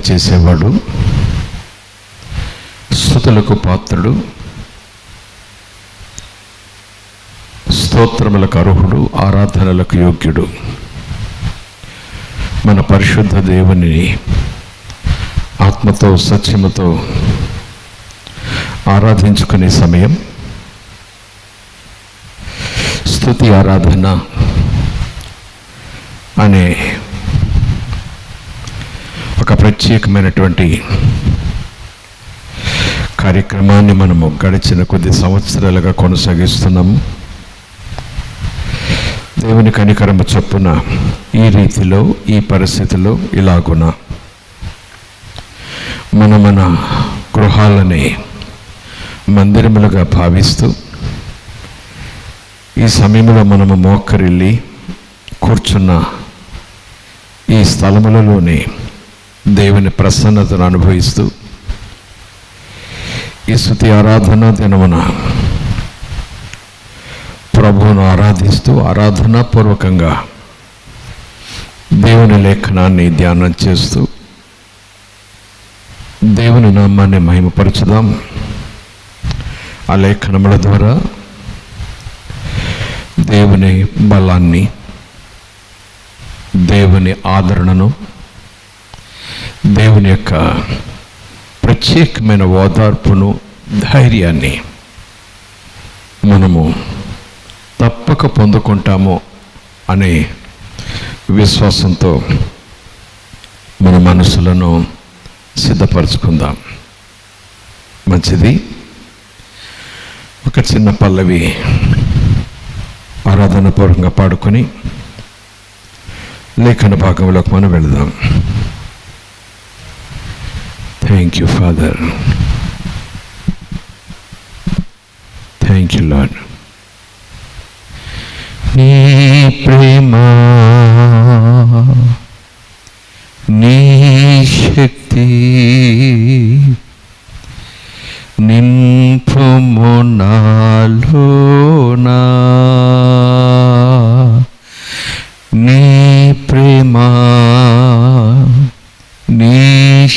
అద్భుతములు చేసేవాడు, స్తుతులకు పాత్రుడు, స్తోత్రములకు అర్హుడు, ఆరాధనలకు యోగ్యుడు మన పరిశుద్ధ దేవుని ఆత్మతో సత్యముతో ఆరాధించుకునే సమయం స్తుతి ఆరాధన అనే ఒక ప్రత్యేకమైనటువంటి కార్యక్రమాన్ని మనము గడిచిన కొద్ది సంవత్సరాలుగా కొనసాగిస్తున్నాము. దేవుని కనికరము చొప్పున ఈ రీతిలో, ఈ పరిస్థితిలో, ఇలాగున మన గృహాలని మందిరములుగా భావిస్తూ ఈ సమయంలో మనము మోకరిల్లి కూర్చున్న ఈ స్థలములలోనే దేవుని ప్రసన్నతను అనుభవిస్తూ ఈ స్తుతి ఆరాధన దినమున ప్రభువును ఆరాధిస్తూ ఆరాధనాపూర్వకంగా దేవుని లేఖనాన్ని ధ్యానం చేస్తూ దేవుని నామాన్ని మహిమపరచుదాం. ఆ లేఖనముల ద్వారా దేవుని బలాన్ని, దేవుని ఆదరణను, దేవుని యొక్క ప్రత్యేకమైన ఓదార్పును, ధైర్యాన్ని మనము తప్పక పొందుకుంటాము అనే విశ్వాసంతో మన మనసులను సిద్ధపరచుకుందాం. మంచిది. ఒక చిన్న పల్లవి ఆరాధనపూర్వకంగా పాడుకొని లేఖన భాగంలోకి మనం వెళదాం. Thank you father, thank you lord. నీ ప్రేమ, నీ శక్తి నింపుము నాలోనా. నీ ప్రేమ, నీ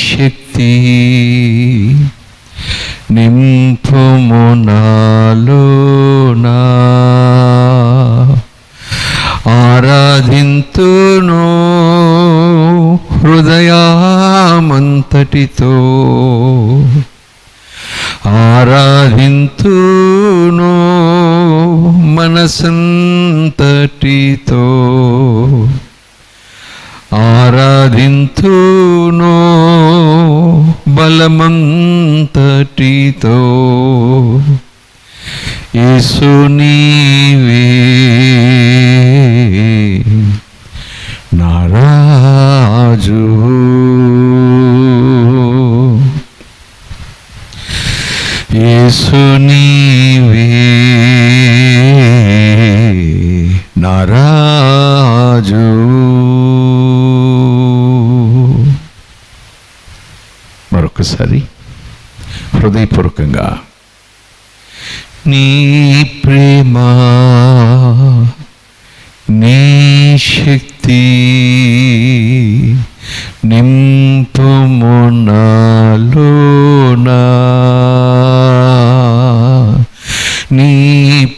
శక్తి నింపుము నాలోనా. ఆరాధింతును హృదయమంతటితో, ఆరాధింతును మనసంతటితో, ఆరాధింతును బలమంతటితో. యేసు నీవే నా రాజు, యేసు నీవే నా రాజు. మరొకసారి హృదయపూర్వకంగా. నీ ప్రేమ, నీ శక్తి నింపుము నాలోనా. నీ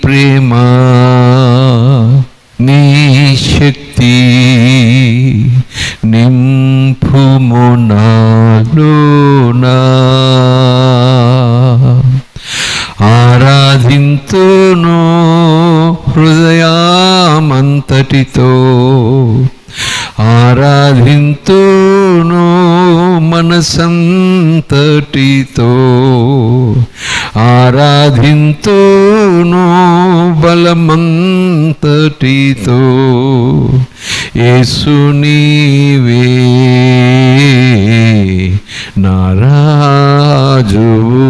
ప్రేమ, నీ శక్తి నింపుము నాలోనా. ఆరాధింతును హృదయమంతటితో, ఆరాధింతును మనసంతటితో, ఆరాధింతును బలమంతటితో. యేసు నీవే నా రాజువు,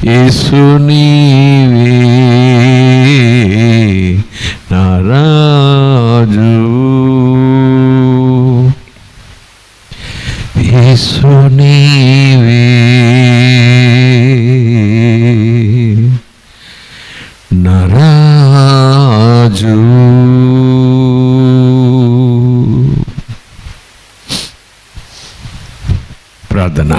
యేసు నీవే నా రాజువు. యేసు నీవే నా రాజు. ప్రార్థన.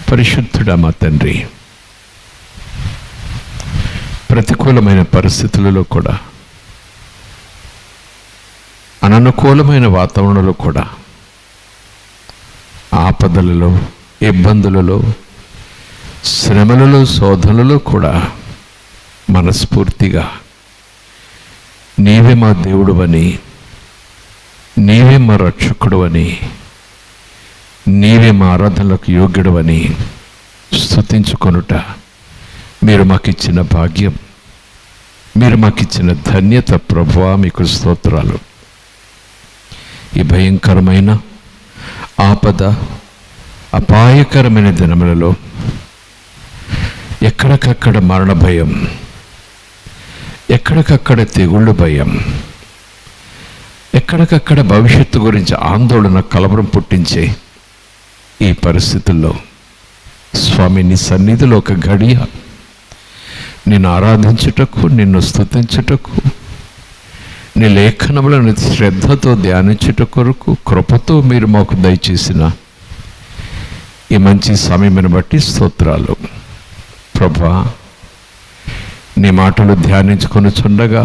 పరిశుద్ధుడా మా తండ్రి, ప్రతికూలమైన పరిస్థితులలో కూడా, అననుకూలమైన వాతావరణంలో కూడా, ఆపదలలో, ఇబ్బందులలో, శ్రమలలో, శోధనలలో కూడా మనస్ఫూర్తిగా నీవే మా దేవుడు అని, నీవే మా రక్షకుడు అని, నీవే మా ఆరాధనలకు యోగ్యుడు అని స్తుతించుకొనుట మీరు మాకిచ్చిన భాగ్యం, మీరు మాకిచ్చిన ధన్యత. ప్రభువా మీకు స్తోత్రాలు. ఈ భయంకరమైన ఆపద, అపాయకరమైన దినములలో ఎక్కడికక్కడ మరణ భయం, ఎక్కడికక్కడ తెగుళ్ళు భయం, ఎక్కడికక్కడ భవిష్యత్తు గురించి ఆందోళన, కలవరం పుట్టించే ఈ పరిస్థితుల్లో స్వామి నీ సన్నిధిలో ఒక గడియ నిన్ను ఆరాధించుటకు, నిన్ను స్తుతించుటకు, నీ లేఖనములను శ్రద్ధతో ధ్యానించుట కొరకు కృపతో మీరు మాకు దయచేసిన ఈ మంచి సమయమును బట్టి స్తోత్రాలు. ప్రభా, నీ మాటలు ధ్యానించుకొనుచుండగా,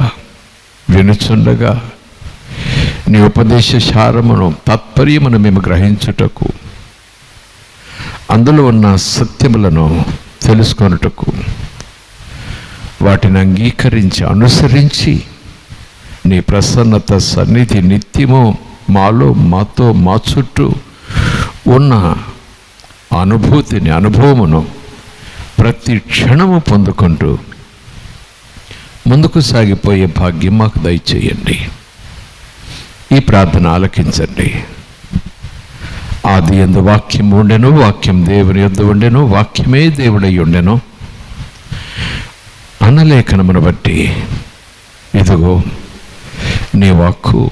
వినుచుండగా నీ ఉపదేశ సారమును, తాత్పర్యమును మేము గ్రహించుటకు, అందులో ఉన్న సత్యములను తెలుసుకొనుటకు, వాటిని అంగీకరించి అనుసరించి నీ ప్రసన్నత సన్నిధి నిత్యము మాలో, మాతో, మా చుట్టూ ఉన్న అనుభూతిని, అనుభవమును ప్రతి క్షణము పొందుకుంటూ ముందుకు సాగిపోయే భాగ్యం మాకు దయచేయండి. ఈ ప్రార్థన ఆలకించండి. ఆది యందు వాక్యం ఉండెను, వాక్యం దేవుని యొద్ద ఉండెను, వాక్యమే దేవుడై ఉండెను అన్న లేఖనమును బట్టి ఇదిగో నీ వాక్కు,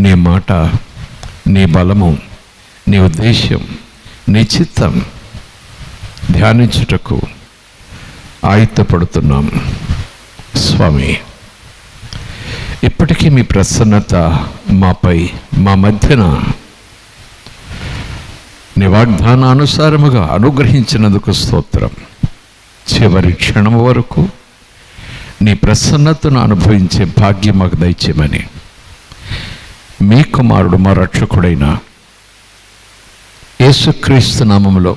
నీ మాట, నీ బలము, నీ ఉద్దేశ్యం, నీ చిత్తం ధ్యానించుటకు ఆయుత్తపడుతున్నాం. స్వామి, ఇప్పటికీ మీ ప్రసన్నత మాపై, మా మధ్యన నీ వాగ్దానానుసారముగా అనుగ్రహించినందుకు స్తోత్రం. చివరి క్షణం వరకు నీ ప్రసన్నతను అనుభవించే భాగ్యం మాకు దయచేయమని మీ కుమారుడు, మా రక్షకుడైన యేసుక్రీస్తు నామములో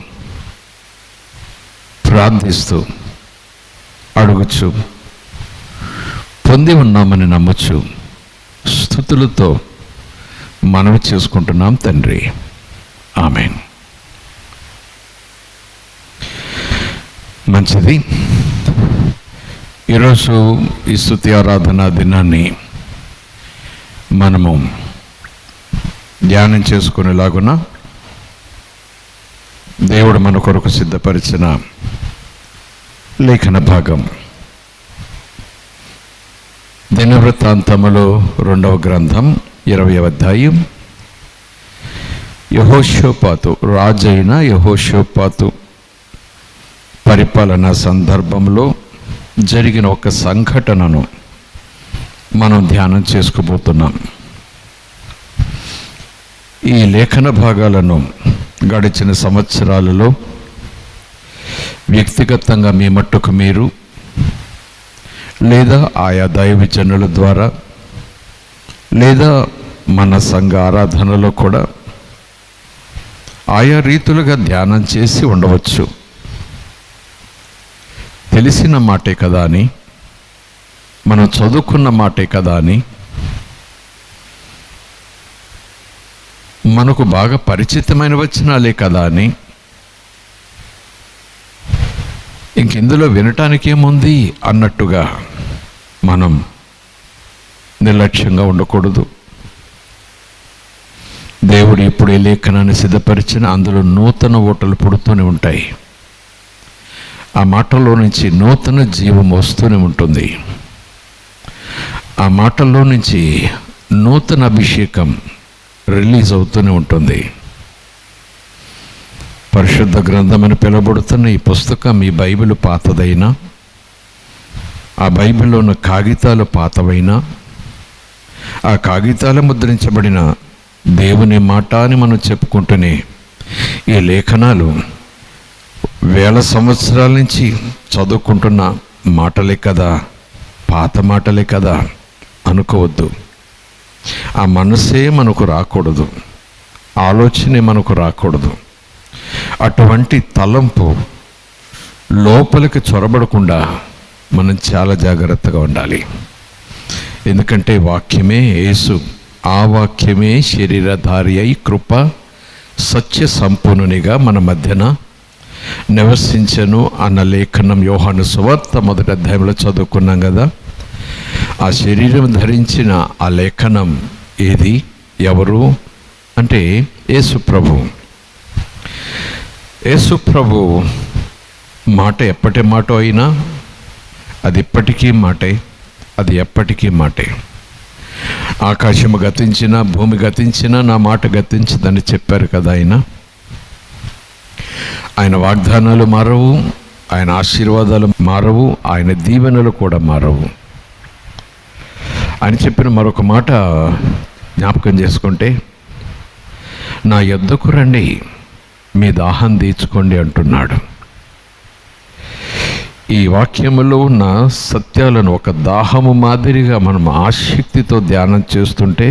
ప్రార్థిస్తూ అడుగుచు పొంది ఉన్నామని నమ్మచ్చు స్తుతులతో మనవి చేసుకుంటున్నాం తండ్రి. ఆమేన్. మంచిది. ఈరోజు ఈ స్తుతి ఆరాధనా దినాన్ని మనము ధ్యానం చేసుకునేలాగున దేవుడు మన కొరకు సిద్ధపరిచిన లేఖన భాగం దినవృత్తాంతములో 2వ గ్రంథం 20వ అధ్యాయం. యెహోషాపాతు, రాజైన యెహోషాపాతు పరిపాలన సందర్భంలో జరిగిన ఒక సంఘటనను మనం ధ్యానం చేసుకోబోతున్నాం. ఈ లేఖన భాగాలను గడిచిన సంవత్సరాలలో వ్యక్తిగతంగా మీ మట్టుకు మీరు, లేదా ఆయా దైవజనుల ద్వారా, లేదా మన సంఘ ఆరాధనలో కూడా ఆయా రీతులుగా ధ్యానం చేసి ఉండవచ్చు. తెలిసిన మాటే కదా అని, మనం చదువుకున్న మాటే కదా అని, మనకు బాగా పరిచితమైన వచనాలే కదా అని, ఇంకెందులో వినటానికి ఏముంది అన్నట్టుగా మనం నిర్లక్ష్యంగా ఉండకూడదు. దేవుడు ఇప్పుడు ఏ లేఖనాన్ని సిద్ధపరిచిన అందులో నూతన ఊటలు పుడుతూనే ఉంటాయి. ఆ మాటల్లో నుంచి నూతన జీవం వస్తూనే ఉంటుంది. ఆ మాటల్లో నుంచి నూతన అభిషేకం రిలీజ్ అవుతూనే ఉంటుంది. పరిశుద్ధ గ్రంథమని పిలువబడుతున్న ఈ పుస్తకం, ఈ బైబిల్ పాతదైనా, ఆ బైబిల్లో ఉన్న కాగితాలు పాతవైనా, ఆ కాగితాలు ముద్రించబడిన దేవుని మాట అని మనం చెప్పుకుంటూనే ఈ లేఖనాలు వేల సంవత్సరాల నుంచి చదువుకుంటున్న మాటలే కదా, పాత మాటలే కదా అనుకోవద్దు. ఆ మనసే మనకు రాకూడదు, ఆలోచనే మనకు రాకూడదు. అటువంటి తలంపు లోపలికి చొరబడకుండా మనం చాలా జాగ్రత్తగా ఉండాలి. ఎందుకంటే వాక్యమే యేసు, ఆ వాక్యమే శరీరధారి అయి కృప సత్య సంపూర్ణునిగా మన మధ్యన నివసించను అన్న లేఖనం యోహాను సువార్త 1వ అధ్యాయంలో చదువుకున్నాం కదా. ఆ శరీరం ధరించిన ఆ లేఖనం ఏది, ఎవరు అంటే యేసు ప్రభు. యేసు ప్రభు మాట ఎప్పటి మాట అయినా అది ఇప్పటికీ మాటే, అది ఎప్పటికీ మాటే. ఆకాశము గతించిన, భూమి గతించిన, నా మాట గతించదని చెప్పారు కదా ఆయన. ఆయన వాగ్దానాలు మారవు, ఆయన ఆశీర్వాదాలు మారవు, ఆయన దీవెనలు కూడా మారవు. ఆయన చెప్పిన మరొక మాట జ్ఞాపకం చేసుకుంటే, నా యొద్దకు రండి, మీ దాహం తీర్చుకోండి అంటున్నాడు. ఈ వాక్యములో ఉన్న సత్యాలను ఒక దాహము మాదిరిగా మనం ఆసక్తితో ధ్యానం చేస్తుంటే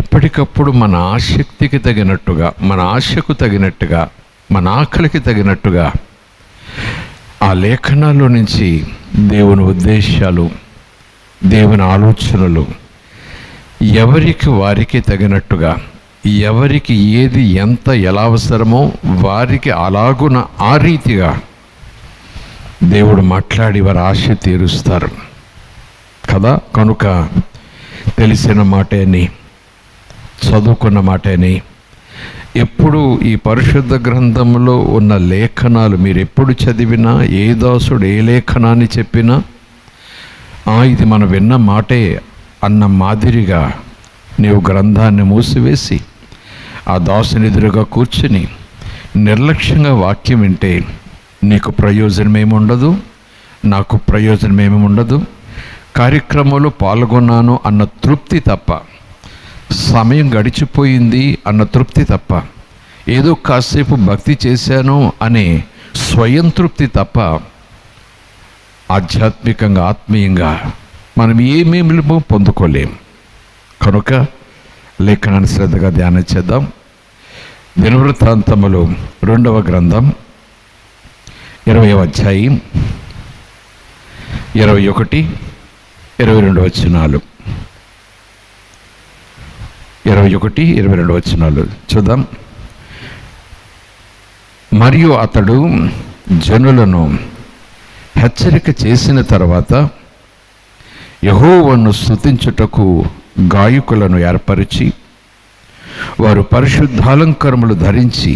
ఎప్పటికప్పుడు మన ఆసక్తికి తగినట్టుగా, మన ఆశకు తగినట్టుగా, మన ఆకలికి తగినట్టుగా ఆ లేఖనాల్లో నుంచి దేవుని ఉద్దేశాలు, దేవుని ఆలోచనలు ఎవరికి వారికి తగినట్టుగా, ఎవరికి ఏది ఎంత ఎలా అవసరమో వారికి అలాగున ఆ రీతిగా దేవుడు మాట్లాడి వారి ఆశ తీరుస్తారు కదా. కనుక తెలిసిన మాటని, చదువుకున్న మాటని, ఎప్పుడు ఈ పరిశుద్ధ గ్రంథంలో ఉన్న లేఖనాలు మీరు ఎప్పుడు చదివినా, ఏ దాసుడు ఏ లేఖనాన్ని చెప్పినా ఇది మనం విన్న మాటే అన్న మాదిరిగా నీవు గ్రంథాన్ని మూసివేసి ఆ దాసుని ఎదురుగా కూర్చుని నిర్లక్ష్యంగా వాక్యం వింటే నీకు ప్రయోజనమేమి ఉండదు, నాకు ప్రయోజనమేమి ఉండదు. కార్యక్రమంలో పాల్గొన్నాను అన్న తృప్తి తప్ప, సమయం గడిచిపోయింది అన్న తృప్తి తప్ప, ఏదో కాసేపు భక్తి చేశాను అనే స్వయం తృప్తి తప్ప ఆధ్యాత్మికంగా, ఆత్మీయంగా మనం ఏమేమి పొందుకోలేం. కనుక లేఖనాన్ని శ్రద్ధగా ధ్యానం చేద్దాం. దినవృత్తాంతములు 2వ గ్రంథం 20వ అధ్యాయం 21, 22 వచనాలు. 21, 22 వచనాలు చూద్దాం. మరియు అతడు జనులను హెచ్చరిక చేసిన తర్వాత యెహోవాను స్తుతించుటకు గాయకులను ఏర్పరిచి వారు పరిశుద్ధాలంకరములు ధరించి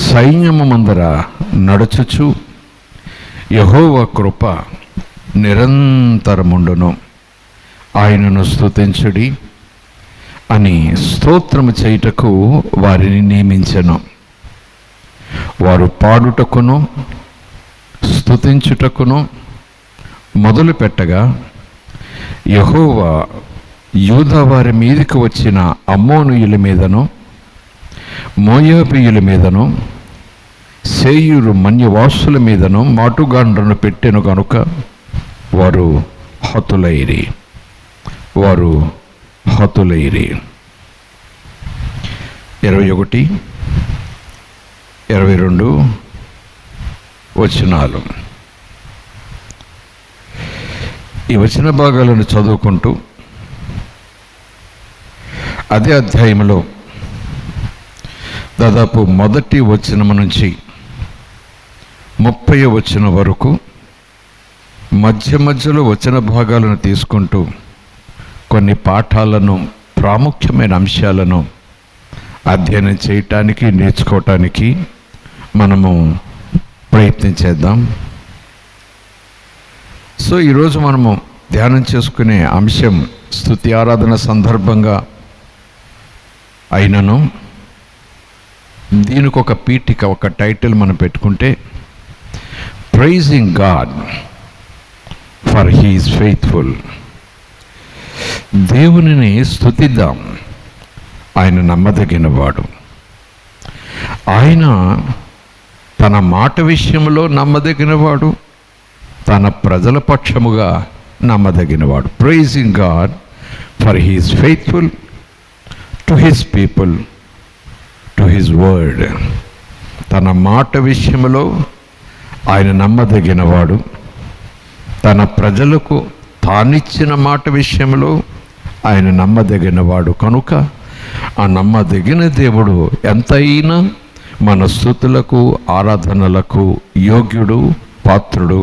సైన్యము ముందర నడుచుచు యెహోవా కృప నిరంతరముండును, ఆయనను స్తుతించుడి అని స్తోత్రము చేయుటకు వారిని నియమించెను. వారు పాడుటకును స్తుతించుటకును మొదలు పెట్టగా యెహోవా యూదా వారి మీదకి వచ్చిన అమ్మోనీయుల మీదను, మోయాబీయుల మీదను, సేయూరు మన్యవాసుల మీదను మాటుగాండ్రను పెట్టెను కనుక వారు హతులైరి. 21, 22 వచనాలు. ఈ వచన భాగాలను చదువుకుంటూ అదే అధ్యాయంలో దాదాపు మొదటి వచనం నుంచి 30వ వచనం వరకు మధ్య మధ్యలో వచన భాగాలను తీసుకుంటూ కొన్ని పాఠాలను, ప్రాముఖ్యమైన అంశాలను అధ్యయనం చేయటానికి, నేర్చుకోవటానికి మనము ప్రయత్నం చేద్దాం. సో ఈరోజు మనము ధ్యానం చేసుకునే అంశం స్తుతి ఆరాధన సందర్భంగా అయినను దీనికి ఒక పీఠిక, ఒక టైటిల్ మనం పెట్టుకుంటే pricing God for he is faithful. దేవునిని స్తుతిద్దాం. ఆయన నమ్మదగినవాడు. ఆయన తన మాట విషయంలో నమ్మదగినవాడు, తన ప్రజల పక్షముగా నమ్మదగినవాడు. Pricing God for he is faithful to his people, to his word. తన మాట విషయంలో ఆయన నమ్మదగినవాడు, తన ప్రజలకు తానిచ్చిన మాట విషయంలో ఆయన నమ్మదగినవాడు. కనుక ఆ నమ్మదగిన దేవుడు ఎంతైనా మన స్తుతులకు ఆరాధనలకు యోగ్యుడు, పాత్రుడు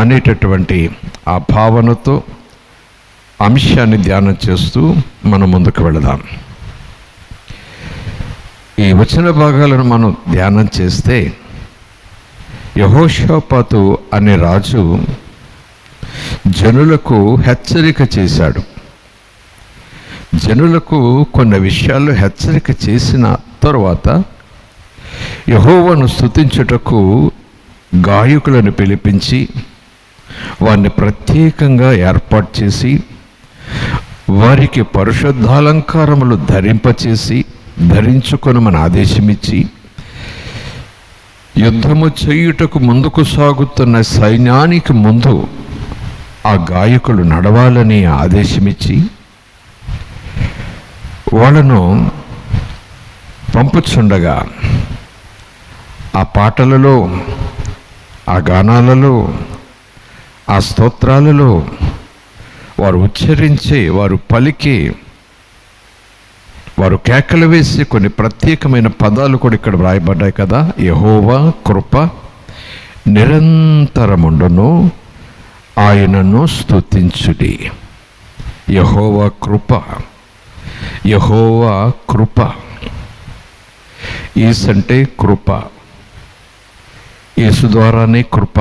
అనేటటువంటి ఆ భావనతో అంశాన్ని ధ్యానం చేస్తూ మనం ముందుకు వెళదాం. ఈ వచన భాగాలను మనం ధ్యానం చేస్తే, యెహోషాపాతు అనే రాజు జనులకు హెచ్చరిక చేశాడు. జనులకు కొన్ని విషయాల్లో హెచ్చరిక చేసిన తరువాత యెహోవాను స్తుతించుటకు గాయకులను పిలిపించి వారిని ప్రత్యేకంగా ఏర్పాటు చేసి వారికి పరిశుద్ధాలంకారములు ధరించుకొనమని ఆదేశమిచ్చి యుద్ధము చేయుటకు ముందుకు సాగుతున్న సైన్యానికి ముందు ఆ గాయకులు నడవాలని ఆదేశమిచ్చి వాళ్ళను పంపుచుండగా ఆ పాటలలో, ఆ గానాలలో, ఆ స్తోత్రాలలో వారు ఉచ్చరించే, వారు పలికే, వారు కేకలు వేసి కొన్ని ప్రత్యేకమైన పదాలు కూడా ఇక్కడ వ్రాయబడ్డాయి కదా. యెహోవా కృప నిరంతరముండును, ఆయనను స్తుతించుడి. యెహోవా కృప, యెహోవా కృప. యేసు అంటే కృప, యేసు ద్వారానే కృప.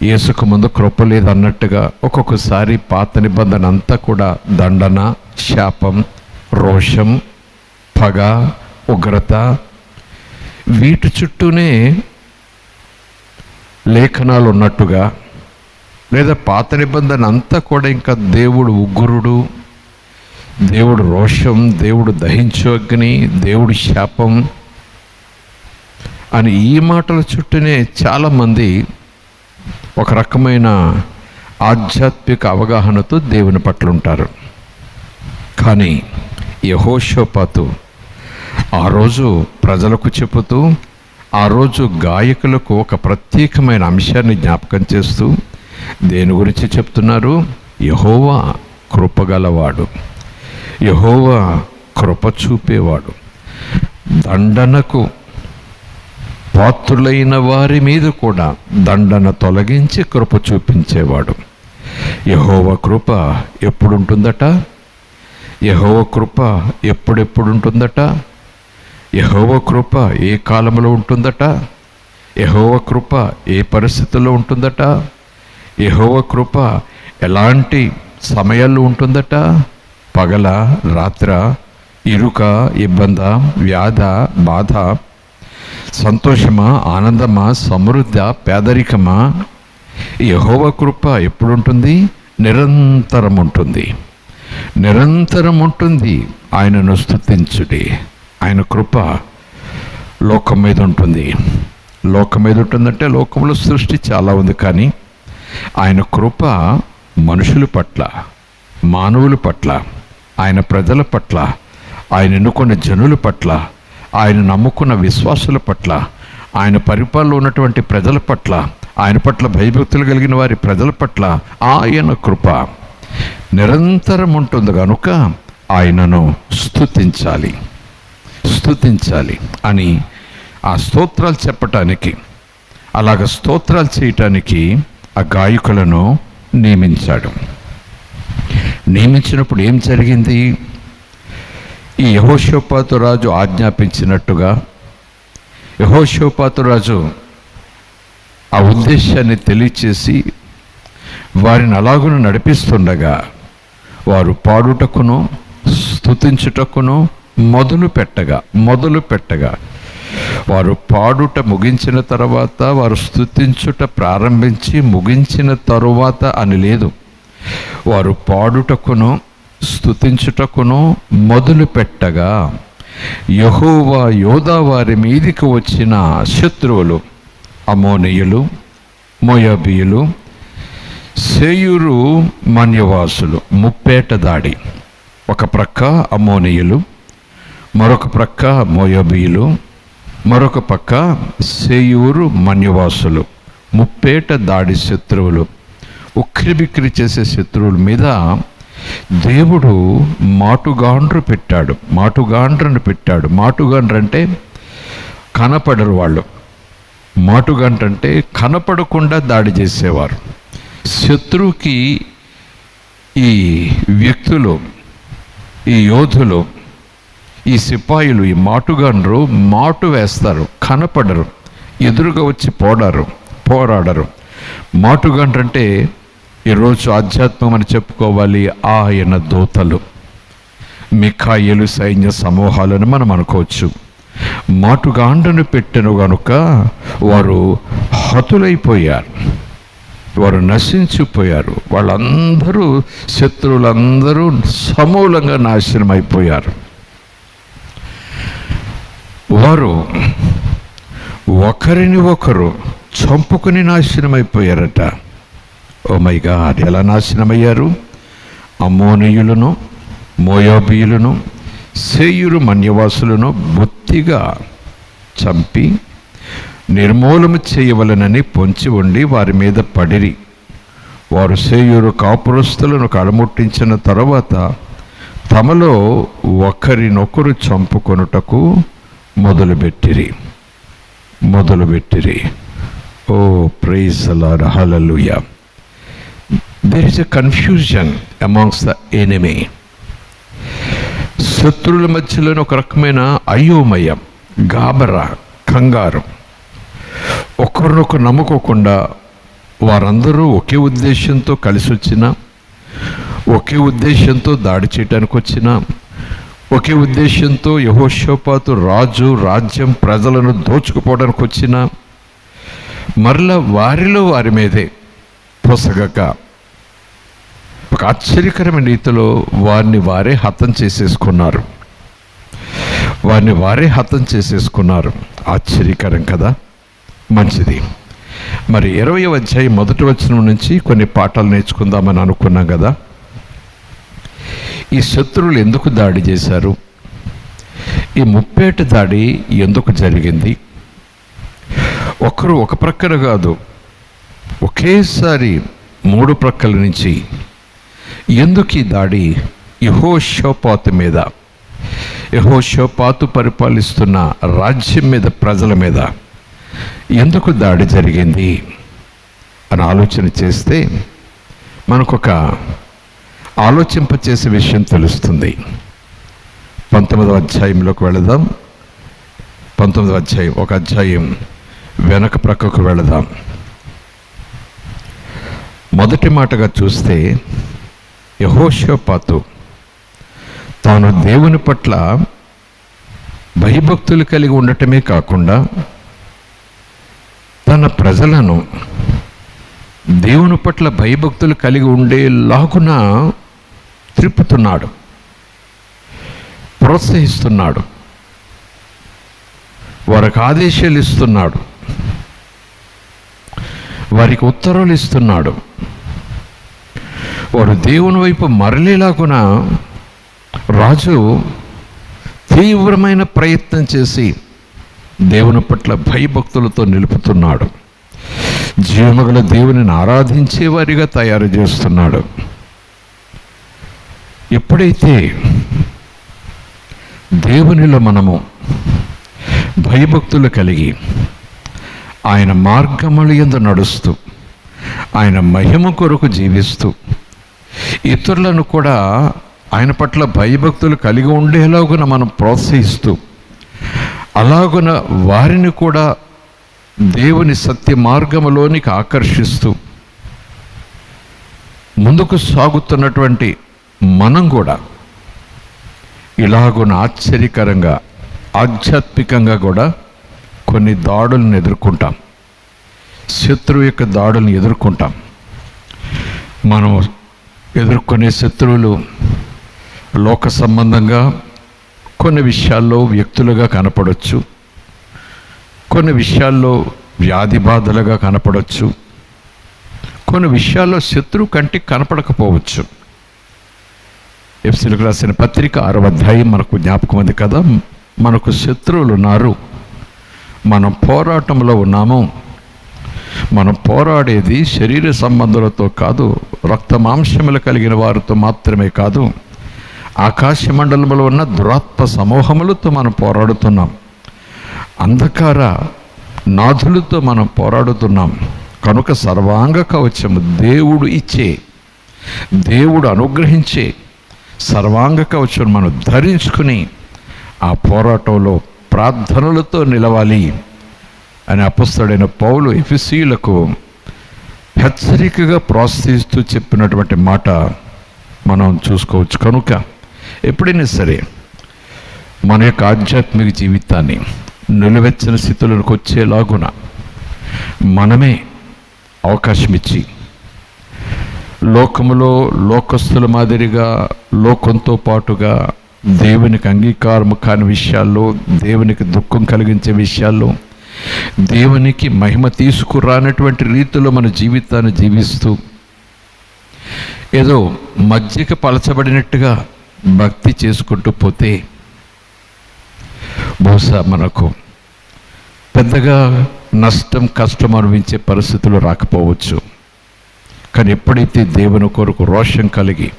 యేసుకు ముందు కృప లేదన్నట్టుగా ఒక్కొక్కసారి పాత నిబంధన అంతా కూడా దండన, శాపం, రోషం, పగ, ఉగ్రత, వీటి చుట్టూనే లేఖనాలు ఉన్నట్టుగా, లేదా పాత నిబంధన అంతా కూడా ఇంకా దేవుడు ఉగ్రుడు, దేవుడు రోషం, దేవుడు దహించు అగ్ని, దేవుడు శాపం అని ఈ మాటల చుట్టూనే చాలామంది ఒక రకమైన ఆధ్యాత్మిక అవగాహనతో దేవుని పట్ల ఉంటారు. కానీ యెహోషాపాతు ఆ రోజు ప్రజలకు చెబుతూ, ఆ రోజు గాయకులకు ఒక ప్రత్యేకమైన అంశాన్ని జ్ఞాపకం చేస్తూ దేని గురించి చెప్తున్నారు? యెహోవా కృపగలవాడు, యెహోవా కృప చూపేవాడు, దండనకు పాత్రులైన వారి మీద కూడా దండన తొలగించి కృప చూపించేవాడు. యెహోవా కృప ఎప్పుడు ఉంటుందట? యెహోవా కృప ఎప్పుడెప్పుడు ఉంటుందట? యెహోవా కృప ఏ కాలంలో ఉంటుందట? యెహోవా కృప ఏ పరిస్థితుల్లో ఉంటుందట? యెహోవా కృప ఎలాంటి సమయాల్లో ఉంటుందట? పగల, రాత్ర, ఇరుక, ఇబ్బంద, వ్యాధ, బాధ, సంతోషమా, ఆనందమా, సమృద్ధ, పేదరికమా? యెహోవా కృప ఎప్పుడు ఉంటుంది? నిరంతరం ఉంటుంది, నిరంతరం ఉంటుంది. ఆయనను స్తుతించుడి. ఆయన కృప లోకం మీద ఉంటుంది. లోకం మీద ఉంటుందంటే లోకంలో సృష్టి చాలా ఉంది, కానీ ఆయన కృప మనుషుల పట్ల, మానవుల పట్ల, ఆయన ప్రజల పట్ల, ఆయన ఎన్నుకున్న జనుల పట్ల, ఆయన నమ్ముకున్న విశ్వాసుల పట్ల, ఆయన పరిపాలనలో ఉన్నటువంటి ప్రజల పట్ల, ఆయన పట్ల భయభక్తులు కలిగిన వారి ప్రజల పట్ల ఆయన కృప నిరంతరం ఉంటుంది. కనుక ఆయనను స్తుతించాలి, స్తుతించాలి అని ఆ స్తోత్రాలు చెప్పటానికి, అలాగ స్తోత్రాలు చేయటానికి ఆ గాయకులను నియమించాడు. నియమించినప్పుడు ఏం జరిగింది? ఈ యెహోషాపాతు రాజు ఆజ్ఞాపించినట్టుగా యెహోషాపాతు రాజు ఆ ఉద్దేశాన్ని తెలియచేసి వారిని అలాగును నడిపిస్తుండగా వారు పాడుటకును స్తుతించుటకును మొదలు పెట్టగా వారు పాడుట ముగించిన తర్వాత, వారు స్తుతించుట ప్రారంభించి ముగించిన తరువాత అని లేదు, వారు పాడుటకును స్తుతించుటకును మొదలు పెట్టగా యెహోవా యోధా వారి మీదికి వచ్చిన శత్రువులు అమోనీయులు, మోయాబీయులు, సేయూరు మన్యవాసులు ముప్పేట దాడి. ఒక ప్రక్క అమోనీయులు, మరొక ప్రక్క మోయాబీయులు, మరొక పక్క సేయూరు మన్యవాసులు ముప్పేట దాడి శత్రువులు, ఉక్కిరిబిక్కిరి చేసే శత్రువుల మీద దేవుడు మాటుగాండ్రు పెట్టాడు. మాటుగాండ్రను పెట్టాడు. మాటుగాండ్రు అంటే కనపడరు వాళ్ళు. మాటుగాండ్రు అంటే కనపడకుండా దాడి చేసేవారు. శత్రువుకి ఈ వ్యక్తులు, ఈ యోధులు, ఈ సిపాయిలు, ఈ మాటుగాండ్రు మాటు వేస్తారు, కనపడరు, ఎదురుగా వచ్చి పోరాడరు. మాటుగాండ్రు అంటే ఈరోజు ఆధ్యాత్మం అని చెప్పుకోవాలి, ఆయన దూతలు, మిఖాయేలు సైన్య సమూహాలను మనం అనుకోవచ్చు. మాటుగాండ్రను పెట్టెను గనుక వారు హతులైపోయారు, వారు నశించిపోయారు. వాళ్ళందరూ, శత్రువులందరూ సమూలంగా నాశనం అయిపోయారు. వారు ఒకరిని ఒకరు చంపుకుని నాశనమైపోయారట. ఓ మై గాడ్, ఎలా నాశనమయ్యారు? అమ్మోనీయులను, మోయాబీయులను, సేయూరు మన్యవాసులను బొత్తిగా చంపి నిర్మూలన చేయవలనని పొంచి ఉండి వారి మీద పడిరి. వారు సేయూరు కాపురస్తులను కడముట్టించిన తరువాత తమలో ఒకరినొకరు చంపుకొనుటకు మొదలుపెట్టిరి. Oh praise the lord, hallelujah. There is a confusion amongst the enemy. శత్రువుల మధ్యలో ఒక రకమైన అయోమయం, గాబరా, కంగారు. ఒకరినొకరు నమ్ముకోకుండా వారందరూ ఒకే ఉద్దేశంతో కలిసి వచ్చిన, ఒకే ఉద్దేశంతో దాడి చేయడానికి వచ్చిన, ఒకే ఉద్దేశంతో యెహోషాపాతు రాజు, రాజ్యం, ప్రజలను దోచుకుపోవడానికి వచ్చిన, మరలా వారిలో వారి మీదే పొసగక ఒక ఆశ్చర్యకరమైన రీతిలో వారిని వారే హతం చేసేసుకున్నారు. ఆశ్చర్యకరం కదా, మంచిది. మరి 20వ అధ్యాయం 1వ వచనం నుంచి కొన్ని పాఠాలు నేర్చుకుందామని అనుకున్నాం కదా. ఈ శత్రువులు ఎందుకు దాడి చేశారు? ఈ ముప్పేట దాడి ఎందుకు జరిగింది? ఒకరు ఒక ప్రక్కన కాదు, ఒకేసారి 3 ప్రక్కల నుంచి ఎందుకు ఈ దాడి? యెహోషాపాతు మీద, యెహోషాపాతు పరిపాలిస్తున్న రాజ్యం మీద, ప్రజల మీద ఎందుకు దాడి జరిగింది అని ఆలోచన చేస్తే మనకొక ఆలోచింపచేసే విషయం తెలుస్తుంది. 19వ అధ్యాయంలోకి వెళదాం. 19వ అధ్యాయం, ఒక అధ్యాయం వెనక ప్రక్కకు వెళదాం. మొదటి మాటగా చూస్తే యెహోషాపాతు తాను దేవుని పట్ల భయభక్తులు కలిగి ఉండటమే కాకుండా తన ప్రజలను దేవుని పట్ల భయభక్తులు కలిగి ఉండేలాగున త్రిప్పుతున్నాడు, ప్రోత్సహిస్తున్నాడు, వారికి ఆదేశాలు ఇస్తున్నాడు, వారికి ఉత్తర్వులు ఇస్తున్నాడు. వారు దేవుని వైపు మరలేలాగున రాజు తీవ్రమైన ప్రయత్నం చేసి దేవుని పట్ల భయభక్తులతో నిలుపుతున్నాడు. జీవముగల దేవునిని ఆరాధించే వారిగా తయారు చేస్తున్నాడు. ఎప్పుడైతే దేవునిలో మనము భయభక్తులు కలిగి ఆయన మార్గముల యందు నడుస్తూ ఆయన మహిమ కొరకు జీవిస్తూ ఇతరులను కూడా ఆయన పట్ల భయభక్తులు కలిగి ఉండేలాగున మనం ప్రోత్సహిస్తూ, అలాగున వారిని కూడా దేవుని సత్య మార్గములోనికి ఆకర్షిస్తూ ముందుకు సాగుతున్నటువంటి మనం కూడా ఇలాగున ఆశ్చర్యకరంగా, ఆధ్యాత్మికంగా కూడా కొన్ని దాడులను ఎదుర్కొంటాం. శత్రువు యొక్క దాడులను ఎదుర్కొంటాం. మనం ఎదుర్కొనే శత్రువులు లోక సంబంధంగా కొన్ని విషయాల్లో వ్యక్తులుగా కనపడవచ్చు, కొన్ని విషయాల్లో వ్యాధి బాధలుగా కనపడవచ్చు, కొన్ని విషయాల్లో శత్రువు కంటికి కనపడకపోవచ్చు. ఎఫెసీయులకు రాసిన పత్రిక 6వ అధ్యాయం మనకు జ్ఞాపకం ఉంది కదా. మనకు శత్రువులు ఉన్నారు, మనం పోరాటంలో ఉన్నాము. మనం పోరాడేది శరీర సంబంధాలతో కాదు, రక్త మాంసములు కలిగిన వారితో మాత్రమే కాదు, ఆకాశ మండలంలో ఉన్న దురాత్మ సమూహములతో మనం పోరాడుతున్నాం. అంధకార నాథులతో మనం పోరాడుతున్నాం. కనుక సర్వాంగ కవచము దేవుడు ఇచ్చే, దేవుడు అనుగ్రహించే సర్వాంగ కవచం మనం ధరించుకుని ఆ పోరాటంలో ప్రార్థనలతో నిలవాలి అని అపొస్తలుడైన పౌలు ఎఫెసీయులకు హెచ్చరికగా ప్రోత్సహిస్తూ చెప్పినటువంటి మాట మనం చూసుకోవచ్చు. కనుక ఎప్పుడైనా సరే మన యొక్క ఆధ్యాత్మిక జీవితాన్ని నిలువెచ్చని స్థితులకు వచ్చేలాగున మనమే అవకాశం ఇచ్చి, లోకములో లోకస్తుల మాదిరిగా లోకంతో పాటుగా దేవునికి అంగీకారము కాని విషయాల్లో, దేవునికి దుఃఖం కలిగించే విషయాల్లో, దేవునికి మహిమ తీసుకురానటువంటి రీతిలో మన జీవితాన్ని జీవిస్తూ ఏదో మధ్యకి పలచబడినట్టుగా భక్తి చేసుకుంటూ పోతే బహుశా మనకు పెద్దగా నష్టం, కష్టం అనుభవించే పరిస్థితులు రాకపోవచ్చు. కానీ ఎప్పుడైతే దేవుని కొరకు రోషం కలిగి,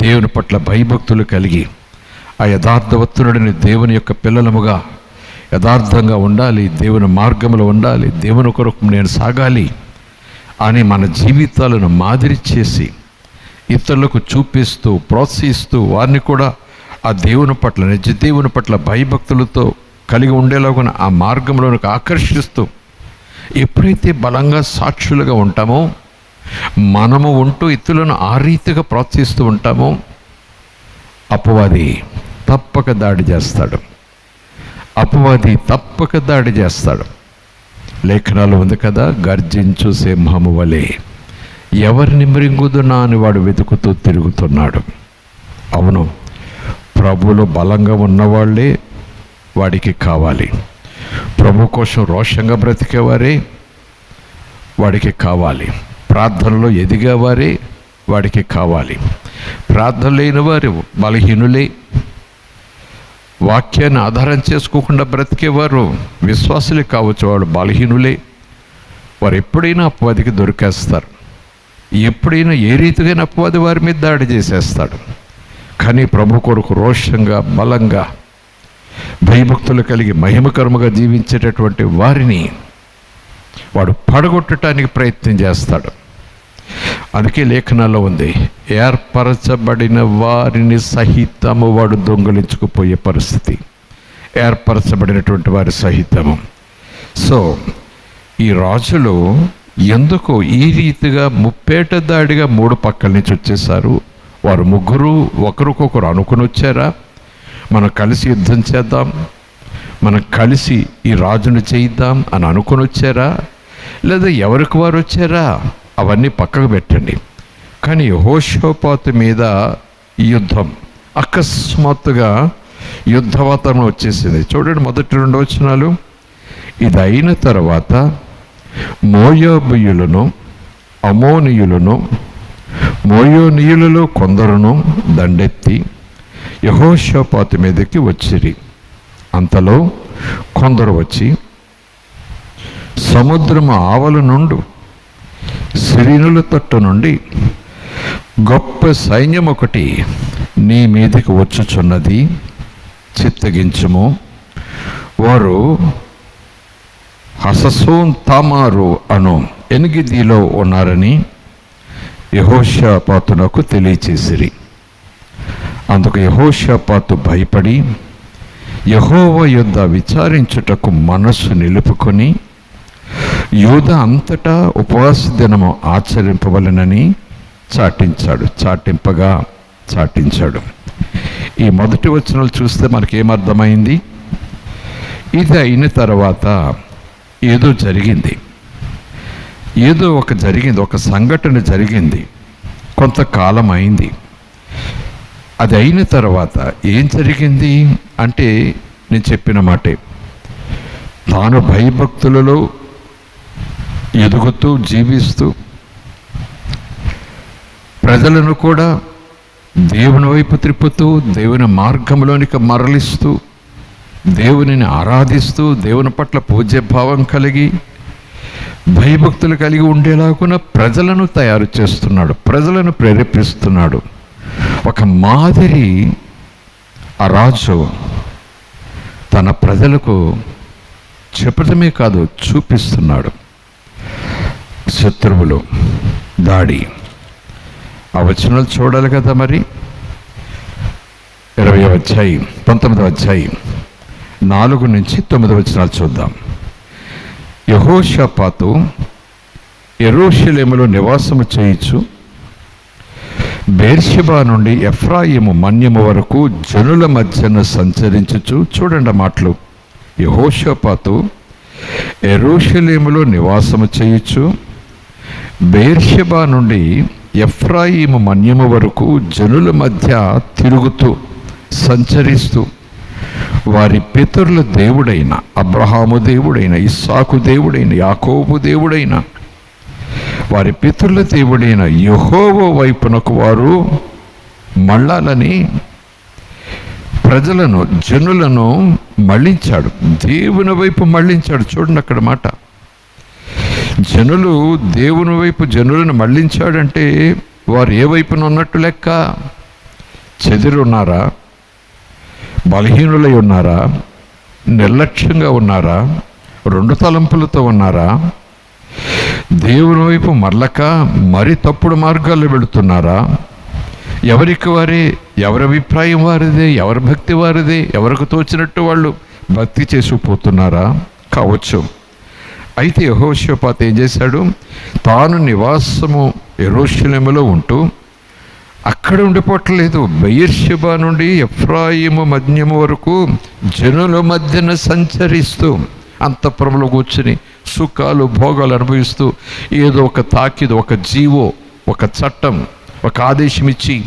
దేవుని పట్ల భయభక్తులు కలిగి, ఆ యథార్థవంతుడని దేవుని యొక్క పిల్లలముగా యథార్థంగా ఉండాలి, దేవుని మార్గంలో ఉండాలి, దేవుని కొరకు నేను సాగాలి అని మన జీవితాలను మాదిరి చేసి ఇతరులకు చూపిస్తూ, ప్రోత్సహిస్తూ, వారిని కూడా ఆ దేవుని పట్ల, నిజ దేవుని పట్ల భయభక్తులతో కలిగి ఉండేలాగా ఆ మార్గంలోనికి ఆకర్షిస్తూ ఎప్పుడైతే బలంగా సాక్షులుగా ఉంటామో, మనము ఉంటూ ఇతరులను ఆ రీతిగా ప్రోత్సహిస్తూ ఉంటామో, అపవాది తప్పక దాడి చేస్తాడు. అపవాది తప్పక దాడి చేస్తాడు. లేఖనాలు ఉంది కదా, గర్జించు సింహము వలె ఎవరిని మృంగుదునా అని వాడు వెతుకుతూ తిరుగుతున్నాడు. అవును, ప్రభువులో బలంగా ఉన్నవాళ్ళే వాడికి కావాలి. ప్రభు కోసం రోషంగా బ్రతికేవారే వాడికి కావాలి. ప్రార్థనలో ఎదిగేవారే వాడికి కావాలి. ప్రార్థన లేని వారు బలహీనులే. వాక్యాన్ని ఆధారం చేసుకోకుండా బ్రతికేవారు విశ్వాసులే కావచ్చు, వాడు బలహీనులే. వారు ఎప్పుడైనా అపవాదికి దొరికేస్తారు. ఎప్పుడైనా ఏ రీతిగా అపవాది వారి మీద దాడి చేసేస్తాడు. కానీ ప్రభు కొరకు రోషంగా, బలంగా, భయభక్తులు కలిగి మహిమకరముగా జీవించేటటువంటి వారిని వాడు పడగొట్టడానికి ప్రయత్నం చేస్తాడు. అందుకే లేఖనాల్లో ఉంది, ఏర్పరచబడిన వారిని సహితము వాడు దొంగలించుకుపోయే పరిస్థితి. ఏర్పరచబడినటువంటి వారి సహితము. సో ఈ రాజులు ఎందుకు ఈ రీతిగా ముప్పేట దాడిగా 3 పక్కల నుంచి వచ్చేసారు? వారు ముగ్గురు ఒకరికొకరు అనుకుని వచ్చారా? మనం కలిసి యుద్ధం చేద్దాం, మనం కలిసి ఈ రాజును చేయిద్దాం అని అనుకుని వచ్చారా? లేదా ఎవరికి వారు వచ్చారా? అవన్నీ పక్కకు పెట్టండి. కానీ యెహోషాపాతు మీద యుద్ధం, అకస్మాత్తుగా యుద్ధ వాతావరణం వచ్చేసింది. చూడండి, మొదటి 2 వచనాలు. ఇది అయిన తర్వాత మోయాబీయులను, అమోనీయులను, మోయోనీయులలో కొందరును దండెత్తి యెహోషాపాతు మీదకి వచ్చిరి. అంతలో కొందరు వచ్చి సముద్రము ఆవల నుండి, సిరియనుల తట్టు నుండి గొప్ప సైన్యం ఒకటి నీ మీదకి వచ్చుచున్నది, చిత్తగించుము. వారు హససోన్ తామారు అను ఎన్గిదిలో ఉన్నారని యెహోషాపాతునకు తెలియచేసిరి. అందుకు యెహోషాపాతు భయపడి యెహోవా యొద్ద విచారించుటకు మనస్సు నిలుపుకొని యూదా అంతటా ఉపవాస దినము ఆచరింపవలెనని చాటించాడు. ఈ మొదటి వచనాలు చూస్తే మనకేమర్థమైంది? ఇది అయిన తర్వాత ఏదో జరిగింది, ఒక సంఘటన జరిగింది. కొంతకాలం అయింది. అది అయిన తర్వాత ఏం జరిగింది అంటే, నేను చెప్పిన మాటే, తాను భయభక్తులలో ఎదుగుతూ జీవిస్తూ ప్రజలను కూడా దేవుని వైపు త్రిప్పుతూ, దేవుని మార్గంలోనికి మరలిస్తూ, దేవునిని ఆరాధిస్తూ, దేవుని పట్ల పూజ్యభావం కలిగి భయభక్తులు కలిగి ఉండేలాగున ప్రజలను తయారు చేస్తున్నాడు, ప్రజలను ప్రేరేపిస్తున్నాడు. ఒక మాదిరి ఆ రాజు తన ప్రజలకు చెప్పడమే కాదు, చూపిస్తున్నాడు. శత్రువులు దాడి, ఆ వచనాలు చూడాలి కదా మరి. 20వ అధ్యాయం 19వ అధ్యాయం 4 నుంచి 9 వచనాలు చూద్దాం. యెహోషాపాతు యెరూషలేములో నివాసము చేయుచు బెర్షెబా నుండి ఎఫ్రాయిము మన్యము వరకు జనుల మధ్యన సంచరించుచు, చూడండి మాటలు, యెహోషాపాతు యెరూషలేములో నివాసము చేయుచు బెర్షెబా నుండి ఎఫ్రాయిము మన్యము వరకు జనుల మధ్య తిరుగుతూ సంచరిస్తూ వారి పితరుల దేవుడైన అబ్రహాము దేవుడైన, ఇస్సాకు దేవుడైన, యాకోబు దేవుడైన, వారి పితరుల దేవుడైన యెహోవా వైపునకు వారు మళ్ళాలని ప్రజలను, జనులను మళ్ళించాడు, దేవుని వైపు మళ్ళించాడు. చూడండి అక్కడ మాట, జనులు దేవుని వైపు జనులను మళ్ళించాడంటే వారు ఏ వైపున ఉన్నట్టు లెక్క? చెదిరి ఉన్నారా? బలహీనులై ఉన్నారా? నిర్లక్ష్యంగా ఉన్నారా? 2 తలంపులతో ఉన్నారా? దేవుని వైపు మరలక మరి తప్పుడు మార్గాల్లో వెళుతున్నారా? ఎవరికి వారే, ఎవరి అభిప్రాయం వారిదే, ఎవరి భక్తి వారిదే, ఎవరికి తోచినట్టు వాళ్ళు భక్తి చేసుకుపోతున్నారా? కావచ్చు. అయితే యెహోషాపాతు ఏం చేశాడు? తాను నివాసము యెరూషలేములో ఉంటూ అక్కడ ఉండిపోవట్లేదు, బెర్షెబా నుండి ఎఫ్రాయిము మన్యము వరకు జనుల మధ్యన సంచరిస్తూ అంతఃపురంలో కూర్చుని సుఖాలు భోగాలు అనుభవిస్తూ ఏదో ఒక తాకిదు, ఒక జీవో, ఒక చట్టం, ఒక ఆదేశం ఇచ్చి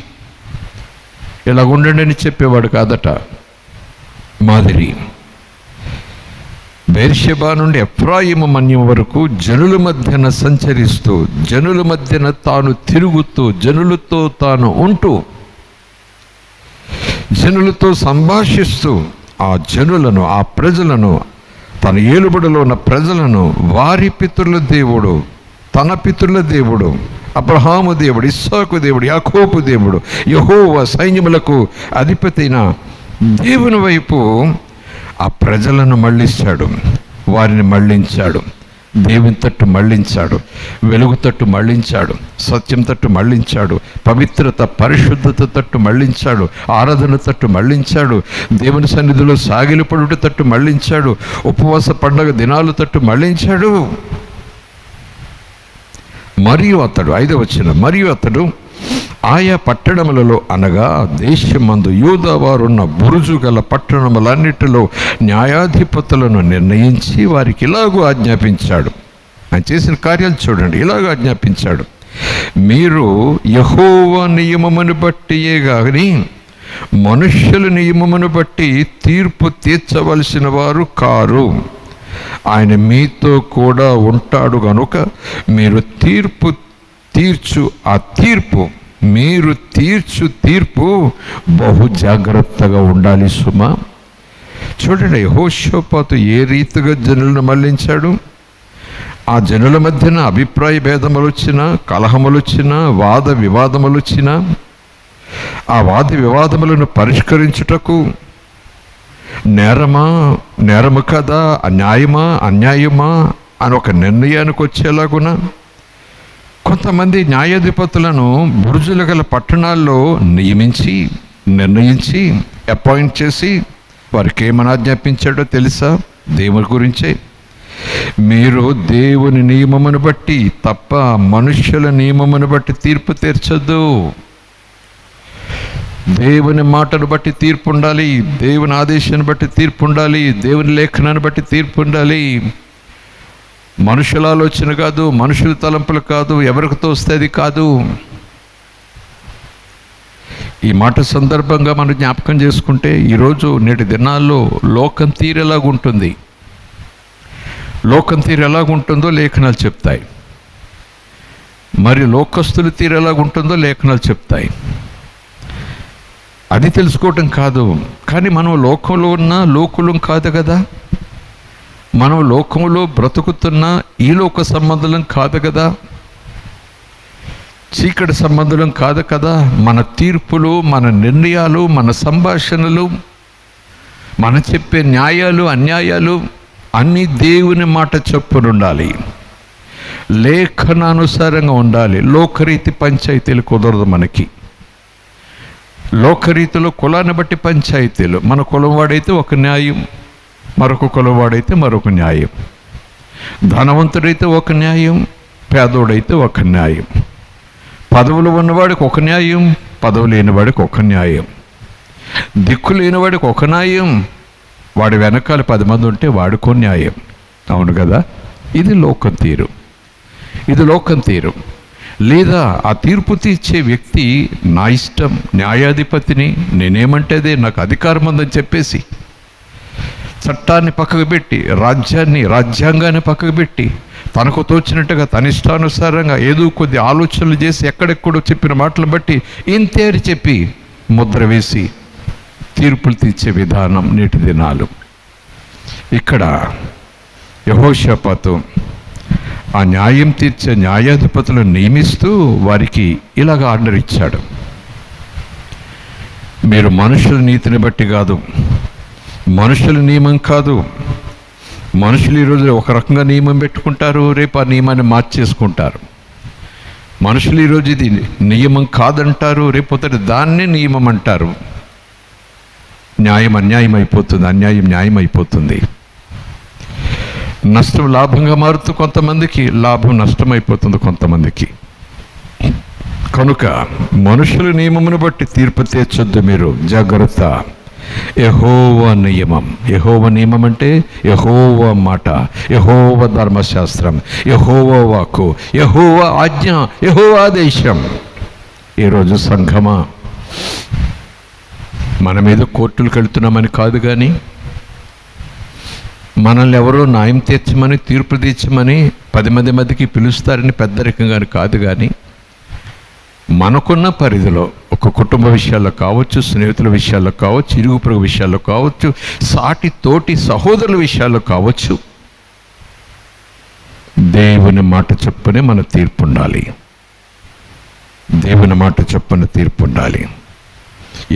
ఇలా ఉండండి అని చెప్పేవాడు కాదట. మాదిరి బెర్షెబా నుండి ఎఫ్రాయిము మన్యం వరకు జనుల మధ్యన సంచరిస్తూ, జనుల మధ్యన తాను తిరుగుతూ, జనులతో తాను ఉంటూ, జనులతో సంభాషిస్తూ ఆ జనులను, ఆ ప్రజలను, తన ఏలుబడిలో ఉన్న ప్రజలను వారి పితరుల దేవుడు, తన పితరుల దేవుడు, అబ్రహాము దేవుడు, ఇస్సాకు దేవుడు, యాకోబు దేవుడు, యెహోవా సైన్యములకు అధిపతైన దేవుని వైపు ఆ ప్రజలను మళ్ళించాడు, వారిని మళ్ళించాడు, దేవుని తట్టు మళ్ళించాడు, వెలుగు తట్టు మళ్ళించాడు, సత్యం తట్టు మళ్ళించాడు, పవిత్రత పరిశుద్ధత తట్టు మళ్ళించాడు, ఆరాధన తట్టు మళ్ళించాడు, దేవుని సన్నిధిలో సాగిలపడుట తట్టు మళ్ళించాడు, ఉపవాస పండగ దినాలు తట్టు మళ్ళించాడు. మరియు అతడు 5వ వచనం, మరియు అతడు ఆయా పట్టణములలో అనగా దేశమందు యూదావారున్న బురుజు గల పట్టణములన్నిటిలో న్యాయాధిపతులను నిర్ణయించి వారికి ఇలాగూ ఆజ్ఞాపించాడు. ఆయన చేసిన కార్యాలు చూడండి, ఇలాగూ ఆజ్ఞాపించాడు, మీరు యెహోవా నియమమును బట్టియే గాని మనుష్యుల నియమమును బట్టి తీర్పు తీర్చవలసిన వారు కారు. ఆయన మీతో కూడా ఉంటాడు గనుక మీరు మీరు తీర్చు తీర్పు బహు జాగ్రత్తగా ఉండాలి సుమా. చూడండి, యెహోషాపాతు ఏ రీతిగా జనులను మళ్ళించాడు. ఆ జనుల మధ్యన అభిప్రాయ భేదములు వచ్చినా, కలహములు వచ్చినా, వాద వివాదములు వచ్చినా, ఆ వాద వివాదములను పరిష్కరించుటకు నేరము కదా, అన్యాయమా అని ఒక నిర్ణయానికి వచ్చేలాగున కొంతమంది న్యాయాధిపతులను బురుజులు గల పట్టణాల్లో నిర్ణయించి అపాయింట్ చేసి వారికి ఏమని ఆజ్ఞాపించాడో తెలుసా? దేవుని గురించే, మీరు దేవుని నియమమును బట్టి తప్ప మనుష్యుల నియమమును బట్టి తీర్పు తీర్చొద్దు. దేవుని మాటను బట్టి తీర్పు ఉండాలి, దేవుని ఆదేశాన్ని బట్టి తీర్పు ఉండాలి, దేవుని లేఖనాన్ని బట్టి తీర్పు ఉండాలి. మనుషుల ఆలోచన కాదు, మనుషుల తలంపులు కాదు, ఎవరికి తోస్తే అది కాదు. ఈ మాట సందర్భంగా మనం జ్ఞాపకం చేసుకుంటే ఈరోజు నేటి దినాల్లో లోకం తీరు ఎలాగుంటుంది, లోకం తీరు ఎలాగుంటుందో లేఖనాలు చెప్తాయి. మరి లోకస్తుల తీరు ఎలాగుంటుందో లేఖనాలు చెప్తాయి. అది తెలుసుకోవటం కాదు, కానీ మనం లోకంలో ఉన్న లోకులం కాదు కదా, మనం లోకంలో బ్రతుకుతున్న ఈ లోక సంబంధం కాదు కదా, చీకటి సంబంధం కాదు కదా. మన తీర్పులు, మన నిర్ణయాలు, మన సంభాషణలు, మన చెప్పే న్యాయాలు అన్యాయాలు అన్నీ దేవుని మాట చొప్పున ఉండాలి, లేఖనానుసారంగా ఉండాలి. లోకరీతి పంచాయతీలు కుదరదు మనకి. లోకరీతిలో కులాన్ని బట్టి పంచాయతీలు, మన కులం వాడైతే ఒక న్యాయం, మరొక కులం వాడైతే మరొక న్యాయం, ధనవంతుడైతే ఒక న్యాయం, పేదోడైతే ఒక న్యాయం, పదవులు ఉన్నవాడికి ఒక న్యాయం, పదవి లేనివాడికి ఒక న్యాయం, దిక్కు లేనివాడికి ఒక న్యాయం, వాడి వెనకాల 10 మంది ఉంటే వాడికో న్యాయం. అవును కదా, ఇది లోకం తీరు, ఇది లోకం తీరు. లేదా ఆ తీర్పు తీర్చే వ్యక్తి నా ఇష్టం, న్యాయాధిపతిని, నేనేమంటే అదే, నాకు అధికారం ఉందని చెప్పేసి చట్టాన్ని పక్కకు పెట్టి, రాజ్యాంగాన్ని పక్కకు పెట్టి, తనకు తోచినట్టుగా తన ఇష్టానుసారంగా ఏదో కొద్ది ఆలోచనలు చేసి ఎక్కడెక్కడో చెప్పిన మాటలు బట్టి ఇంతే అని చెప్పి ముద్ర వేసి తీర్పులు తీర్చే విధానం నేటి దినాలు. ఇక్కడ యెహోషాపాతు ఆ న్యాయం తీర్చే న్యాయాధిపతులను నియమిస్తూ వారికి ఇలాగ ఆర్డర్ ఇచ్చాడు. మీరు మనుషుల నీతిని బట్టి కాదు, మనుషుల నియమం కాదు. మనుషులు ఈరోజు ఒక రకంగా నియమం పెట్టుకుంటారు, రేపు ఆ నియమాన్ని మార్చేసుకుంటారు. మనుషులు ఈరోజు ఇది నియమం కాదంటారు, రేపు దాన్నే నియమం అంటారు. న్యాయం అన్యాయం అయిపోతుంది, అన్యాయం న్యాయం అయిపోతుంది. నష్టం లాభంగా మారుతూ కొంతమందికి, లాభం నష్టం అయిపోతుంది కొంతమందికి. కనుక మనుషుల నియమమును బట్టి తీర్పు తీర్చొద్దు మీరు, జాగ్రత్త. యెహోవా నియమం, యెహోవా నియమం అంటే యెహోవా మాట, యెహోవా ధర్మశాస్త్రం, యెహోవా వాక్కు, యెహోవా ఆజ్ఞ, యెహోవా ఆదేశం. ఈరోజు సంఘమా, మన మీద కోర్టులకు వెళ్తున్నామని కాదు, కానీ మనల్ని ఎవరో న్యాయం తీర్చమని, తీర్పు తీర్చమని 10 మంది మధ్యకి పిలుస్తారని పెద్దరికంగా కాదు, కానీ మనకున్న పరిధిలో ఒక కుటుంబ విషయాల్లో కావచ్చు, స్నేహితుల విషయాల్లో కావచ్చు, ఇరుగు పొరుగు విషయాల్లో కావచ్చు, సాటి తోటి సహోదరుల విషయాల్లో కావచ్చు, దేవుని మాట చొప్పునే మన తీర్పు ఉండాలి. దేవుని మాట చొప్పున తీర్పు ఉండాలి.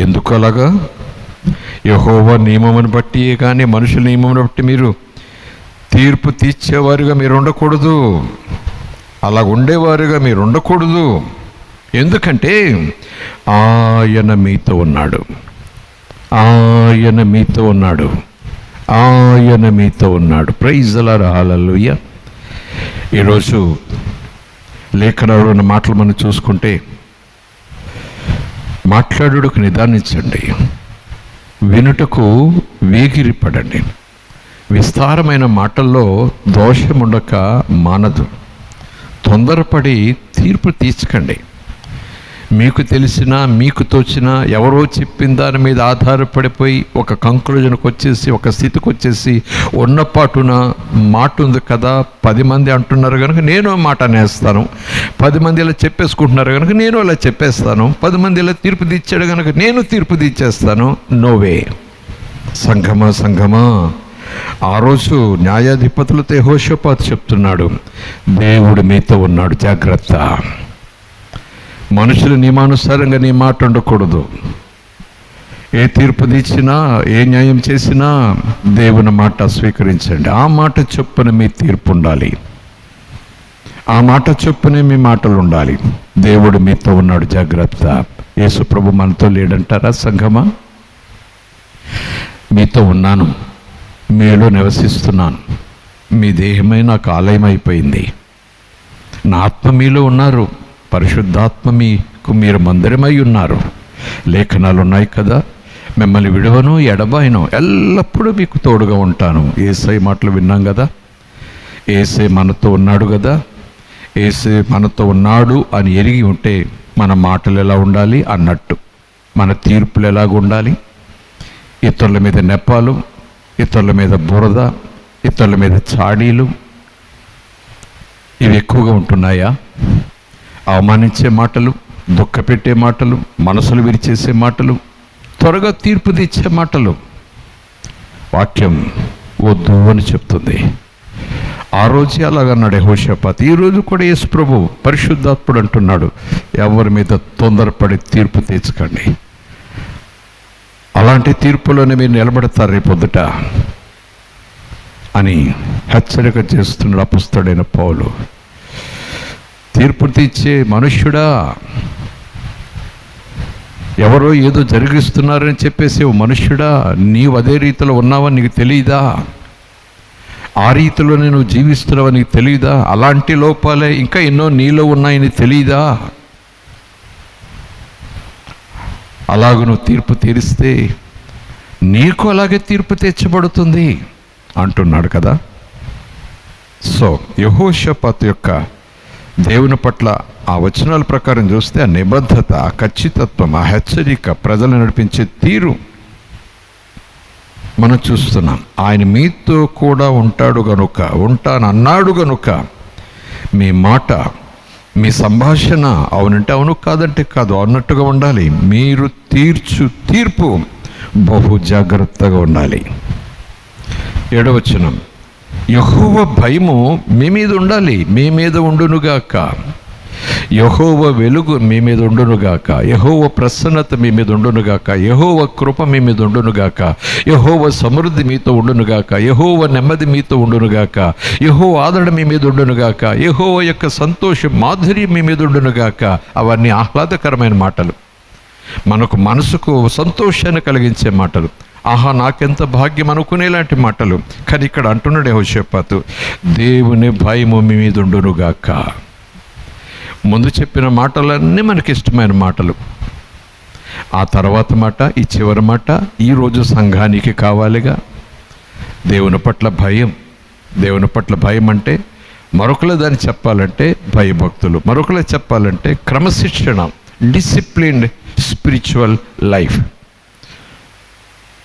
ఎందుకు అలాగా? యెహోవా నియమమును బట్టి కానీ మనుషుల నియమమును బట్టి మీరు తీర్పు తీర్చేవారుగా మీరు ఉండకూడదు, అలా ఉండేవారుగా మీరు ఉండకూడదు. ఎందుకంటే ఆయన మీతో ఉన్నాడు, ఆయన మీతో ఉన్నాడు, ఆయన మీతో ఉన్నాడు. ప్రైజ్ ది లార్డ్, హల్లెలూయా. ఈరోజు లేఖనాలు ఉన్న మాటలు మనం చూసుకుంటే, మాట్లాడుటకు నిదానించండి, వినుటకు వేగిరిపడండి. విస్తారమైన మాటల్లో దోషముండక మానదు. తొందరపడి తీర్పు తీర్చకండి. మీకు తెలిసిన, మీకు తోచిన, ఎవరో చెప్పిన దాని మీద ఆధారపడిపోయి ఒక కంక్లూజన్కి వచ్చేసి, ఒక స్థితికి వచ్చేసి, ఉన్నపాటున మాట ఉంది కదా, 10 మంది అంటున్నారు కనుక నేను మాట అనేస్తాను, 10 మంది ఇలా చెప్పేసుకుంటున్నారు కనుక నేను అలా చెప్పేస్తాను, 10 మంది ఇలా తీర్పు తీర్చాడు కనుక నేను తీర్పు తీర్చేస్తాను. నోవే. సంఘమా, ఆ రోజు న్యాయాధిపతులతో యెహోషాపాతు చెప్తున్నాడు, దేవుడు మీతో ఉన్నాడు, జాగ్రత్త. మనుషుల నియమానుసారంగా నీ మాట ఉండకూడదు. ఏ తీర్పు తీర్చినా, ఏ న్యాయం చేసినా దేవుని మాట స్వీకరించండి. ఆ మాట చొప్పున మీ తీర్పు ఉండాలి, ఆ మాట చొప్పునే మీ మాటలు ఉండాలి. దేవుడు మీతో ఉన్నాడు, జాగ్రత్త. యేసు ప్రభు మనతో లేడంటారా? సంఘమా, మీతో ఉన్నాను, మీలో నివసిస్తున్నాను, మీ దేహమే నాకు ఆలయం అయిపోయింది, నా ఆత్మ మీలో ఉన్నారు, పరిశుద్ధాత్మ మీకు మీరు మందిరమై ఉన్నారు. లేఖనాలు ఉన్నాయి కదా, మిమ్మల్ని విడవను ఎడబాయను, ఎల్లప్పుడూ మీకు తోడుగా ఉంటాను. యేసయ్య మాటలు విన్నాం కదా, యేసే మనతో ఉన్నాడు కదా. యేసే మనతో ఉన్నాడు అని ఎరిగి ఉంటే మన మాటలు ఎలా ఉండాలి అన్నట్టు, మన తీర్పులు ఎలాగుండాలి? ఇతరుల మీద నెపాలు, ఇతరుల మీద బురద, ఇతరుల మీద చాడీలు ఇవి ఎక్కువగా ఉంటున్నాయా? అవమానించే మాటలు, దుఃఖపెట్టే మాటలు, మనసులు విరిచేసే మాటలు, త్వరగా తీర్పు తెచ్చే మాటలు. వాక్యం వద్దు అని చెప్తుంది. ఆ రోజే అలాగన్నాడు యెహోషాపాతు. ఈరోజు కూడా యేసు ప్రభు పరిశుద్ధాత్ముడు అంటున్నాడు, ఎవరి మీద తొందరపడి తీర్పు తీర్చకండి. అలాంటి తీర్పులోనే మీరు నిలబడతారు రేపొద్దుట అని హెచ్చరిక చేస్తున్నాడు అపొస్తలుడైన పౌలు. తీర్పు తీర్చే మనుష్యుడా, ఎవరో ఏదో జరిగిస్తున్నారని చెప్పేసి ఓ మనుష్యుడా, నీవు అదే రీతిలో ఉన్నావని నీకు తెలియదా? ఆ రీతిలోనే నువ్వు జీవిస్తున్నావని నీకు తెలియదా? అలాంటి లోపాలే ఇంకా ఎన్నో నీలో ఉన్నాయని తెలియదా? అలాగ నువ్వు తీర్పు తీరిస్తే నీకు అలాగే తీర్పు తెచ్చబడుతుంది అంటున్నాడు కదా. సో యెహోషాపాతు యొక్క దేవుని పట్ల ఆ వచనాల ప్రకారం చూస్తే ఆ నిబద్ధత, ఆ ఖచ్చితత్వం, ఆ హెచ్చరిక, ప్రజలు నడిపించే తీరు మనం చూస్తున్నాం. ఆయన మీతో కూడా ఉంటాడు గనుక, ఉంటానన్నాడు గనుక మీ మాట, మీ సంభాషణ అవునంటే అవును, కాదంటే కాదు అన్నట్టుగా ఉండాలి. మీరు తీర్చు తీర్పు బహు జాగ్రత్తగా ఉండాలి. 7వ వచనం, యెహోవా భయము మీ మీద ఉండాలి, మీ మీద ఉండునుగాక. యెహోవా వెలుగు మీ మీద ఉండునుగాక. యెహోవా ప్రసన్నత మీ మీద ఉండునుగాక. యెహోవా కృప మీ మీద ఉండునుగాక. యెహోవా సమృద్ధి మీతో ఉండునుగాక. యెహోవా నెమ్మది మీతో ఉండునుగాక. యెహోవా ఆదరణ మీ మీద ఉండునుగాక. యెహోవా యొక్క సంతోషం, మాధుర్యం మీ మీద ఉండునుగాక. అవన్నీ ఆహ్లాదకరమైన మాటలు, మనకు మనసుకు సంతోషాన్ని కలిగించే మాటలు. ఆహా, నాకెంత భాగ్యం అనుకునేలాంటి మాటలు. కానీ ఇక్కడ అంటున్నాడు యెహోషాపాతు, దేవుని భయము మీ మీద ఉండునుగాక. ముందు చెప్పిన మాటలన్నీ మనకి ఇష్టమైన మాటలు. ఆ తర్వాత మాట, ఈ చివరి మాట ఈరోజు సంఘానికి కావాలిగా. దేవుని పట్ల భయం. దేవుని పట్ల భయం అంటే మరొకరు దాన్ని చెప్పాలంటే భయభక్తులు, మరొకరు చెప్పాలంటే క్రమశిక్షణ, డిసిప్లిన్డ్ స్పిరిచువల్ లైఫ్.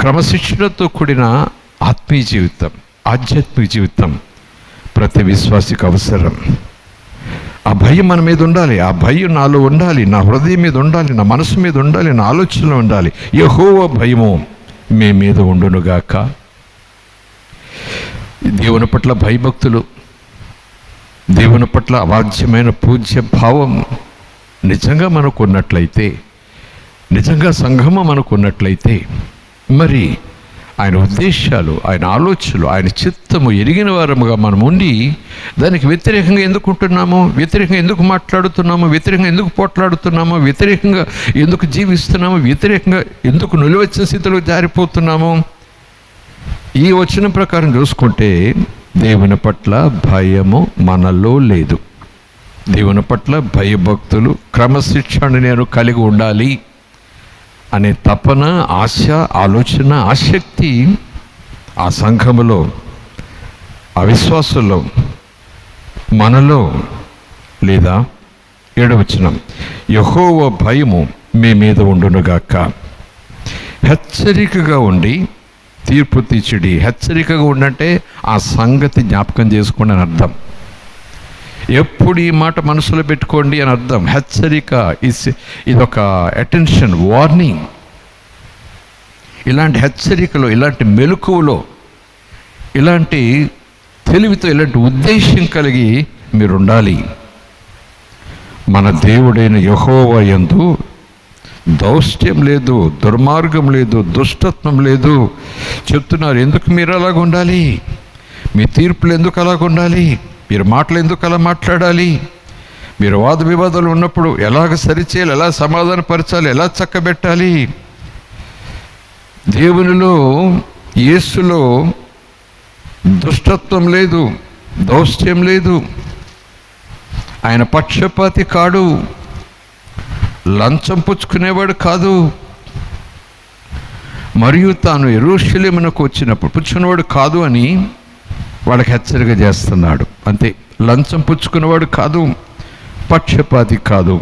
క్రమశిక్షణతో కూడిన ఆత్మీయ జీవితం, ఆధ్యాత్మిక జీవితం ప్రతి విశ్వాసికి అవసరం. ఆ భయం మన మీద ఉండాలి. ఆ భయం నాలో ఉండాలి, నా హృదయం మీద ఉండాలి, నా మనసు మీద ఉండాలి, నా ఆలోచనలో ఉండాలి. యెహోవా భయము మీ మీద ఉండునుగాక. దేవుని పట్ల భయభక్తులు, దేవుని పట్ల అవాజ్యమైన పూజ్య భావం నిజంగా మనకు ఉన్నట్లయితే, నిజంగా సంఘము మనకు ఉన్నట్లయితే, మరి ఆయన ఉద్దేశాలు, ఆయన ఆలోచనలు, ఆయన చిత్తము ఎరిగిన వారముగా మనం ఉండి దానికి వ్యతిరేకంగా ఎందుకు ఉంటున్నాము, వ్యతిరేకంగా ఎందుకు మాట్లాడుతున్నాము, వ్యతిరేకంగా ఎందుకు పోట్లాడుతున్నాము, వ్యతిరేకంగా ఎందుకు జీవిస్తున్నాము, వ్యతిరేకంగా ఎందుకు నిలువెచ్చని స్థితిలో జారిపోతున్నాము? ఈ వచనం ప్రకారం చూసుకుంటే దేవుని పట్ల భయము మనలో లేదు. దేవుని పట్ల భయభక్తులు, క్రమశిక్షణ నేను కలిగి ఉండాలి అనే తపన, ఆశ, ఆలోచన, ఆసక్తి ఆ సంఘములో, ఆ విశ్వాసుల్లో, మనలో లేదా? 7వ వచనం, యెహోవా భయము మీ మీద ఉండునుగాక. హెచ్చరికగా ఉండి తీర్పు తీర్చుడి. హెచ్చరికగా ఉండంటే ఆ సంగతి జ్ఞాపకం చేసుకోండి అని అర్థం. ఎప్పుడు ఈ మాట మనసులో పెట్టుకోండి అని అర్థం. హెచ్చరిక ఇదొక అటెన్షన్, వార్నింగ్. ఇలాంటి హెచ్చరికలో, ఇలాంటి మెలకువలో, ఇలాంటి తెలివితో, ఇలాంటి ఉద్దేశం కలిగి మీరు ఉండాలి. మన దేవుడైన యెహోవా యందు దౌష్ట్యం లేదు, దుర్మార్గం లేదు, దుష్టత్వం లేదు చెప్తున్నారు. ఎందుకు మీరు అలాగ ఉండాలి? మీ తీర్పులు ఎందుకు అలాగ ఉండాలి? మీరు మాటలు ఎందుకు అలా మాట్లాడాలి? మీరు వాద వివాదాలు ఉన్నప్పుడు ఎలాగ సరిచేయాలి, ఎలా సమాధానపరచాలి, ఎలా చక్కబెట్టాలి? దేవునిలో, యేసులో దుష్టత్వం లేదు, దౌష్ట్యం లేదు. ఆయన పక్షపాతి కాడు, లంచం పుచ్చుకునేవాడు కాదు. మరియు తాను యెరూషలేమునకు వచ్చినప్పుడు పుచ్చుకునేవాడు కాదు అని వాళ్ళకి హెచ్చరిక చేస్తున్నాడు. అంతే. లంచం పుచ్చుకునేవాడు కాదు, పక్షపాతి కాదు.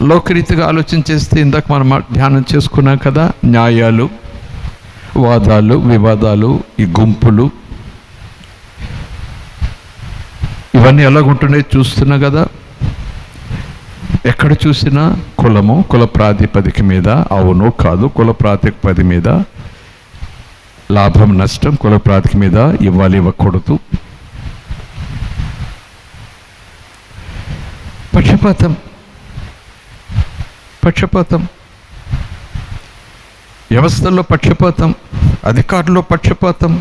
లోకరీతిగా ఆలోచన చేస్తే ఇందాక మనం ధ్యానం చేసుకున్నాం కదా, న్యాయాలు, వాదాలు, వివాదాలు, ఈ గుంపులు, ఇవన్నీ ఎలాగుంటున్నాయి చూస్తున్నా కదా. ఎక్కడ చూసినా కులము, కుల ప్రాతిపదిక మీద, అవును కాదు, కుల ప్రాతిపదిక మీద, లాభం నష్టం కుల ప్రాతిపదిక మీద, ఇవ్వాలి ఇవ్వకూడదు, పక్షపాతం, వ్యవస్థల్లో పక్షపాతం, అధికారుల్లో పక్షపాతం,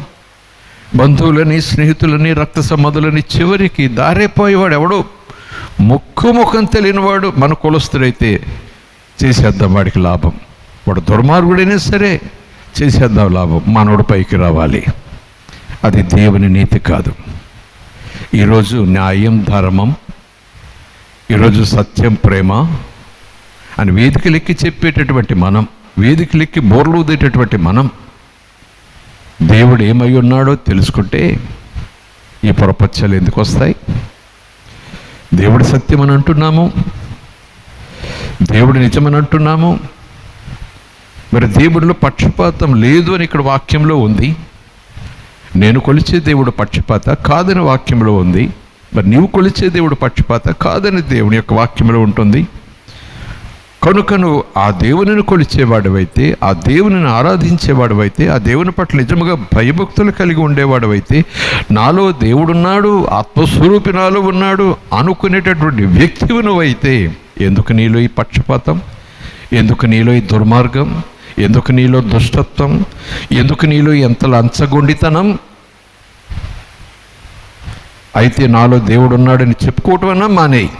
బంధువులని, స్నేహితులని, రక్త సంబంధులని, చివరికి దారేపోయేవాడు ఎవడో ముఖం తెలియనివాడు మన కులస్తుడైతే చేసేద్దాం వాడికి లాభం, వాడు దుర్మార్గుడైనా సరే చేసేద్దాం లాభం, మనోడు పైకి రావాలి. అది దేవుని నీతి కాదు. ఈరోజు న్యాయం, ధర్మం, ఈరోజు సత్యం, ప్రేమ అని వేదికలెక్కి చెప్పేటటువంటి మనం, వేదికలెక్కి బోర్లు ఊదేటటువంటి మనం, దేవుడు ఏమై ఉన్నాడో తెలుసుకుంటే ఈ పొరపచ్చలు ఎందుకు వస్తాయి? దేవుడు సత్యం అని అంటున్నాము, దేవుడు నిజమని అంటున్నాము, మరి దేవుడిలో పక్షపాతం లేదు అని ఇక్కడ వాక్యంలో ఉంది. నేను కొలిచే దేవుడు పక్షపాత కాదని వాక్యంలో ఉంది. మరి నీవు కొలిచే దేవుడు పక్షపాత కాదని దేవుని యొక్క వాక్యంలో ఉంటుంది. కనుక నువ్వు ఆ దేవునిని కొలిచేవాడవైతే, ఆ దేవునిని ఆరాధించేవాడవైతే, ఆ దేవుని పట్ల నిజముగా భయభక్తులు కలిగి ఉండేవాడవైతే, నాలో దేవుడున్నాడు, ఆత్మస్వరూపి నాలో ఉన్నాడు అనుకునేటటువంటి వ్యక్తివి నువ్వైతే, ఎందుకు నీలో ఈ పక్షపాతం, ఎందుకు నీలో ఈ దుర్మార్గం, ఎందుకు నీలో దుష్టత్వం, ఎందుకు నీలో ఎంత లంచగొండితనం? అయితే నాలో దేవుడు ఉన్నాడని చెప్పుకోవటం అన్నా మానేయి,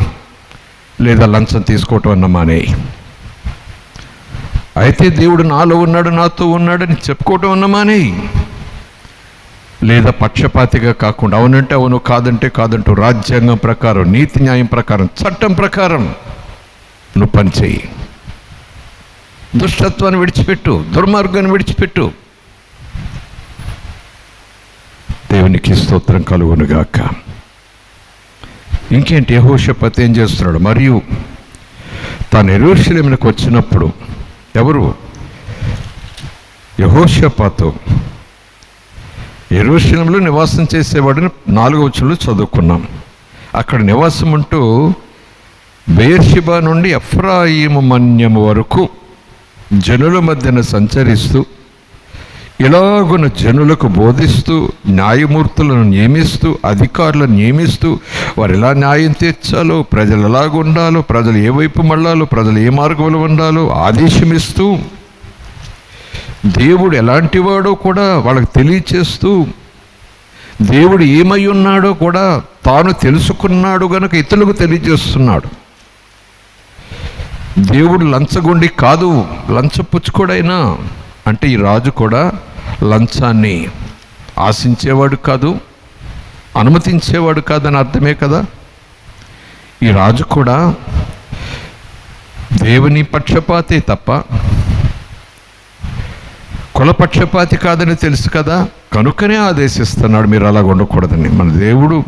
లేదా లంచం తీసుకోవటం అన్నా మానేయి. అయితే దేవుడు నాలో ఉన్నాడు, నాతో ఉన్నాడని చెప్పుకోవటం అన్నా మానేయి, లేదా పక్షపాతిగా కాకుండా అవునంటే అవును, కాదంటే కాదంటూ రాజ్యాంగం ప్రకారం, నీతి న్యాయం ప్రకారం, చట్టం ప్రకారం నువ్వు పనిచేయి. దుష్టత్వాన్ని విడిచిపెట్టు, దుర్మార్గాన్ని విడిచిపెట్టు. దేవునికి స్తోత్రం కలుగునుగాక. ఇంకేంటి, యెహోషాపాతు ఏం చేస్తున్నాడు? మరియు తాను యెరూషలేమునకు వచ్చినప్పుడు, ఎవరు? యెహోషాపాతు యెరూషలేములో నివాసం చేసేవాడిని 4వ వచనంలో చదువుకున్నాం. అక్కడ నివాసం ఉంటూ బెయేర్షెబా నుండి ఎఫ్రాయిము మన్యము వరకు జనుల మధ్యన సంచరిస్తూ, ఇలాగున జనులకు బోధిస్తూ, న్యాయమూర్తులను నియమిస్తూ, అధికారులను నియమిస్తూ, వారు ఎలా న్యాయం తీర్చాలో, ప్రజలు ఎలాగుండాలో, ప్రజలు ఏ వైపు మళ్ళాలో, ప్రజలు ఏ మార్గంలో ఉండాలో ఆదేశమిస్తూ, దేవుడు ఎలాంటివాడో కూడా వాళ్ళకి తెలియచేస్తూ, దేవుడు ఏమై ఉన్నాడో కూడా తాను తెలుసుకున్నాడు గనుక ఇతరులకు తెలియజేస్తున్నాడు. దేవుడు లంచగొండి కాదు, లంచపుచ్చుకోడైనా. అంటే ఈ రాజు కూడా లంచాన్ని ఆశించేవాడు కాదు, అనుమతించేవాడు కాదని అర్థమే కదా. ఈ రాజు కూడా దేవుని పక్షపాతే తప్ప కులపక్షపాతి కాదని తెలుసు కదా, కనుకనే ఆదేశిస్తున్నాడు మీరు అలాగ ఉండకూడదని. మన దేవుడు,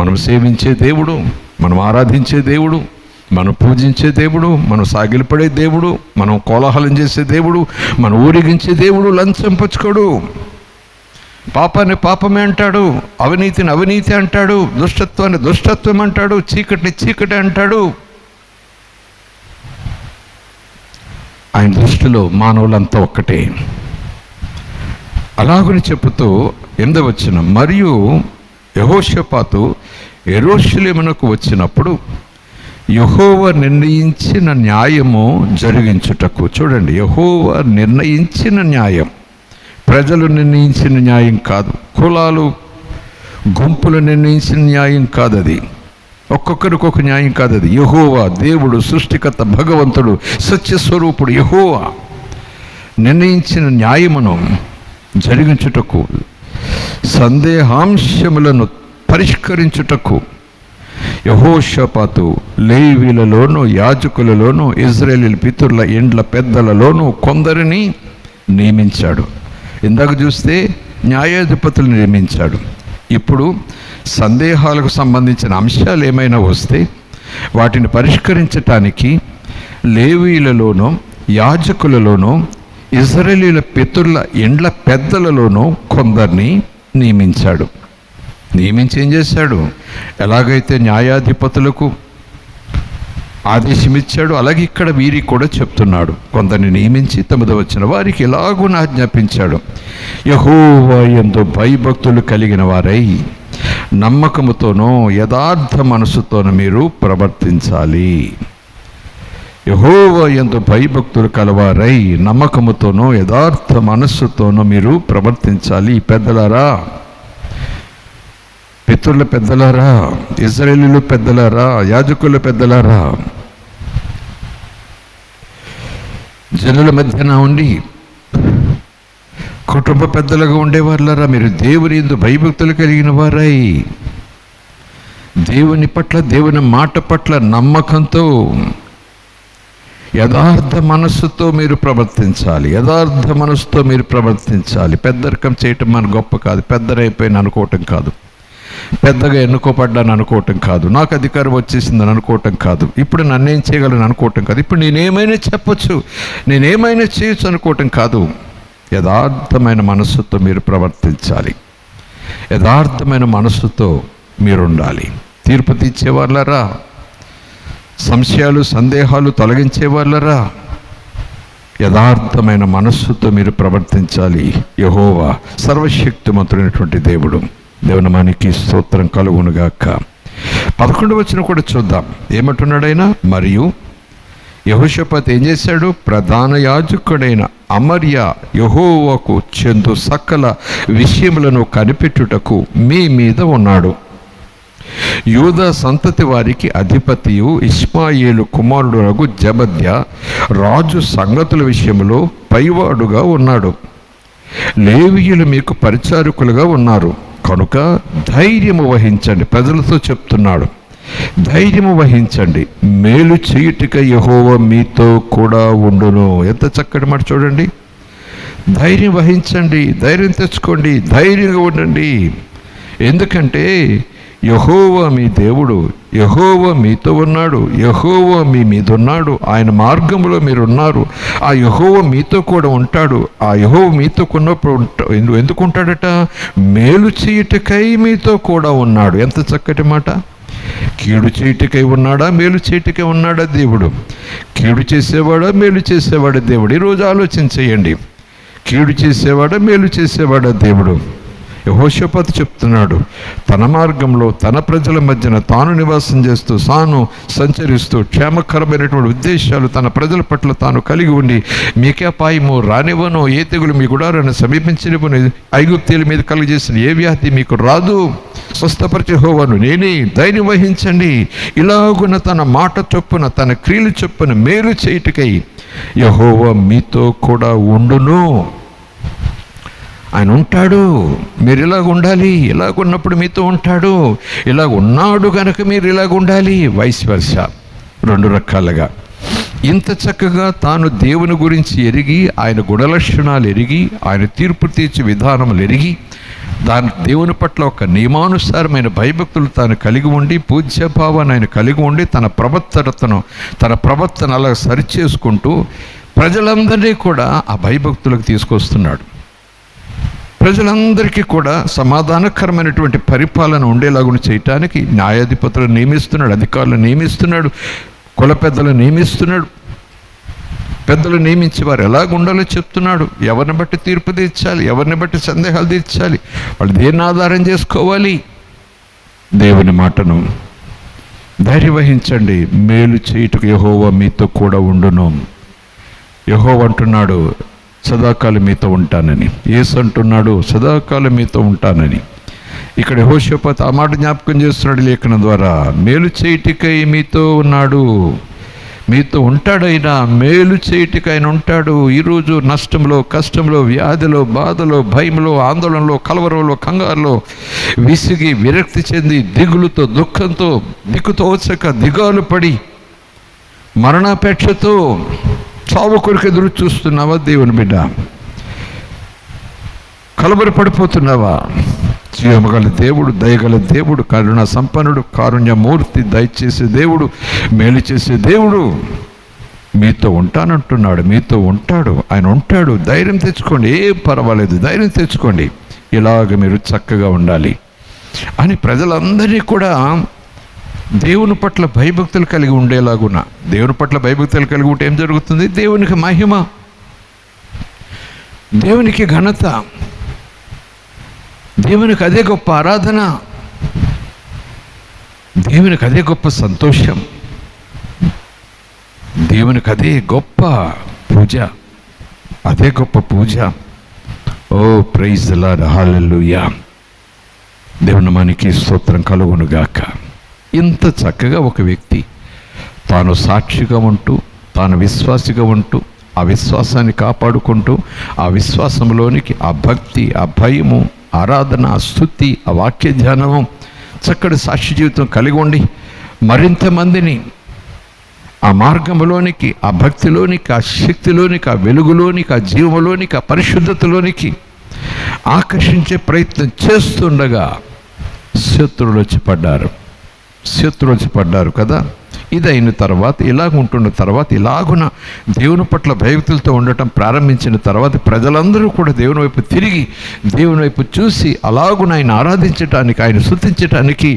మనం సేవించే దేవుడు, మనం ఆరాధించే దేవుడు, మనం పూజించే దేవుడు, మనం సాగిలపడే దేవుడు, మనం కోలాహలం చేసే దేవుడు, మనం ఊరేగించే దేవుడు లంచం పుచ్చుకోడు. పాపాన్ని పాపమే అంటాడు, అవినీతిని అవినీతి అంటాడు, దుష్టత్వాన్ని దుష్టత్వం అంటాడు, చీకటిని చీకటి అంటాడు. ఆయన దృష్టిలో మానవులంతా ఒక్కటే. అలాగని చెబుతూ 8వ వచనం, మరియు యెహోషాపాతు యెరూషలేమునకు వచ్చినప్పుడు యెహోవా నిర్ణయించిన న్యాయము జరిగించుటకు. చూడండి, యెహోవా నిర్ణయించిన న్యాయం, ప్రజలు నిర్ణయించిన న్యాయం కాదు, కులాలు గుంపులు నిర్ణయించిన న్యాయం కాదు, అది ఒక్కొక్కరికి ఒక న్యాయం కాదు. అది యెహోవా దేవుడు, సృష్టికర్త, భగవంతుడు, సత్యస్వరూపుడు యెహోవా నిర్ణయించిన న్యాయమును జరిగించుటకు, సందేహాంశములను పరిష్కరించుటకు యెహోషాపాతు లేవీలలోనూ, యాజకులలోనూ, ఇశ్రాయేలు పితరుల ఇండ్ల పెద్దలలోనూ కొందరిని నియమించాడు. ఇందాక చూస్తే న్యాయాధిపతులను నియమించాడు. ఇప్పుడు సందేహాలకు సంబంధించిన అంశాలు ఏమైనా వస్తే వాటిని పరిష్కరించటానికి లేవీయులలోనూ యాజకులలోనూ ఇశ్రాయేలీయుల పితరుల ఇండ్ల పెద్దలలోనూ కొందరిని నియమించాడు. నియమించి ఏం చేశాడు? ఎలాగైతే న్యాయాధిపతులకు ఆదేశం ఇచ్చాడు, అలాగే ఇక్కడ వీరికి కూడా చెప్తున్నాడు. కొందరిని నియమించి 9వ వచనం వారికి ఎలాగూ ఆజ్ఞాపించాడు, యెహోవా యందు భయభక్తులు కలిగిన వారై నమ్మకముతోనూ యథార్థ మనసుతోనూ మీరు ప్రవర్తించాలి. యెహోవా యందు భయభక్తులు కలవారై నమ్మకముతోనూ యథార్థ మనస్సుతోనూ మీరు ప్రవర్తించాలి. పెద్దలారా, పితరుల పెద్దలారా, ఇశ్రాయేలీయుల పెద్దలారా, యాజకుల పెద్దలారా, జనుల మధ్యన ఉండి కుటుంబ పెద్దలుగా ఉండేవారులారా, మీరు దేవుని యందు భయభక్తులు కలిగిన వారై దేవుని పట్ల, దేవుని మాట పట్ల నమ్మకంతో యథార్థ మనస్సుతో మీరు ప్రవర్తించాలి. యథార్థ మనస్సుతో మీరు ప్రవర్తించాలి. పెద్దరికం చేయటం మన గొప్ప కాదు, పెద్దరైపోయిన అనుకోవటం కాదు, పెద్దగా ఎన్నుకోపడ్డాను అనుకోవటం కాదు, నాకు అధికారం వచ్చేసిందని అనుకోవటం కాదు, ఇప్పుడు నన్నేం చేయగలను అనుకోవటం కాదు, ఇప్పుడు నేనేమైనా చెప్పొచ్చు, నేనేమైనా చేయొచ్చు అనుకోవటం కాదు. యథార్థమైన మనస్సుతో మీరు ప్రవర్తించాలి. యథార్థమైన మనస్సుతో మీరు ఉండాలి. తీర్పు తీర్చేవాళ్ళరా, సంశయాలు సందేహాలు తొలగించేవాళ్ళరా, యథార్థమైన మనస్సుతో మీరు ప్రవర్తించాలి. యెహోవా సర్వశక్తిమంతుడైనటువంటి దేవుడు. దేవునామానికి స్తోత్రం కలుగునుగాక. 11వ వచనం కూడా చూద్దాం. ఏమంటున్నాడైనా, మరియు యెహోషాపాతు ఏం చేశాడు? ప్రధాన యాజకుడైన అమర్యా యెహోవాకు చెందు సకల విషయములను కనిపెట్టుటకు మీ మీద ఉన్నాడు. యూదా సంతతి వారికి అధిపతియు ఇష్మాయేలు కుమారుడు జబద్యా రాజు సంగతుల విషయంలో పైవాడుగా ఉన్నాడు. లేవీయులు మీకు పరిచారకులుగా ఉన్నారు కనుక ధైర్యము వహించండి. ప్రజలతో చెప్తున్నాడు, ధైర్యము వహించండి, మేలు చేయుటకై యెహోవా మీతో కూడా ఉండును. ఎంత చక్కటి మాట చూడండి. ధైర్యం వహించండి, ధైర్యం తెచ్చుకోండి, ధైర్యంగా ఉండండి. ఎందుకంటే యెహోవా మీ దేవుడు, యెహోవా మీతో ఉన్నాడు, యెహోవా మీ మీద ఉన్నాడు, ఆయన మార్గంలో మీరు ఉన్నారు. ఆ యెహోవా మీతో కూడా ఉంటాడు. ఆ యెహోవా మీతో ఉన్నప్పుడు ఎందుకు ఉంటాడట? మేలు చేయుటకై మీతో కూడా ఉన్నాడు. ఎంత చక్కటి మాట. కీడు చేయుటకై ఉన్నాడా, మేలు చేయుటకై ఉన్నాడా దేవుడు? కీడు చేసేవాడా, మేలు చేసేవాడా దేవుడు? ఈరోజు ఆలోచించేయండి. కీడు చేసేవాడా, మేలు చేసేవాడా దేవుడు? యెహోషాపాతు చెప్తున్నాడు, తన మార్గంలో తన ప్రజల మధ్యన తాను నివాసం చేస్తూ, తాను సంచరిస్తూ, క్షేమకరమైనటువంటి ఉద్దేశాలు తన ప్రజల పట్ల తాను కలిగి ఉండి, మీకే అపాయము రానివ్వను, ఏ తెగులు మీ గుడారాన్ని సమీపించనివ్వను, ఐగుప్తీయుల మీద కలుగజేసిన ఏ వ్యాధి మీకు రాదు, స్వస్థపరిచే యెహోవాను నేనే, ధైర్యం వహించండి. ఇలాగున తన మాట చొప్పున, తన క్రియలు చొప్పున మేలు చేయుటకై యెహోవా మీతో కూడా ఉండును. ఆయన ఉంటాడు. మీరు ఇలాగ ఉండాలి, ఇలాగ ఉన్నప్పుడు మీతో ఉంటాడు. ఇలాగ ఉన్నాడు కనుక మీరు ఇలాగ ఉండాలి. వైస్ వర్సా, రెండు రకాలుగా. ఇంత చక్కగా తాను దేవుని గురించి ఎరిగి, ఆయన గుణలక్షణాలు ఎరిగి, ఆయన తీర్పు తీర్చే విధానములు ఎరిగి, దేవుని పట్ల ఒక నియమానుసారమైన భయభక్తులు తాను కలిగి ఉండి, పూజ్యభావాన్ని ఆయన కలిగి ఉండి, తన ప్రవర్తన అలా సరిచేసుకుంటూ ప్రజలందరినీ కూడా ఆ భయభక్తులకు తీసుకొస్తున్నాడు. ప్రజలందరికీ కూడా సమాధానకరమైనటువంటి పరిపాలన ఉండేలాగున చేయటానికి న్యాయాధిపతులను నియమిస్తున్నాడు, అధికారులను నియమిస్తున్నాడు, కుల పెద్దలను నియమిస్తున్నాడు. పెద్దలు నియమించి వారు ఎలాగ ఉండాలో చెప్తున్నాడు. ఎవరిని బట్టి తీర్పు తీర్చాలి, ఎవరిని బట్టి సందేహాలు తీర్చాలి, వాళ్ళు దేన్ని ఆధారం చేసుకోవాలి? దేవుని మాటను. ధైర్యం వహించండి, మేలు చేయుటకు యెహోవా మీతో కూడా ఉండును. యెహోవా అంటున్నాడు, సదాకాలం మీతో ఉంటానని. యేసు అంటున్నాడు, సదాకాలం మీతో ఉంటానని. ఇక్కడ యెహోషాపాతు ఆ మాట జ్ఞాపకం చేస్తున్నాడు లేఖనం ద్వారా. మేలు చేయుటకై మీతో ఉన్నాడు, మీతో ఉంటాడైనా, మేలు చేయుటకై ఆయన ఉంటాడు. ఈరోజు నష్టంలో, కష్టంలో, వ్యాధిలో, బాధలో, భయంలో, ఆందోళనలో, కలవరంలో, కంగారులో విసిగి విరక్తి చెంది, దిగులుతో, దుఃఖంతో, దిక్కుతోచక దిగాలు పడి, మరణాపేక్షతో చావు కొరకు ఎదురు చూస్తున్నావా దేవుని బిడ్డ? కలవరపడిపోతున్నావా? జీవముగల దేవుడు, దయగల దేవుడు, కరుణ సంపన్నుడు, కారుణ్యమూర్తి, దయచేసే దేవుడు, మేలు చేసే దేవుడు, మీతో ఉంటానంటున్నాడు, మీతో ఉంటాడు, ఆయన ఉంటాడు. ధైర్యం తెచ్చుకోండి, ఏం పర్వాలేదు, ధైర్యం తెచ్చుకోండి, ఇలాగ మీరు చక్కగా ఉండాలి అని ప్రజలందరినీ కూడా దేవుని పట్ల భయభక్తులు కలిగి ఉండేలాగున్నా. దేవుని పట్ల భయభక్తులు కలిగి ఉంటే ఏం జరుగుతుంది? దేవునికి మహిమ, దేవునికి ఘనత, దేవునికి అదే గొప్ప ఆరాధన, దేవునికి అదే గొప్ప సంతోషం, దేవునికి అదే గొప్ప పూజ, అదే గొప్ప పూజ. ఓ ప్రైజ్ ది లార్డ్, హల్లెలూయా. దేవుని మనకి స్తోత్రం కలుగునుగాక. ఇంత చక్కగా ఒక వ్యక్తి తాను సాక్షిగా ఉంటూ, తాను విశ్వాసిగా ఉంటూ, ఆ విశ్వాసాన్ని కాపాడుకుంటూ, ఆ విశ్వాసంలోనికి ఆ భక్తి, ఆ భయము, ఆరాధన, ఆ స్తుతి, ఆ వాక్య ధ్యానము, చక్కటి సాక్షి జీవితం కలిగి ఉండి మరింత మందిని ఆ మార్గంలోనికి, ఆ భక్తిలోనికి, ఆ శక్తిలోనికి, ఆ వెలుగులోనికి, ఆ జీవంలోనికి, ఆ పరిశుద్ధతలోనికి ఆకర్షించే ప్రయత్నం చేస్తుండగా శత్రువులు వచ్చి పడ్డారు కదా. ఇది అయిన తర్వాత, ఇలాగ ఉంటున్న తర్వాత, ఇలాగున దేవుని పట్ల భయభక్తులతో ఉండటం ప్రారంభించిన తర్వాత ప్రజలందరూ కూడా దేవుని వైపు తిరిగి, దేవుని వైపు చూసి అలాగున ఆయన ఆరాధించటానికి, ఆయన స్తుతించటానికి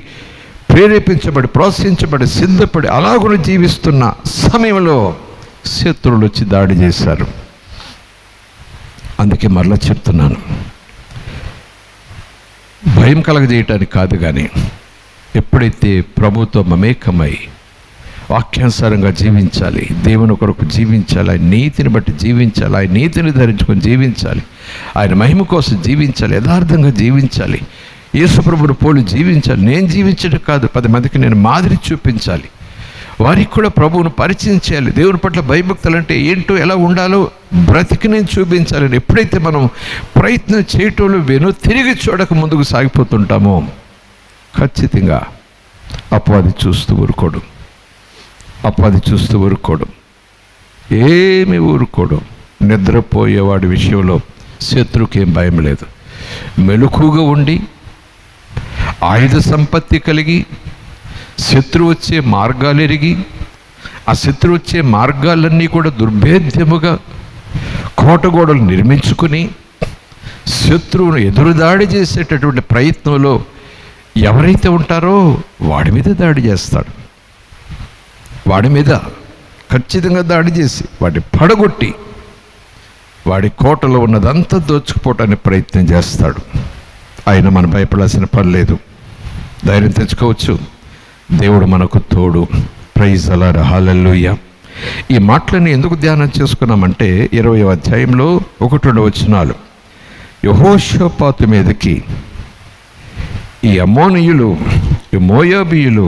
ప్రేరేపించబడి, ప్రోత్సహించబడి, సిద్ధపడి అలాగున జీవిస్తున్న సమయంలో శత్రువులు వచ్చి దాడి చేశారు. అందుకే మరలా చెప్తున్నాను, భయం కలగజేయటానికి కాదు, కానీ ఎప్పుడైతే ప్రభుతో మమేకమై వాక్యానుసారంగా జీవించాలి, దేవుని కొరకు జీవించాలి, ఆయన నీతిని బట్టి జీవించాలి, ఆయన నీతిని ధరించుకొని జీవించాలి, ఆయన మహిమ కోసం జీవించాలి, యథార్థంగా జీవించాలి, యేసుప్రభుని పోలి జీవించాలి. నేను జీవించడం కాదు, 10 మందికి నేను మాదిరి చూపించాలి, వారికి కూడా ప్రభువును పరిచయం చేయాలి. దేవుని పట్ల భయభక్తులు అంటే ఏంటో, ఎలా ఉండాలో బ్రతికి నేను చూపించాలని ఎప్పుడైతే మనం ప్రయత్నం చేయటంలో తిరిగి చూడక ముందుకు సాగిపోతుంటామో ఖచ్చితంగా అపవాది చూస్తూ ఊరుకోడు, ఏమి ఊరుకోడు. నిద్రపోయేవాడి విషయంలో శత్రువుకి ఏం భయం లేదు. మెలకుగా ఉండి ఆయుధ సంపత్తి కలిగి, శత్రువు వచ్చే మార్గాలు ఎరిగి, ఆ శత్రువు వచ్చే మార్గాలన్నీ కూడా దుర్భేద్యముగా కోటగోడలు నిర్మించుకుని శత్రువును ఎదురుదాడి చేసేటటువంటి ప్రయత్నంలో ఎవరైతే ఉంటారో వాడి మీద దాడి చేస్తాడు. వాడి మీద ఖచ్చితంగా దాడి చేసి వాడిని పడగొట్టి వాడి కోటలో ఉన్నదంతా దోచుకుపోవటానికి ప్రయత్నం చేస్తాడు. ఆయన మనం భయపడాల్సిన పని లేదు, ధైర్యం తెచ్చుకోవచ్చు. దేవుడు మనకు తోడు. ప్రైజ్ ది లార్డ్, హల్లెలూయా. ఈ మాటలని ఎందుకు ధ్యానం చేసుకున్నామంటే 20వ అధ్యాయంలో 1-2 వచనాలు, యెహోషాపాతు మీదకి ఈ అమ్మోనీయులు, ఈ మోయాబీయులు,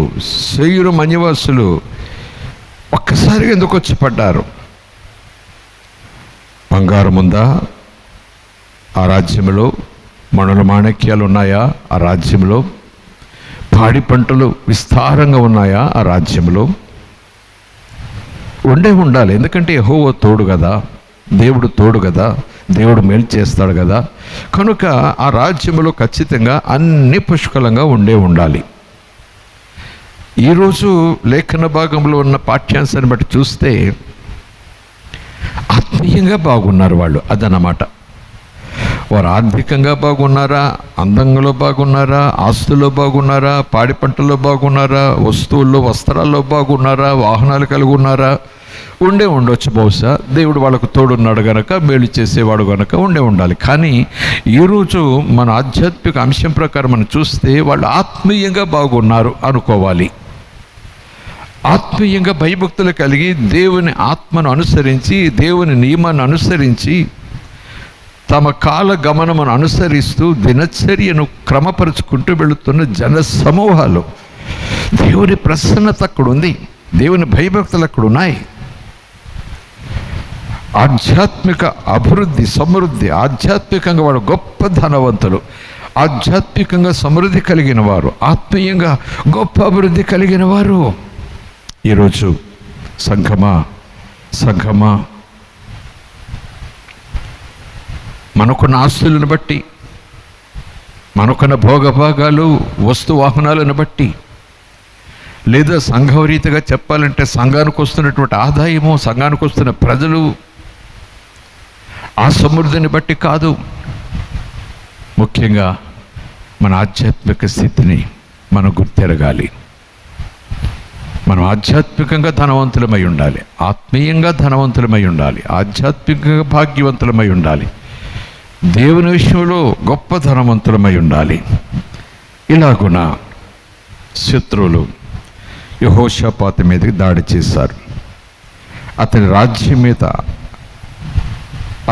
శేయరు మన్యవాసులు ఒక్కసారిగా ఎందుకు వచ్చి పడ్డారు? బంగారం ఉందా ఆ రాజ్యంలో? మణుల మాణిక్యాలు ఉన్నాయా ఆ రాజ్యంలో? పాడి పంటలు విస్తారంగా ఉన్నాయా ఆ రాజ్యంలో? ఉండాలి. ఎందుకంటే యెహోవా తోడు కదా, దేవుడు తోడు కదా, దేవుడు మేలు చేస్తాడు కదా. కనుక ఆ రాజ్యంలో ఖచ్చితంగా అన్ని పుష్కలంగా ఉండాలి. ఈరోజు లేఖన భాగంలో ఉన్న పాఠ్యాంశాన్ని బట్టి చూస్తే ఆత్మీయంగా బాగున్నారు వాళ్ళు, అదన్నమాట. వారు ఆర్థికంగా బాగున్నారా, అందంలో బాగున్నారా, ఆస్తుల్లో బాగున్నారా, పాడి పంటల్లో బాగున్నారా, వస్తువుల్లో వస్త్రాల్లో బాగున్నారా, వాహనాలు కలిగి ఉన్నారా? ఉండొచ్చు బహుశా. దేవుడు వాళ్ళకు తోడున్నాడు గనక, మేలు చేసేవాడు గనక ఉండాలి. కానీ ఈరోజు మన ఆధ్యాత్మిక అంశం ప్రకారం మనం చూస్తే వాళ్ళు ఆత్మీయంగా బాగున్నారు అనుకోవాలి. ఆత్మీయంగా భయభక్తులు కలిగి దేవుని ఆత్మను అనుసరించి, దేవుని నియమాన్ని అనుసరించి, తమ కాల గమనమును అనుసరిస్తూ దినచర్యను క్రమపరుచుకుంటూ వెళుతున్న జన సమూహాలు. దేవుని ప్రసన్నత అక్కడ ఉంది, దేవుని భయభక్తులు అక్కడ ఉన్నాయి. ఆధ్యాత్మిక అభివృద్ధి, సమృద్ధి, ఆధ్యాత్మికంగా వాడు గొప్ప ధనవంతులు, ఆధ్యాత్మికంగా సమృద్ధి కలిగిన వారు, ఆత్మీయంగా గొప్ప అభివృద్ధి కలిగిన వారు. ఈరోజు సంఘమా మనకున్న ఆస్తులను బట్టి, మనకున్న భోగభాగాలు, వస్తు వాహనాలను బట్టి లేదా సంఘరీతిగా చెప్పాలంటే సంఘానికి వస్తున్నటువంటి ఆదాయము, సంఘానికి వస్తున్న ప్రజలు, ఆ సమృద్ధిని బట్టి కాదు. ముఖ్యంగా మన ఆధ్యాత్మిక స్థితిని మనం గుర్తెరగాలి. మనం ఆధ్యాత్మికంగా ధనవంతులమై ఉండాలి, ఆత్మీయంగా ధనవంతులమై ఉండాలి, ఆధ్యాత్మికంగా భాగ్యవంతులమై ఉండాలి, దేవుని విషయంలో గొప్ప ధనవంతులమై ఉండాలి. ఇలాగున శత్రువులు యెహోషాపాతు మీదకి దాడి చేశారు. అతని రాజ్యం మీద,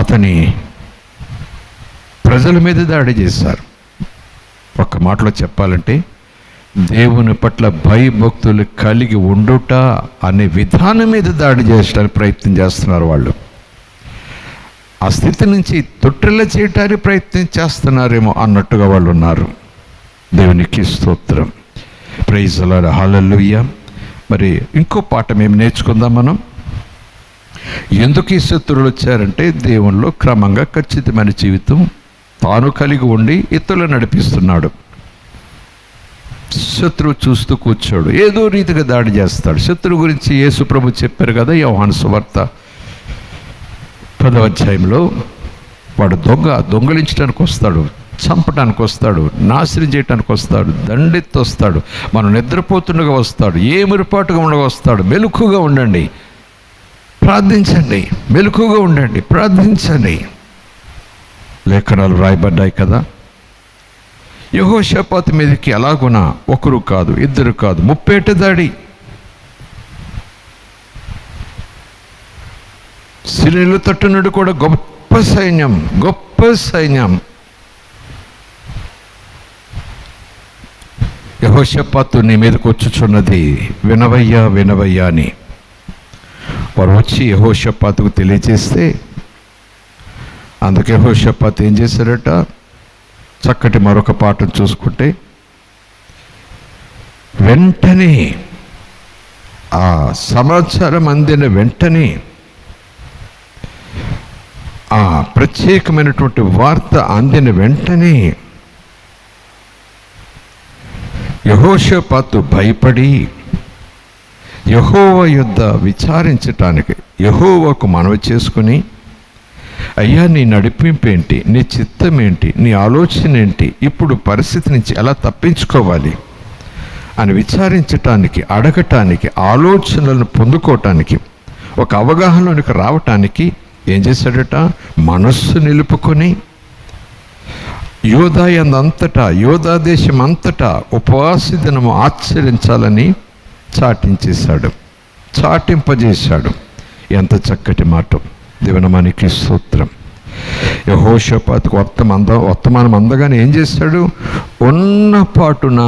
అతని ప్రజల మీద దాడి చేశారు. ఒక్క మాటలో చెప్పాలంటే దేవుని పట్ల భయభక్తులు కలిగి ఉండుట అనే విధానం మీద దాడి చేయడానికి ప్రయత్నం చేస్తున్నారు వాళ్ళు. ఆ స్థితి నుంచి తొట్టిల్ల చేయటానికి ప్రయత్నం చేస్తున్నారేమో అన్నట్టుగా వాళ్ళు ఉన్నారు. దేవునికి స్తోత్రం. ప్రైజ్ ది లార్డ్, హల్లెలూయా. మరి ఇంకో పాఠ మేము నేర్చుకుందాం మనం. ఎందుకు ఈ శత్రువులు వచ్చారంటే దేవునిలో క్రమంగా ఖచ్చితమైన జీవితం తాను కలిగి ఉండి ఇతరులను నడిపిస్తున్నాడు. శత్రువు చూస్తూ కూర్చోడు, ఏదో రీతిగా దాడి చేస్తాడు. శత్రువు గురించి యేసు ప్రభు చెప్పారు కదా యోహాను సువార్త 10వ అధ్యాయంలో. వాడు దొంగలించడానికి వస్తాడు, చంపడానికి వస్తాడు, నాశనం చేయడానికి వస్తాడు, దండెత్తి వస్తాడు, మనం నిద్రపోతుండగా వస్తాడు, ఏ మురిపాటుగా ఉండగా వస్తాడు. మెలకుగా ఉండండి, ప్రార్థించండి, మెలకుగా ఉండండి, ప్రార్థించండి. లేఖనాలు రాయబడ్డాయి కదా. యెహోషాపాతు మీదకి అలాగున ఒకరు కాదు, ఇద్దరు కాదు, 30 దాడి. సిరియలు తట్టునుడు కూడా గొప్ప సైన్యం, గొప్ప సైన్యం. యెహోషాపాతు నీ మీదకి వచ్చుచున్నది, వినవయ్యా వినవయ్యా అని వారు వచ్చి యెహోషాపాతుకు తెలియజేస్తే, అందుకే యెహోషాపాతు ఏం చేశారట, చక్కటి మరొక పాఠం చూసుకుంటే, వెంటనే ఆ సమాచారం అందిన వెంటనే, ఆ ప్రత్యేకమైనటువంటి వార్త అందిన వెంటనే యెహోషాపాతు భయపడి యెహోవా యొద్ద విచారించటానికి యెహోవాకు మనవి చేసుకుని, అయ్యా నీ నడిపింపు ఏంటి, నీ చిత్తం ఏంటి, నీ ఆలోచన ఏంటి, ఇప్పుడు పరిస్థితి నుంచి ఎలా తప్పించుకోవాలి అని విచారించటానికి, అడగటానికి, ఆలోచనలను పొందుకోవటానికి, ఒక అవగాహనలోనికి రావటానికి ఏం చేశాడట, మనస్సు నిలుపుకొని యోధా దేశం అంతటా ఉపవాస దినము ఆచరించాలని చాటింపజేశాడు. ఎంత చక్కటి మాట. దేవునామానికి స్తోత్రం. యెహోషాపాతుకు వర్తమానం అందగానే ఏం చేశాడు, ఉన్న పాటున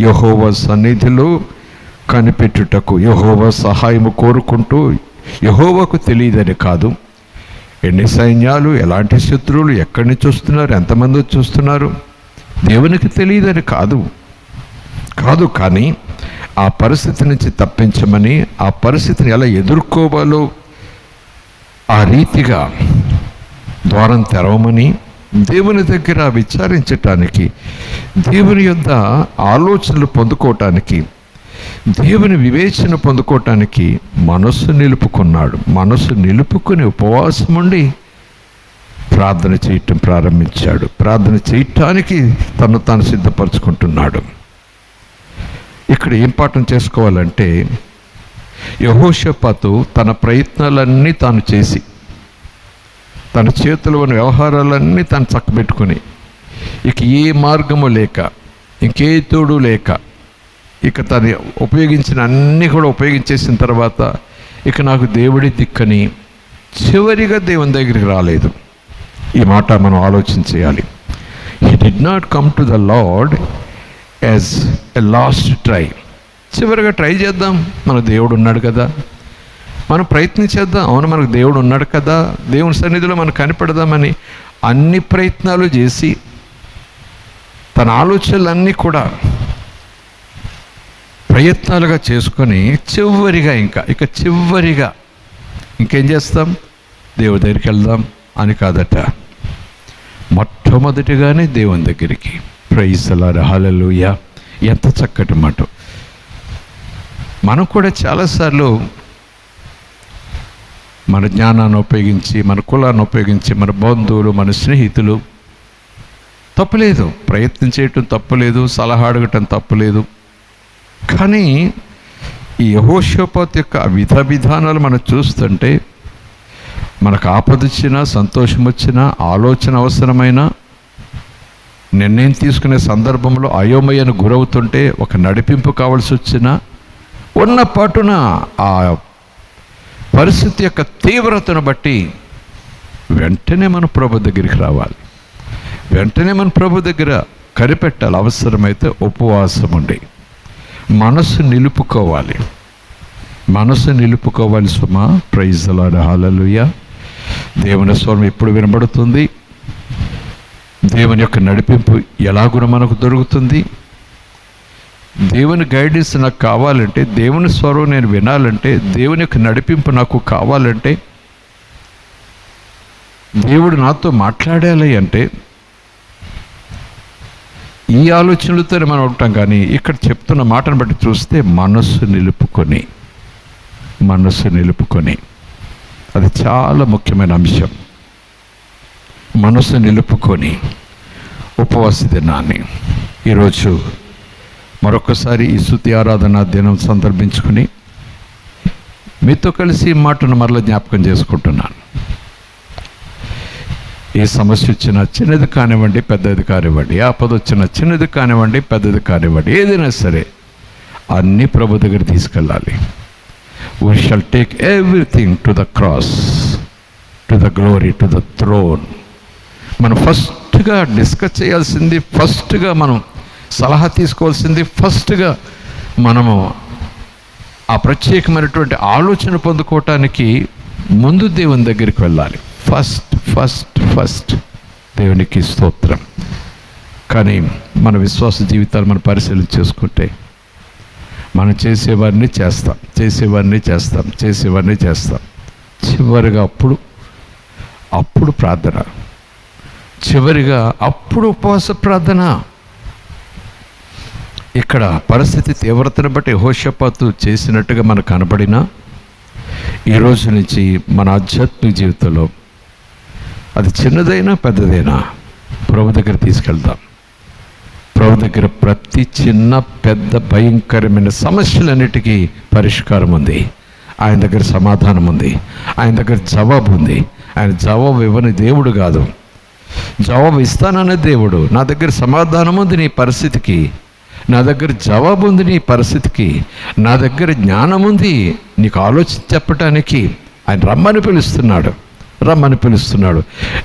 యెహోవా సన్నిధిలో కనిపెట్టుటకు, యెహోవా సహాయము కోరుకుంటూ, యెహోవాకు తెలియదని కాదు, ఎన్ని సైన్యాలు, ఎలాంటి శత్రువులు, ఎక్కడి నుంచి వస్తున్నారు, ఎంతమంది వచ్చి వస్తున్నారు, దేవునికి తెలియదని కాదు కానీ ఆ పరిస్థితి నుంచి తప్పించమని, ఆ పరిస్థితిని ఎలా ఎదుర్కోవాలో ఆ రీతిగా ద్వారం తెరవమని, దేవుని దగ్గర విచారించటానికి, దేవుని యొద్ద ఆలోచనలు పొందుకోవటానికి, దేవుని వివేచన పొందుకోవటానికి మనస్సు నిలుపుకున్నాడు. మనస్సు నిలుపుకుని ఉపవాసం ఉండి ప్రార్థన చేయటం ప్రారంభించాడు. ప్రార్థన చేయటానికి తను తాను సిద్ధపరచుకుంటున్నాడు. ఇక్కడ ఏం పాఠం చేసుకోవాలంటే, యెహోషాపాతు తన ప్రయత్నాలన్నీ తాను చేసి, తన చేతిలో ఉన్న వ్యవహారాలన్నీ తాను చక్కబెట్టుకుని, ఇక ఏ మార్గము లేక, ఇంకే తోడు లేక, ఇక తను ఉపయోగించిన అన్నీ కూడా ఉపయోగించేసిన తర్వాత ఇక నాకు దేవుడి దిక్కని చివరిగా దేవుని దగ్గరికి రాలేదు. ఈ మాట మనం ఆలోచన చేయాలి. He did not come to the lord as a last try. చివరిగా ట్రై చేద్దాం, మన దేవుడు ఉన్నాడు కదా, మనం ప్రయత్నించేద్దాం, అవును మనకు దేవుడు ఉన్నాడు కదా, దేవుని సన్నిధిలో మనం కనిపెడదామని అన్ని ప్రయత్నాలు చేసి తన ఆలోచనలన్నీ కూడా ప్రయత్నాలుగా చేసుకొని చివరిగా ఇంకేం చేస్తాం, దేవుడి దగ్గరికి వెళ్దాం అని కాదట, మొట్టమొదటిగానే దేవుని దగ్గరికి. ప్రైజ్ ది లార్డ్, హల్లెలూయా. ఎంత చక్కటి మాట. మనం కూడా చాలాసార్లు మన జ్ఞానాన్ని ఉపయోగించి, మన కులాన్ని ఉపయోగించి, మన బంధువులు, మన స్నేహితులు, తప్పులేదు, ప్రయత్నం చేయటం తప్పులేదు, సలహా అడగటం తప్పులేదు. కానీ ఈ యెహోషాపాతు యొక్క విధ విధానాలు మనం చూస్తుంటే, మనకు ఆపద వచ్చినా, సంతోషం వచ్చినా, ఆలోచన అవసరమైన, నిర్ణయం తీసుకునే సందర్భంలో అయోమయానికి గురవుతుంటే, ఒక నడిపింపు కావాల్సి వచ్చినా, ఉన్న పాటున ఆ పరిస్థితి యొక్క తీవ్రతను బట్టి వెంటనే మన ప్రభు దగ్గరికి రావాలి, వెంటనే మన ప్రభు దగ్గర కనిపెట్టాలి. అవసరమైతే ఉపవాసం ఉండి మనసు నిలుపుకోవాలి, మనసు నిలుపుకోవాలి. సుమా, ప్రైజ్ ది లార్డ్, హల్లెలూయా. దేవుని స్వరం ఎప్పుడు వినబడుతుంది? దేవుని యొక్క నడిపింపు ఎలాగున మనకు దొరుకుతుంది? దేవుని గైడెన్స్ నాకు కావాలంటే, దేవుని స్వరం నేను వినాలంటే, దేవుని యొక్క నడిపింపు నాకు కావాలంటే, దేవుడు నాతో మాట్లాడాలి అంటే ఈ ఆలోచనలతోనే మనం ఉంటాం. కానీ ఇక్కడ చెప్తున్న మాటను బట్టి చూస్తే మనస్సు నిలుపుకొని, అది చాలా ముఖ్యమైన అంశం. మనస్సు నిలుపుకొని ఉపవాస దినాన్ని ఈరోజు మరొకసారి ఈ స్తుతి ఆరాధన దినం సందర్భించుకుని మీతో కలిసి ఈ మాటను మరలా జ్ఞాపకం చేసుకుంటున్నాను. ఏ సమస్య వచ్చినా, చిన్నది కానివ్వండి, పెద్దది కానివ్వండి, ఆపద వచ్చినా, చిన్నది కానివ్వండి, పెద్దది కానివ్వండి, ఏదైనా సరే అన్నీ ప్రభు దగ్గర తీసుకెళ్ళాలి. We shall take everything to the cross, to the glory, to the throne. మనం ఫస్ట్గా డిస్కస్ చేయాల్సింది, ఫస్ట్గా మనం సలహా తీసుకోవాల్సింది, ఫస్ట్గా మనము ఆ ప్రత్యేకమైనటువంటి ఆలోచన పొందుకోవటానికి ముందు దేవుని దగ్గరికి వెళ్ళాలి. ఫస్ట్ దేవునికి స్తోత్రం. కానీ మన విశ్వాస జీవితాలు మనం పరిశీలన చేసుకుంటే, మనం చేసేవారిని చేస్తాం. చివరిగా అప్పుడు ప్రార్థన, చివరిగా అప్పుడు ఉపవాస ప్రార్థన. ఇక్కడ పరిస్థితి తీవ్రతను బట్టి యెహోషాపాతు చేసినట్టుగా మనకు కనబడినా, ఈరోజు నుంచి మన ఆధ్యాత్మిక జీవితంలో అది చిన్నదైనా పెద్దదైనా ప్రభు దగ్గర తీసుకెళ్తాం. ప్రభు దగ్గర ప్రతి చిన్న పెద్ద భయంకరమైన సమస్యలన్నిటికీ పరిష్కారం ఉంది. ఆయన దగ్గర సమాధానం ఉంది, ఆయన దగ్గర జవాబు ఉంది. ఆయన జవాబు ఇవ్వని దేవుడు కాదు, జవాబు ఇస్తాననే దేవుడు. నా దగ్గర సమాధానం ఉంది నీ పరిస్థితికి, నా దగ్గర జవాబు ఉంది నీ పరిస్థితికి, నా దగ్గర జ్ఞానం ఉంది నీకు ఆలోచన చెప్పటానికి. ఆయన రమ్మని పిలుస్తున్నాడు.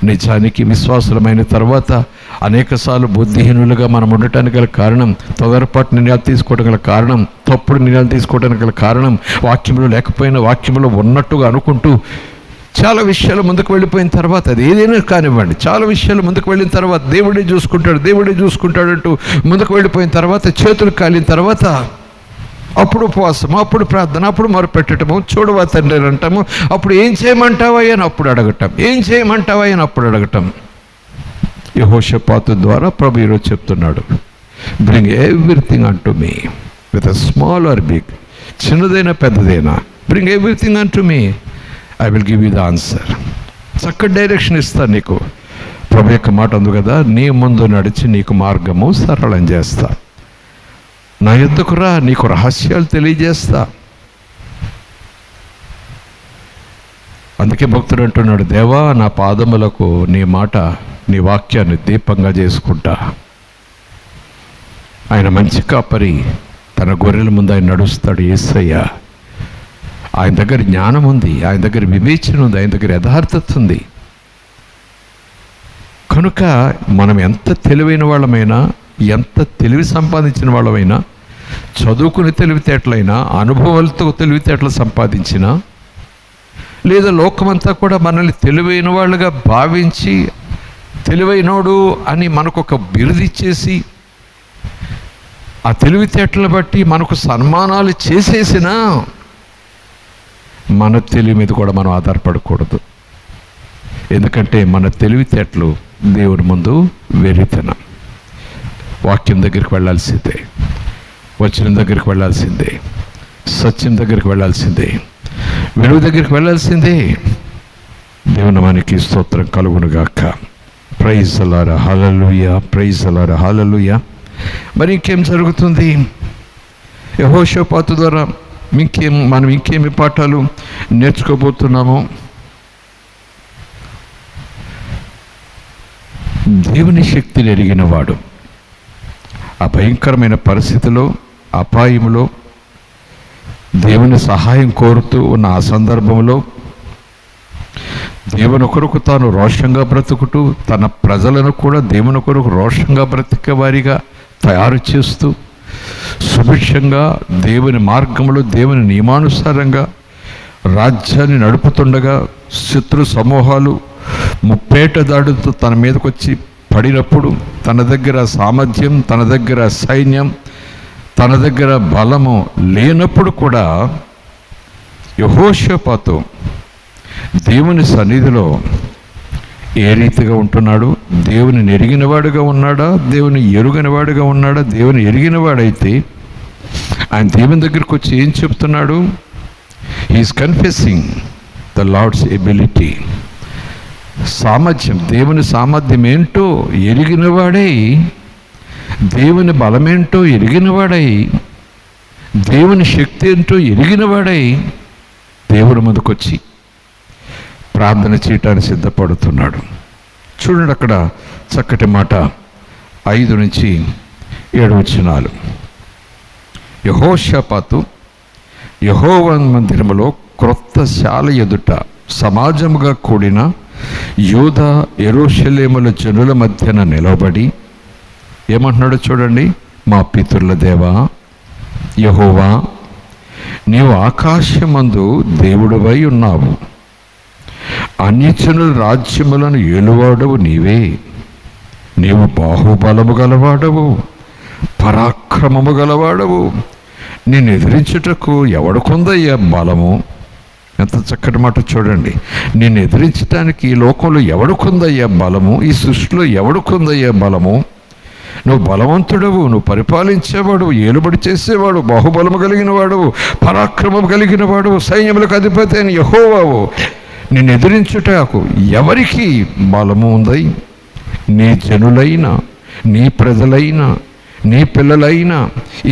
నిజానికి విశ్వాసులమైన తర్వాత అనేకసార్లు బుద్ధిహీనులుగా మనం ఉండటానికి గల కారణం, తొందరపాటు నిర్ణయాలు తీసుకోవడం గల కారణం, తప్పుడు నిర్ణయాలు తీసుకోవడానికి గల కారణం, వాక్యంలో లేకపోయినా వాక్యంలో ఉన్నట్టుగా అనుకుంటూ చాలా విషయాలు ముందుకు వెళ్ళిపోయిన తర్వాత, అది ఏదైనా కానివ్వండి, చాలా విషయాలు ముందుకు వెళ్ళిన తర్వాత దేవుడే చూసుకుంటాడు అంటూ ముందుకు వెళ్ళిపోయిన తర్వాత, చేతులు కాలిన తర్వాత అప్పుడు ఉపవాసం, అప్పుడు ప్రార్థన, అప్పుడు మొరపెట్టడము, చూడవా తండ్రి అంటాము. అప్పుడు ఏం చేయమంటావా అని అప్పుడు అడగటం. యెహోషాపాతు ద్వారా ప్రభు ఈరోజు చెప్తున్నాడు, bring everything unto me, with a small or big, చిన్నదైనా పెద్దదైనా, bring everything unto me, I will give you the answer. చక్కటి డైరెక్షన్ ఇస్తాను నీకు. ప్రభు యొక్క మాట ఉంది కదా, నీ ముందు నడిచి నీకు మార్గము సరళం చేస్తా, నా యొద్దకు రా, నీకు రహస్యాలు తెలియజేస్తా. అందుకే భక్తుడు అంటున్నాడు, దేవా నా పాదములకు నీ మాట, నీ వాక్యాన్ని దీపంగా చేసుకుంటా. ఆయన మంచి కాపరి, తన గొర్రెల ముందు ఆయన నడుస్తాడు. యేసయ్య, ఆయన దగ్గర జ్ఞానం ఉంది, ఆయన దగ్గర వివేచన ఉంది, ఆయన దగ్గర యథార్థత ఉంది. కనుక మనం ఎంత తెలివైన వాళ్ళమైనా, ఎంత తెలివి సంపాదించిన వాళ్ళమైనా, చదువుకుని తెలివితేటలైనా, అనుభవాలతో తెలివితేటలు సంపాదించినా, లేదా లోకమంతా కూడా మనల్ని తెలివైన వాళ్ళుగా భావించి తెలివైనోడు అని మనకు ఒక బిరుదిచ్చేసి ఆ తెలివితేటలను బట్టి మనకు సన్మానాలు చేసేసినా మన తెలివి మీద కూడా మనం ఆధారపడకూడదు. ఎందుకంటే మన తెలివితేటలు దేవుని ముందు వెర్రితనం. వాక్యం దగ్గరికి వెళ్ళాల్సిందే, వచనం దగ్గరికి వెళ్ళాల్సిందే, సత్యం దగ్గరికి వెళ్ళాల్సిందే, వెలుగు దగ్గరికి వెళ్ళాల్సిందే. దేవుని మనకి స్తోత్రం కలుగునుగాక. ప్రైజ్ అలారా, హల్లెలూయా, ప్రైజ్ అలారా, హల్లెలూయా. మరి ఇంకేం జరుగుతుంది? యెహోషాపాతు ద్వారా మనం ఇంకేమి పాఠాలు నేర్చుకోబోతున్నాము? దేవుని శక్తిని ఎరిగిన వాడు ఆ భయంకరమైన పరిస్థితిలో, అపాయంలో దేవుని సహాయం కోరుతూ ఉన్న ఆ సందర్భంలో దేవుని కొరకు తాను రోషంగా బ్రతుకుతూ, తన ప్రజలను కూడా దేవుని కొరకు రోషంగా బ్రతికే వారిగా తయారు చేస్తూ, సుభిక్షంగా దేవుని మార్గంలో దేవుని నియమానుసారంగా రాజ్యాన్ని నడుపుతుండగా శత్రు సమూహాలు ముప్పేట దాడుతో తన మీదకి వచ్చి పడినప్పుడు, తన దగ్గర సామర్థ్యం, తన దగ్గర సైన్యం, తన దగ్గర బలము లేనప్పుడు కూడా యెహోషాపాతు దేవుని సన్నిధిలో ఏ రీతిగా ఉంటున్నాడు? దేవుని ఎరిగినవాడుగా ఉన్నాడా? దేవుని ఎరుగనివాడుగా ఉన్నాడా? దేవుని ఎరిగినవాడైతే ఆయన దేవుని దగ్గరికి వచ్చి ఏం చెప్తున్నాడు? He is confessing the lord's ability. సామర్థ్యం, దేవుని సామర్థ్యం ఏంటో ఎరిగినవాడై, దేవుని బలమేంటో ఎరిగినవాడై, దేవుని శక్తి ఏంటో ఎరిగినవాడై దేవుని ముందుకొచ్చి ప్రార్థన చేయటానికి సిద్ధపడుతున్నాడు. చూడండి, అక్కడ చక్కటి మాట 5-7 వచనాలు. యెహోషాపాతు యెహోవా మందిరములో క్రొత్త శాల ఎదుట సమాజముగా కూడిన యూదా యెరూషలేముల జనుల మధ్యన నిలబడి ఏమంటున్నాడో చూడండి. మా పితరుల దేవా యెహోవా, నీవు ఆకాశమందు దేవుడవై ఉన్నావు, అన్యజనుల రాజ్యములను ఏలువాడవు నీవే. నీవు బాహుబలము గలవాడవు, పరాక్రమము గలవాడవు. నిన్ను ఎదిరించుటకు ఎవడుకుందయ్యా బలము? ఎంత చక్కటి మాట చూడండి. నిన్ను ఎదిరించడానికి ఈ లోకంలో ఎవడుకుందయ్యా బలము? ఈ సృష్టిలో ఎవడుకుందయ్యా బలము? నువ్వు బలవంతుడవు, నువ్వు పరిపాలించేవాడు, ఏలుబడి చేసేవాడు, బాహుబలము కలిగిన వాడు, పరాక్రమం కలిగిన వాడు, సైన్యములకు అధిపతి అయిన యెహోవావు. నిన్ను ఎదిరించుటకు ఎవరికి బలము ఉంది? నీ జనులైన, నీ ప్రజలైన, నీ పిల్లలైన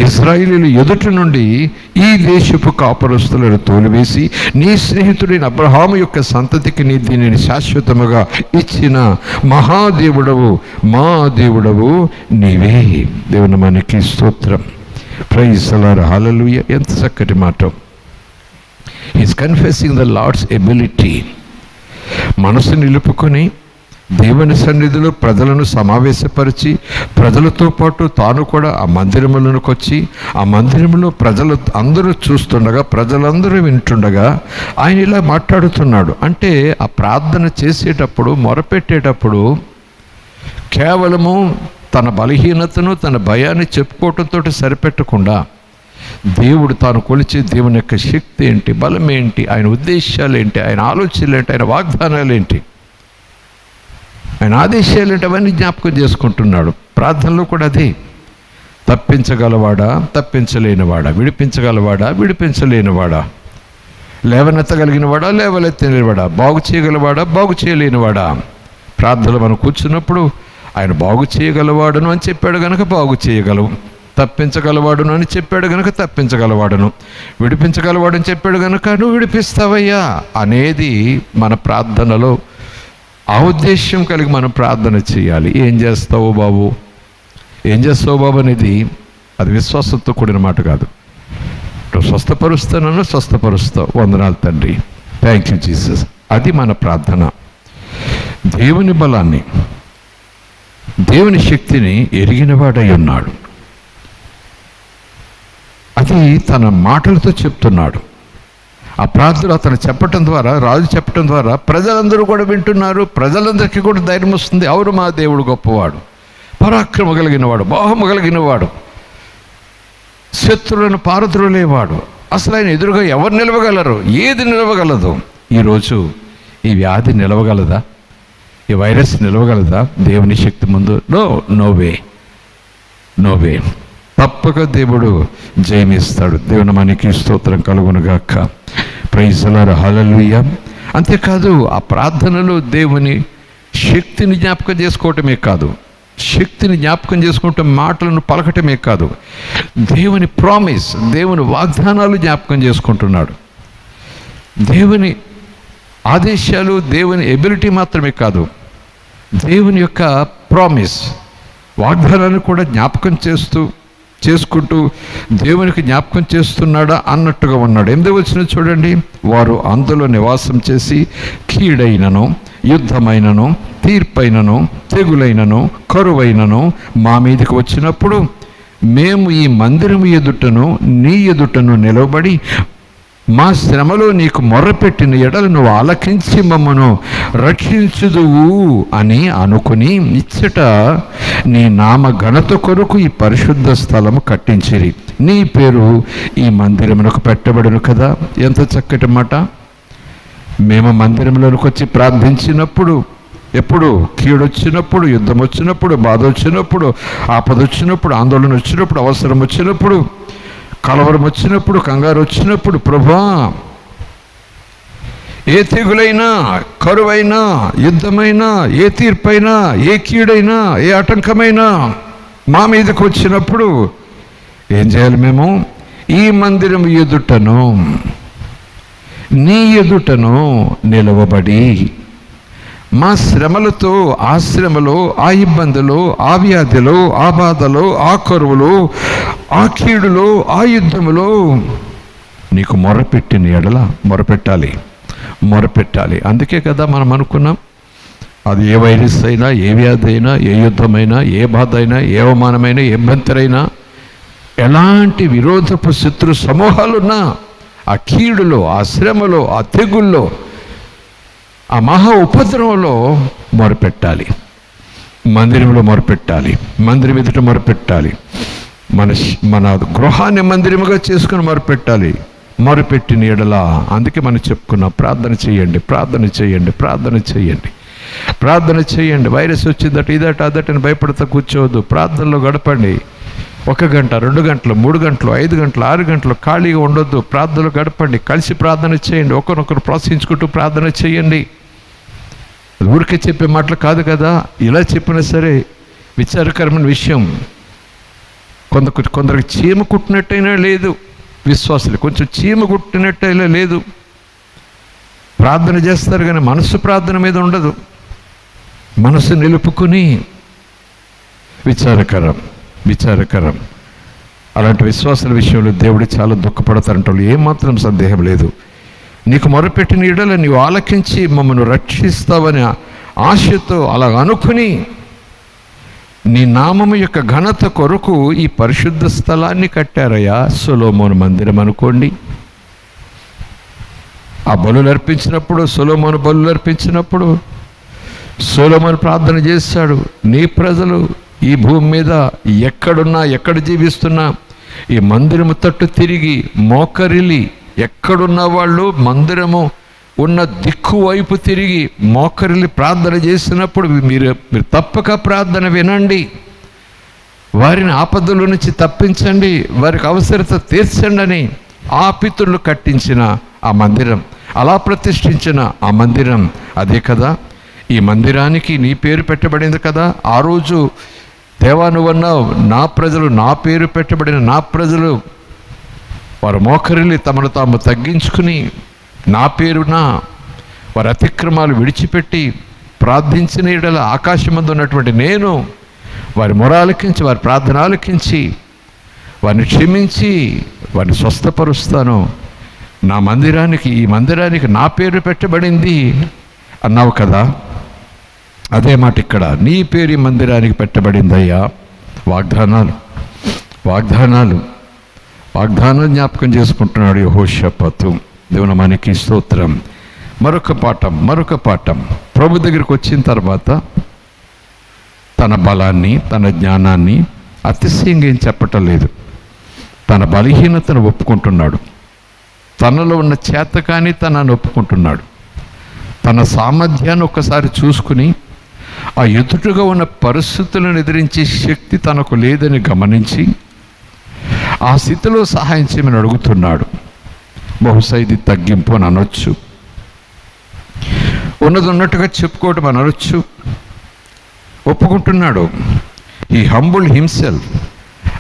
ఇశ్రాయేలీయుల ఎదుటి నుండి ఈ దేశపు కాపురస్తులను తోలివేసి నీ స్నేహితుడైన అబ్రహాము యొక్క సంతతికి నీ దీనిని శాశ్వతముగా ఇచ్చిన మహాదేవుడవు, మా దేవుడవు నీవే. దేవుని మనకి స్తోత్రం. ప్రైజ్ అలారా, హల్లెలూయా. ఎంత చక్కటి మాట. He's confessing the lord's ability. మనసు నిలుపుకొని దేవుని సన్నిధిలో ప్రజలను సమావేశపరిచి, ప్రజలతో పాటు తాను కూడా ఆ మందిరములకు వచ్చి, ఆ మందిరంలో ప్రజలు అందరూ చూస్తుండగా, ప్రజలందరూ వింటుండగా ఆయన ఇలా మాట్లాడుతున్నాడు. అంటే ఆ ప్రార్థన చేసేటప్పుడు, మొరపెట్టేటప్పుడు కేవలము తన బలహీనతను, తన భయాన్ని చెప్పుకోవటంతో సరిపెట్టకుండా దేవుడు తాను కొలిచే దేవుని యొక్క శక్తి ఏంటి, బలం ఏంటి, ఆయన ఉద్దేశాలు ఏంటి, ఆయన ఆలోచనలు ఏంటి, ఆయన వాగ్దానాలు ఏంటి, ఆయన ఆదేశాలు ఏంటి, అవన్నీ జ్ఞాపకం చేసుకుంటున్నాడు. ప్రార్థనలో కూడా అదే. తప్పించగలవాడా, తప్పించలేనివాడా, విడిపించగలవాడా, విడిపించలేనివాడా, లేవనెత్తగలిగినవాడా, లేవనెత్తలేనివాడా, బాగు చేయగలవాడా, బాగు చేయలేనివాడా. ప్రార్థనలో మనం కూర్చున్నప్పుడు ఆయన బాగు చేయగలవాడును అని చెప్పాడు కనుక బాగు చేయగలవు, తప్పించగలవాడును అని చెప్పాడు కనుక తప్పించగలవాడును, విడిపించగలవాడని చెప్పాడు కనుక నువ్వు విడిపిస్తావయ్యా అనేది మన ప్రార్థనలో ఆ ఉద్దేశం కలిగి మనం ప్రార్థన చేయాలి. ఏం చేస్తావు బాబు, ఏం చేస్తావు బాబు అనేది అది విశ్వాసంతో కూడిన మాట కాదు. నువ్వు స్వస్థపరుస్తానన్నా స్వస్థపరుస్తావు, వందనాలు తండ్రి, థ్యాంక్ యూ జీసస్. అది మన ప్రార్థన. దేవుని బలాన్ని, దేవుని శక్తిని ఎరిగినవాడై ఉన్నాడు. అది తన మాటలతో చెప్తున్నాడు. ఆ ప్రార్థన అతను చెప్పటం ద్వారా, రాజు చెప్పటం ద్వారా ప్రజలందరూ కూడా వింటున్నారు. ప్రజలందరికీ కూడా ధైర్యం వస్తుంది. అవును, మా దేవుడు గొప్పవాడు, పరాక్రమ కలిగినవాడు, బాహము కలిగినవాడు, శత్రువులను పారద్రోలేవాడు. అసలు ఆయన ఎదురుగా ఎవరు నిలవగలరు? ఏది నిలవగలదు? ఈరోజు ఈ వ్యాధి నిలవగలదా? ఈ వైరస్ నిలవగలదా దేవుని శక్తి ముందు? No way. తప్పక దేవుడు జయమిస్తాడు. దేవుని మనకి స్తోత్రం కలుగునుగాక. Praise the lord, hallelujah. అంతేకాదు ఆ ప్రార్థనలో దేవుని శక్తిని జ్ఞాపకం చేసుకోవటమే కాదు, శక్తిని జ్ఞాపకం చేసుకుంటే మాటలను పలకటమే కాదు, దేవుని ప్రామిస్, దేవుని వాగ్దానాలు జ్ఞాపకం చేసుకుంటున్నాడు. దేవుని ఆదేశాలు, దేవుని ఎబిలిటీ మాత్రమే కాదు, దేవుని యొక్క ప్రామిస్, వాగ్దానాన్ని కూడా జ్ఞాపకం చేసుకుంటూ దేవునికి జ్ఞాపకం చేస్తున్నాడా అన్నట్టుగా ఉన్నాడు. 8వ వచనం చూడండి. వారు అందులో నివాసం చేసి కీడైనను, యుద్ధమైనను, తీర్పైనను, తెగులైనను, కరువైనను మా మీదకి వచ్చినప్పుడు మేము ఈ మందిరం ఎదుటను నీ ఎదుటను నిలబడి మా శ్రమలో నీకు మొర్రపెట్టిన ఎడలు నువ్వు ఆలకించి మమ్మను రక్షించుదువు అని అనుకుని ఇచ్చట నీ నామ ఘనత కొరకు ఈ పరిశుద్ధ స్థలము కట్టించిరి. నీ పేరు ఈ మందిరమునకు పెట్టబడును కదా. ఎంత చక్కటి మాట. మేము మందిరంలోనికి వచ్చి ప్రార్థించినప్పుడు, ఎప్పుడు కీడొచ్చినప్పుడు, యుద్ధం వచ్చినప్పుడు, బాధ వచ్చినప్పుడు, ఆపద వచ్చినప్పుడు, ఆందోళన వచ్చినప్పుడు, అవసరం వచ్చినప్పుడు, కలవరం వచ్చినప్పుడు, కంగారు వచ్చినప్పుడు, ప్రభువా ఏ తెగులైనా, కరువైనా, యుద్ధమైనా, ఏ తీర్పైనా, ఏ కీడైనా, ఏ ఆటంకమైనా మా మీదకి వచ్చినప్పుడు ఏం చేయాలి? మేము ఈ మందిరం ఎదుటను నీ ఎదుటను నిలవబడి మా శ్రమలతో, ఆ శ్రమలో, ఆ ఇబ్బందులో, ఆ వ్యాధిలో, ఆ బాధలో, ఆ కరువులో, ఆ కీడులో, ఆ యుద్ధములో నీకు మొరపెట్టిన ఎడల మొరపెట్టాలి. అందుకే కదా మనం అనుకున్నాం, అది ఏ వైరస్ అయినా, ఏ వ్యాధి అయినా, ఏ యుద్ధమైనా, ఏ బాధ అయినా, ఏ అవమానమైనా, ఏ ఇబ్బందిరైనా, ఎలాంటి విరోధపు శత్రు సమూహాలున్నా ఆ కీడులో, ఆ శ్రమలో, ఆ తెగుల్లో, ఆ మహా ఉపద్రవంలో మొరపెట్టాలి. మందిరంలో మొరపెట్టాలి, మందిరం ఎదుట మొరపెట్టాలి, మన గృహాన్ని మందిరముగా చేసుకుని మొరపెట్టాలి. మొరపెట్టిన ఎడల, అందుకే మనం చెప్పుకున్నాం, ప్రార్థన చేయండి. వైరస్ వచ్చిందట, ఇదట, అదటని భయపడతా కూర్చోవద్దు. ప్రార్థనలో గడపండి. 1 గంట, 2 గంటలు, 3 గంటలు, 5 గంటలు, 6 గంటలు ఖాళీగా ఉండొద్దు. ప్రార్థనలు గడపండి. కలిసి ప్రార్థన చేయండి. ఒకరినొకరు ప్రోత్సహించుకుంటూ ప్రార్థన చేయండి. ఊరికే చెప్పే మాటలు కాదు కదా. ఇలా చెప్పినా సరే విచారకరమైన విషయం, కొందరికి చీమ కుట్టినట్టయినా లేదు. విశ్వాసులు కొంచెం చీమ కుట్టినట్టయినా లేదు. ప్రార్థన చేస్తారు కానీ మనసు ప్రార్థన మీద ఉండదు. మనసు నిలుపుకుని విచారకరం. అలాంటి విశ్వాసాల విషయంలో దేవుడు చాలా దుఃఖపడతారంటాడు. ఏమాత్రం సందేహం లేదు. నీకు మొరపెట్టిన ఎడల నీవు ఆలకించి మమ్మల్ని రక్షిస్తావని ఆశతో అలా అనుకుని నీ నామము యొక్క ఘనత కొరకు ఈ పరిశుద్ధ స్థలాన్ని కట్టారయ్యా. సొలొమోను మందిరం అనుకోండి. ఆ బలులు అర్పించినప్పుడు, సొలొమోను బలులు అర్పించినప్పుడు సొలొమోను ప్రార్థన చేశాడు, నీ ప్రజలు ఈ భూమి మీద ఎక్కడున్నా, ఎక్కడ జీవిస్తున్నా ఈ మందిరము తట్టు తిరిగి మోకరిల్లి, ఎక్కడున్న వాళ్ళు మందిరము ఉన్న దిక్కు వైపు తిరిగి మోకరిల్లి ప్రార్థన చేసినప్పుడు మీరు తప్పక ప్రార్థన వినండి, వారిని ఆపదల నుంచి తప్పించండి, వారికి అవసరత తీర్చండి అని ఆ పితరులు కట్టించిన ఆ మందిరం, అలా ప్రతిష్ఠించిన ఆ మందిరం అదే కదా. ఈ మందిరానికి నీ పేరు పెట్టబడింది కదా. ఆ రోజు దేవా నువ్వన్నావు, నా ప్రజలు, నా పేరు పెట్టబడిన నా ప్రజలు వారు మోకరిల్లి తమను తాము తగ్గించుకుని నా పేరున వారి అతిక్రమాలు విడిచిపెట్టి ప్రార్థించిన ఎడల ఆకాశమందు ఉన్నటువంటి నేను వారి మొర ఆలకించి, వారి ప్రార్థన ఆలకించి, వారిని క్షమించి, వారిని స్వస్థపరుస్తాను. నా మందిరానికి, ఈ మందిరానికి నా పేరు పెట్టబడింది అన్నావు కదా. అదే మాట ఇక్కడ, నీ పేరు ఈ మందిరానికి పెట్టబడిందయ్యా. వాగ్దానాలు జ్ఞాపకం చేసుకుంటున్నాడు యెహోషాపాతు. దేవుని మనకి స్తోత్రం. మరొక పాఠం. ప్రభు దగ్గరికి వచ్చిన తర్వాత తన బలాన్ని, తన జ్ఞానాన్ని అతిశయంగా ఏం చెప్పటం లేదు. తన బలహీనతను ఒప్పుకుంటున్నాడు. తనలో ఉన్న చేతకాని తనను ఒప్పుకుంటున్నాడు. తన సామర్థ్యాన్ని ఒక్కసారి చూసుకుని ఆ ఎదుటగా ఉన్న పరిస్థితులను ఎదిరించే శక్తి తనకు లేదని గమనించి ఆ స్థితిలో సహాయం చేయమని అడుగుతున్నాడు. బహుశా ఇది తగ్గింపు అని అనొచ్చు, ఉన్నది ఉన్నట్టుగా చెప్పుకోవటం అని అనొచ్చు. ఒప్పుకుంటున్నాడు. He humbled himself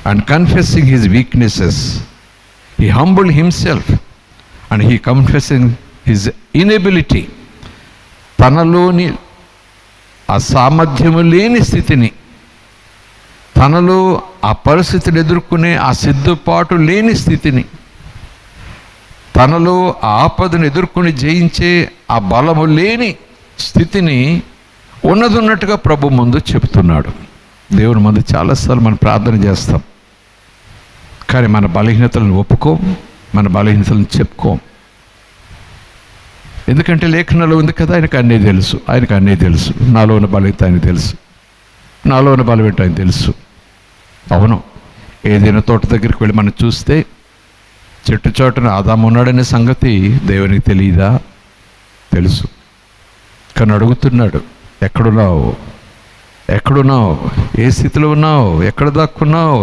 and confessing his weaknesses. He humbled himself and he confessing his inability. తనలోని అసామర్థ్యము లేని స్థితిని, తనలో ఆ పరిస్థితిని ఎదుర్కొనే ఆ సిద్ధపాటు లేని స్థితిని, తనలో ఆ ఆపదను ఎదుర్కొని జయించే ఆ బలము లేని స్థితిని ఉన్నది ఉన్నట్టుగా ప్రభు ముందు చెబుతున్నాడు. దేవుని ముందు చాలాసార్లు మనం ప్రార్థన చేస్తాం, కానీ మన బలహీనతలను ఒప్పుకోం, మన బలహీనతలను చెప్పుకోం. ఎందుకంటే లేఖనంలో ఉంది కదా, ఆయనకు అన్నీ తెలుసు, ఆయనకు అన్నీ తెలుసు. నాలో ఉన్న బలహీనత ఆయనకు తెలుసు, నాలో ఉన్న బలం ఏంటో ఆయన తెలుసు. అవును, ఏదైనా తోట దగ్గరికి వెళ్ళి మనం చూస్తే చెట్టు చోటున ఆదాము ఉన్నాడనే సంగతి దేవునికి తెలియదా? తెలుసు. కానీ అడుగుతున్నాడు, ఎక్కడున్నావు, ఎక్కడున్నావు, ఏ స్థితిలో ఉన్నావు, ఎక్కడ దాక్కున్నావు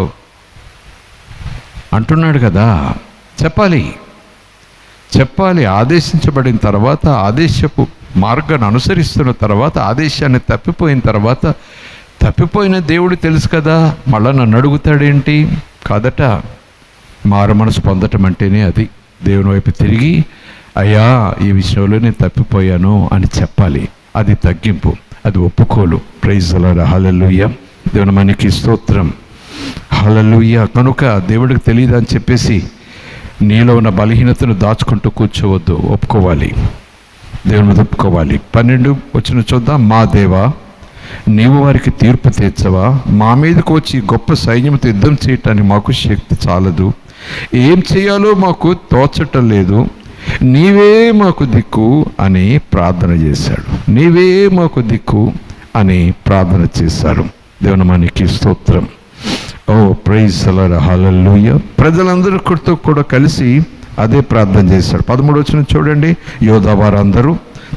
అంటున్నాడు కదా. చెప్పాలి. ఆదేశించబడిన తర్వాత, ఆదేశపు మార్గాన్ని అనుసరిస్తున్న తర్వాత, ఆదేశాన్ని తప్పిపోయిన దేవుడు తెలుసు కదా. మళ్ళా నన్ను అడుగుతాడేంటి? కాదట. మారు మనసు పొందటం అంటేనే అది. దేవుని వైపు తిరిగి, అయ్యా ఈ విషయంలో నేను తప్పిపోయాను అని చెప్పాలి. అది తగ్గింపు, అది ఒప్పుకోలు. Praise the lord. హల్లెలూయా. దేవుని మనకి స్తోత్రం. హల్లెలూయా. కనుక దేవుడికి తెలియదు అని చెప్పేసి నీలో ఉన్న బలహీనతను దాచుకుంటూ కూర్చోవద్దు, ఒప్పుకోవాలి, దేవుని మీద ఒప్పుకోవాలి. 12 వచనం చూద్దాం. మా దేవా, నీవు వారికి తీర్పు తీర్చవా? మా మీదకు వచ్చి గొప్ప సైన్యంతో యుద్ధం చేయటానికి మాకు శక్తి చాలదు. ఏం చేయాలో మాకు తోచటం లేదు. నీవే మాకు దిక్కు అని ప్రార్థన చేశాడు. నీవే మాకు దిక్కు అని ప్రార్థన చేశాడు. దేవుని మనకి స్తోత్రం. ఓ ప్రైజ్ ది లార్డ్. హల్లెలూయా. ప్రజలందరితో కూడా కలిసి అదే ప్రార్థన చేశాడు. 13 వచనం చూడండి. యోధా వారందరూ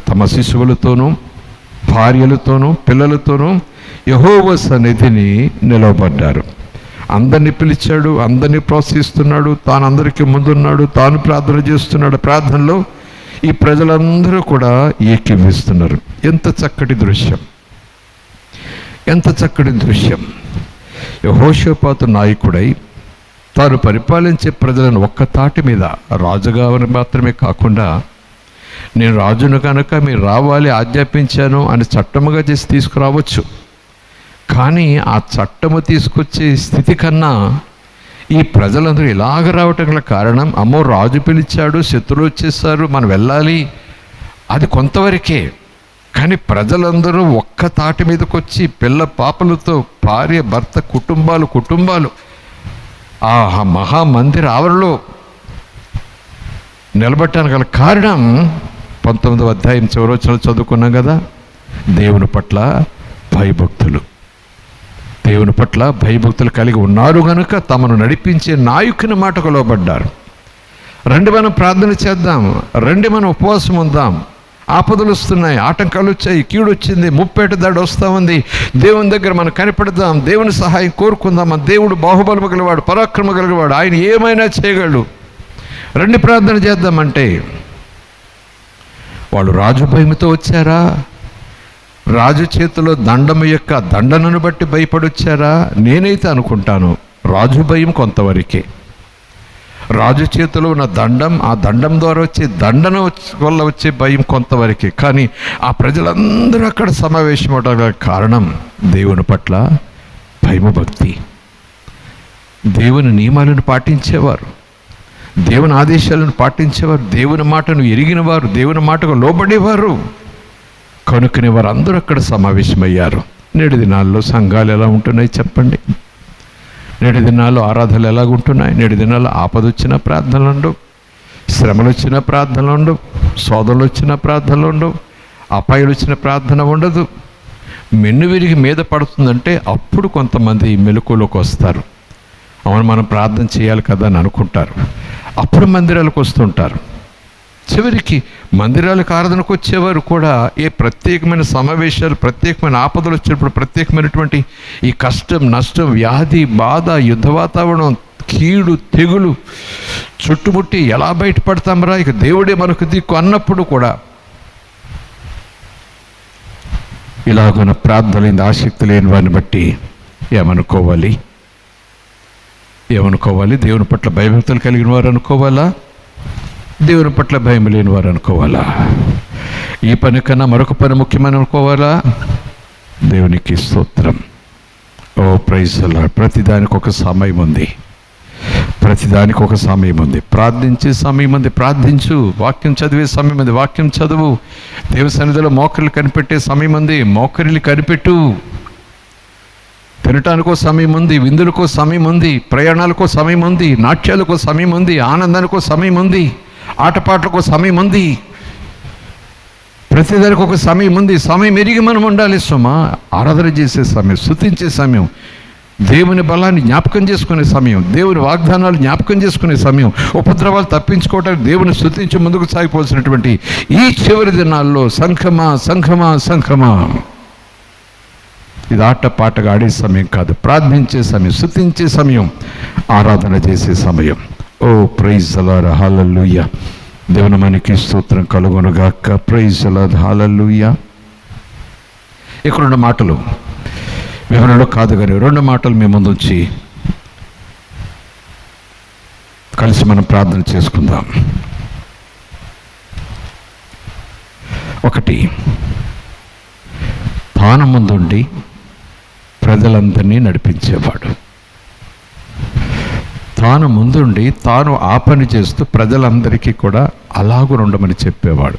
తమ శిశువులతోనూ భార్యలతోనూ పిల్లలతోనూ యెహోవా సన్నిధిని నిలవబడ్డారు. అందరినీ పిలిచాడు, అందరినీ ప్రోత్సహిస్తున్నాడు, తాను అందరికీ ముందున్నాడు, తాను ప్రార్థన చేస్తున్నాడు. ప్రార్థనలో ఈ ప్రజలందరూ కూడా ఏకీవిస్తున్నారు. ఎంత చక్కటి దృశ్యం, ఎంత చక్కటి దృశ్యం. యెహోషాపాతు నాయకుడై తాను పరిపాలించే ప్రజలను ఒక్క తాటి మీద, రాజుగా మాత్రమే కాకుండా, నేను రాజును కనుక మీరు రావాలి ఆజ్ఞాపించాను అని చట్టముగా చేసి తీసుకురావచ్చు. కానీ ఆ చట్టము తీసుకొచ్చే స్థితి కన్నా ఈ ప్రజలందరూ ఇలాగ రావటం గల కారణం, అమ్మో రాజు పిలిచాడు, శత్రువులు వచ్చేసారు, మనం వెళ్ళాలి, అది కొంతవరకే. కానీ ప్రజలందరూ ఒక్క తాటి మీదకి వచ్చి పిల్ల పాపలతో, భార్య భర్త, కుటుంబాలు ఆ మహామందిర ఆవరణలో నిలబెట్టడానికి గల కారణం 19వ అధ్యాయం చివరి వచనాలు చదువుకున్నాం కదా. దేవుని పట్ల భయభక్తులు కలిగి ఉన్నారు కనుక తమను నడిపించే నాయకుని మాటకు లోబడ్డారు. రండి మనం ప్రార్థన చేద్దాం, రండి మనం ఉపవాసం ఉందాం, ఆపదలు వస్తున్నాయి, ఆటంకాలు వచ్చాయి, కీడు వచ్చింది, ముప్పేట దాడి వస్తూ ఉంది, దేవుని దగ్గర మనం కనిపెడదాం, దేవుని సహాయం కోరుకుందాం. మన దేవుడు బాహుబలము గలవాడు, పరాక్రమ గలవాడు, ఆయన ఏమైనా చేయగలడు, రండి ప్రార్థన చేద్దామంటే వాళ్ళు రాజు భయముతో వచ్చారా? రాజు చేతిలో దండము యొక్క దండనను బట్టి భయపడొచ్చారా? నేనైతే అనుకుంటాను రాజు భయం కొంతవరకే. రాజు చేతిలో ఉన్న దండం, ఆ దండం ద్వారా వచ్చే దండన వల్ల వచ్చే భయం కొంతవరకే. కానీ ఆ ప్రజలందరూ అక్కడ సమావేశం అవడానికి కారణం దేవుని పట్ల భయము, భక్తి. దేవుని నియమాలను పాటించేవారు, దేవుని ఆదేశాలను పాటించేవారు, దేవుని మాటను ఎరిగినవారు, దేవుని మాటకు లోబడేవారు. కనుకనే వారందరూ అక్కడ సమావేశమయ్యారు. నేటి దినాల్లో సంఘాలు ఎలా ఉంటున్నాయి చెప్పండి? నేటి దినాల్లో ఆరాధనలు ఎలాగుంటున్నాయి? నేటి దినాల్లో ఆపద వచ్చిన ప్రార్థనలు ఉండవు, శ్రమలు వచ్చిన ప్రార్థనలు ఉండవు, శోధనలు వచ్చిన ప్రార్థనలు ఉండవు, అపాయాలు వచ్చిన ప్రార్థన ఉండదు. మెన్ను విరిగి మీద పడుతుందంటే అప్పుడు కొంతమంది మెలకువలోకి వస్తారు. అవును మనం ప్రార్థన చేయాలి కదా అని అనుకుంటారు. అప్పుడు మందిరాలకు వస్తుంటారు. చివరికి మందిరాలకు ఆరాధనకు వచ్చేవారు కూడా ఏ ప్రత్యేకమైన సమావేశాలు, ప్రత్యేకమైన ఆపదలు వచ్చినప్పుడు, ప్రత్యేకమైనటువంటి ఈ కష్టం, నష్టం, వ్యాధి, బాధ, యుద్ధ వాతావరణం, కీడు తెగులు చుట్టుముట్టి ఎలా బయటపడతామరా, ఇక దేవుడే మనకు దిక్కు అన్నప్పుడు కూడా ఇలాగున్న ప్రార్థన ఆసక్తి లేని వారిని బట్టి ఏమనుకోవాలి? దేవుని పట్ల భయభక్తులు కలిగిన వారు అనుకోవాలా? దేవుని పట్ల భయం లేని వారు అనుకోవాలా? ఈ పని కన్నా మరొక పని ముఖ్యమని అనుకోవాలా? దేవునికి స్తోత్రం. ఓ ప్రైజ్ ది లార్డ్. ప్రతిదానికి ఒక సమయం ఉంది. ప్రార్థించే సమయం ఉంది, ప్రార్థించు. వాక్యం చదివే సమయం ఉంది, వాక్యం చదువు. దేవ సన్నిధిలో మోకరిలు కనిపెట్టే సమయం ఉంది, మోకరిలు కనిపెట్టు. తినటానికో సమయం ఉంది, విందులకో సమయం ఉంది, ప్రయాణాలకో సమయం ఉంది, నాట్యాలకో సమయం ఉంది, ఆనందానికో సమయం ఉంది, ఆటపాటలకో సమయం ఉంది. ప్రతిదానికి ఒక సమయం ఉంది. సమయం ఎరిగి మనం ఉండాలి సుమా. ఆరాధన చేసే సమయం, స్తుతించే సమయం, దేవుని బలాన్ని జ్ఞాపకం చేసుకునే సమయం, దేవుని వాగ్దానాలు జ్ఞాపకం చేసుకునే సమయం, ఉపద్రవాలు తప్పించుకోవడానికి దేవుని స్తుతించి ముందుకు సాగిపోవాల్సినటువంటి ఈ చివరి దినాల్లో సంఘమా ఇది ఆటపాటగా ఆడే సమయం కాదు. ప్రార్థించే సమయం, స్తుతించే సమయం, ఆరాధన చేసే సమయం. Oh praise the lord. Hallelujah. దేవుని మనకి స్తోత్రం కలుగునుగాక. Praise the lord. హల్లెలూయా. ఇక్కడ ఉన్న మాటలు వివరణలో కాదు కానీ 2 మాటలు మీ ముందు వచ్చి కలిసి మనం ప్రార్థన చేసుకుందాం. ఒకటి, తాను ముందుండి ప్రజలందరినీ నడిపించేవాడు. తాను ముందుండి తాను ఆ పని చేస్తూ ప్రజలందరికీ కూడా అలాగూ ఉండమని చెప్పేవాడు.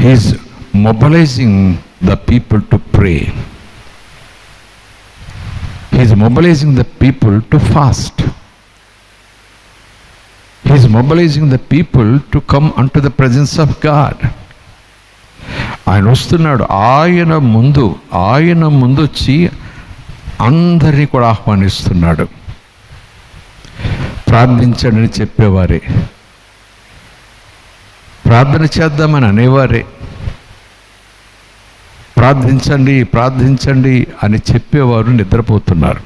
He is mobilising the people to pray. He is mobilizing the people to fast. He is mobilizing the people to come unto the presence of God. ఆయన వస్తున్నాడు. ఆయన ముందు వచ్చి అందరినీ కూడా ఆహ్వానిస్తున్నాడు. ప్రార్థించండి చెప్పేవారే, ప్రార్థన చేద్దామని అనేవారే, ప్రార్థించండి అని చెప్పేవారు నిద్రపోతున్నారు.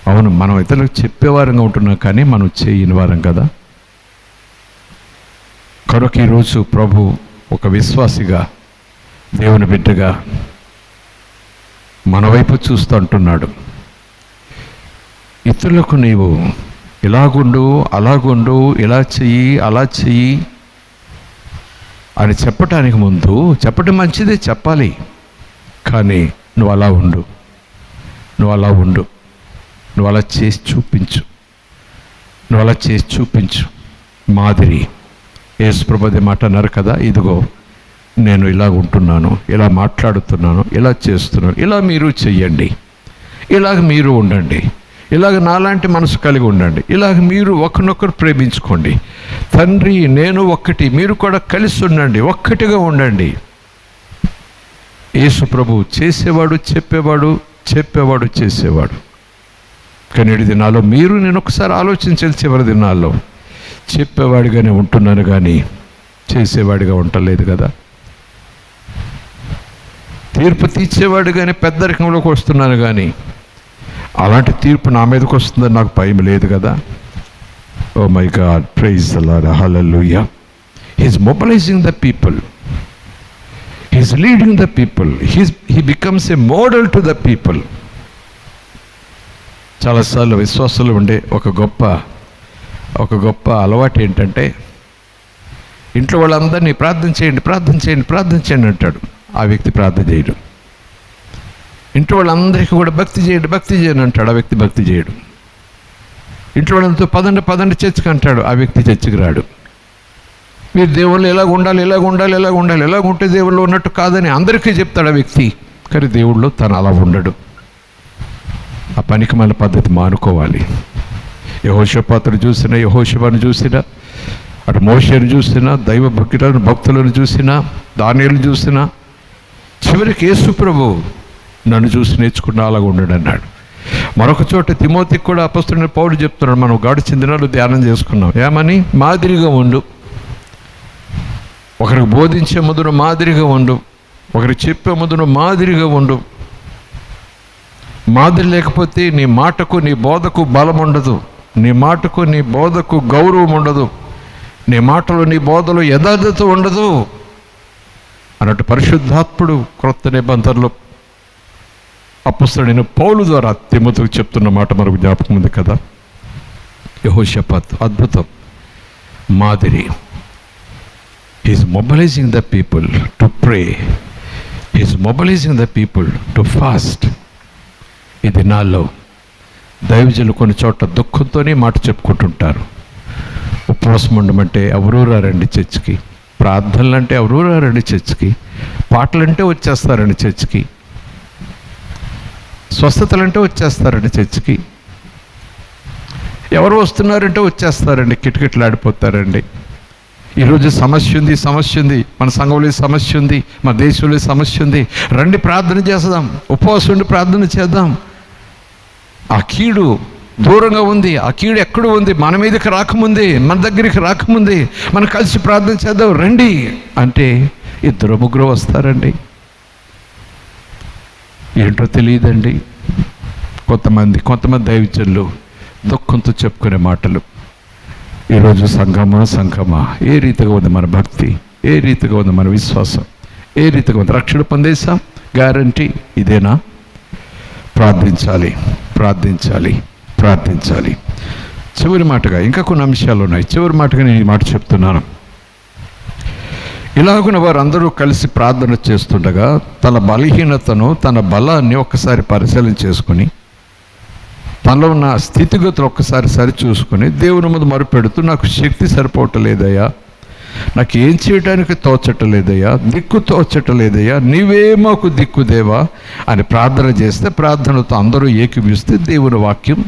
అవును, మనం ఇతరులకు చెప్పేవారంగా ఉంటున్నాం, కానీ మనం చేయని వారం కదా. కనుక ఈరోజు ప్రభు ఒక విశ్వాసిగా, దేవుని బిడ్డగా మన వైపు చూస్తూ అంటున్నాడు, ఇతరులకు నీవు ఇలాగుండు, అలాగుండు, ఇలా చెయ్యి, అలా చెయ్యి అని చెప్పటానికి ముందు, చెప్పటం మంచిదే, చెప్పాలి, కానీ నువ్వు అలా ఉండు, నువ్వు అలా చేసి చూపించు, మాదిరి. యేసుప్రభుది మాట అన్నారు కదా, ఇదిగో నేను ఇలా ఉంటున్నాను, ఇలా మాట్లాడుతున్నాను, ఇలా చేస్తున్నాను, ఇలా మీరు చెయ్యండి, ఇలాగ మీరు ఉండండి, ఇలాగ నాలాంటి మనసు కలిగి ఉండండి, ఇలాగ మీరు ఒకరినొకరు ప్రేమించుకోండి, తండ్రి నేను ఒక్కటి, మీరు కూడా కలిసి ఉండండి, ఒక్కటిగా ఉండండి. యేసు ప్రభు చేసేవాడు, చెప్పేవాడు చేసేవాడు. కానీ 7 దినాల్లో మీరు, నేను ఒకసారి ఆలోచించాలి, చివరి దినాల్లో చెప్పేవాడిగానే ఉంటున్నాను కానీ చేసేవాడిగా ఉండలేదు కదా. తీర్పు తీర్చేవాడిగానే పెద్దరికంలోకి వస్తున్నాను కానీ అలాంటి తీర్పు నా మీదకి వస్తుందని నాకు భయం లేదు కదా. Oh my God, praise the lord. Hallelujah. He is mobilising the people, he is leading the people, he becomes a model to the people. చాలాసార్లు విశ్వాసులు ఉండే ఒక గొప్ప అలవాటు ఏంటంటే, ఇంట్లో వాళ్ళందరినీ ప్రార్థన చేయండి అంటాడు. ఆ వ్యక్తి ప్రార్థన చేయడు. ఇంట్లో వాళ్ళందరికీ కూడా భక్తి చేయండి అంటాడు. ఆ వ్యక్తి భక్తి చేయడు. ఇంట్లో వాళ్ళంతా పదండి చర్చికి అంటాడు. ఆ వ్యక్తి చర్చికి రాడు. మీరు దేవుళ్ళు ఎలాగ ఉంటే దేవుళ్ళు ఉన్నట్టు కాదని అందరికీ చెప్తాడు ఆ వ్యక్తి, కానీ దేవుళ్ళు తను అలా ఉండడు. ఆ పనికి మన పద్ధతి మానుకోవాలి. యెహోషాపాతును చూసినా, యెహోషువను చూసినా, అటు మోషేను చూసినా, దైవ భక్తులను చూసినా, దానియేలును చూసినా, చివరికి యేసు ప్రభు నన్ను చూసి నేర్చుకున్న అలాగ ఉండడు అన్నాడు. మరొక చోట తిమోతికి కూడా అపొస్తలుడైన పౌలు చెప్తున్నాడు. మనం గడిచిన దినాలు ధ్యానం చేసుకున్నాం. ఏమని? మాదిరిగా ఉండు, ఒకరికి బోధించే ముందును మాదిరిగా ఉండు, ఒకరికి చెప్పే ముందును మాదిరిగా ఉండు. మాదిరి లేకపోతే నీ మాటకు నీ బోధకు బలం ఉండదు, నీ మాటకు నీ బోధకు గౌరవం ఉండదు, నీ మాటలు నీ బోధలు యథార్థత ఉండదు అన్నట్టు పరిశుద్ధాత్ముడు క్రొత్త నిబంధనలో అపొస్తలుడైన పౌలు ద్వారా తిమోతికి చెప్తున్న మాట మనకు జ్ఞాపకం ఉంది కదా. యెహోషాపాత్ అద్భుతం, మాదిరి. Is mobilising the people to pray, is mobilising the people to fast. ఈ దినాల్లో దైవజనులు కొన్ని చోట్ల దుఃఖంతోనే మాట చెప్పుకుంటుంటారు. ఉపవాసం ఉండమంటే ఎవరూ రారండి చర్చికి, ప్రార్థనలు అంటే ఎవరూ రారండి చర్చికి, పాటలంటే వచ్చేస్తారండి చర్చికి, స్వస్థతలంటే వచ్చేస్తారండి చర్చికి, ఎవరు వస్తున్నారంటే వచ్చేస్తారండి, కిటకిటలాడిపోతారండి. ఈరోజు సమస్య ఉంది, మన సంఘంలో సమస్య ఉంది, మన దేశంలో సమస్య ఉంది, రండి ప్రార్థన చేద్దాం, ఉపవాసం ఉండి ప్రార్థన చేద్దాం. ఆ కీడు దూరంగా ఉంది, ఆ కీడు ఎక్కడ ఉంది, మన మీదకి రాకముందే, మన దగ్గరికి రాకముందే మనం కలిసి ప్రార్థన చేద్దాం రండి అంటే 2-3 వస్తారండి. ఏంటో తెలియదండి. కొంతమంది దైవజనులు దుఃఖంతో చెప్పుకునే మాటలు. ఈరోజు సంఘమా ఏ రీతిగా ఉంది మన భక్తి, ఏ రీతిగా ఉంది మన విశ్వాసం, ఏ రీతిగా ఉంది? రక్షణ పొందేశాం, గ్యారంటీ ఇదేనా? ప్రార్థించాలి. చివరి మాటగా ఇంకా కొన్ని అంశాలు ఉన్నాయి. చివరి మాటగా నేను ఈ మాట చెప్తున్నాను. ఇలాగున వారందరూ కలిసి ప్రార్థన చేస్తుండగా తన బలహీనతను, తన బలాన్ని ఒక్కసారి పరిశీలన చేసుకుని, తనలో ఉన్న స్థితిగతులు ఒక్కసారి సరిచూసుకొని దేవుని ముందు మొరపెడుతూ, నాకు శక్తి సరిపోవటలేదయ్యా, నాకు ఏం చేయడానికి తోచటలేదయ్యా, దిక్కు తోచటలేదయ్యా, నీవే మాకు దిక్కుదేవా అని ప్రార్థన చేస్తే, ప్రార్థనతో అందరూ ఏకీభవిస్తే దేవుని వాక్యం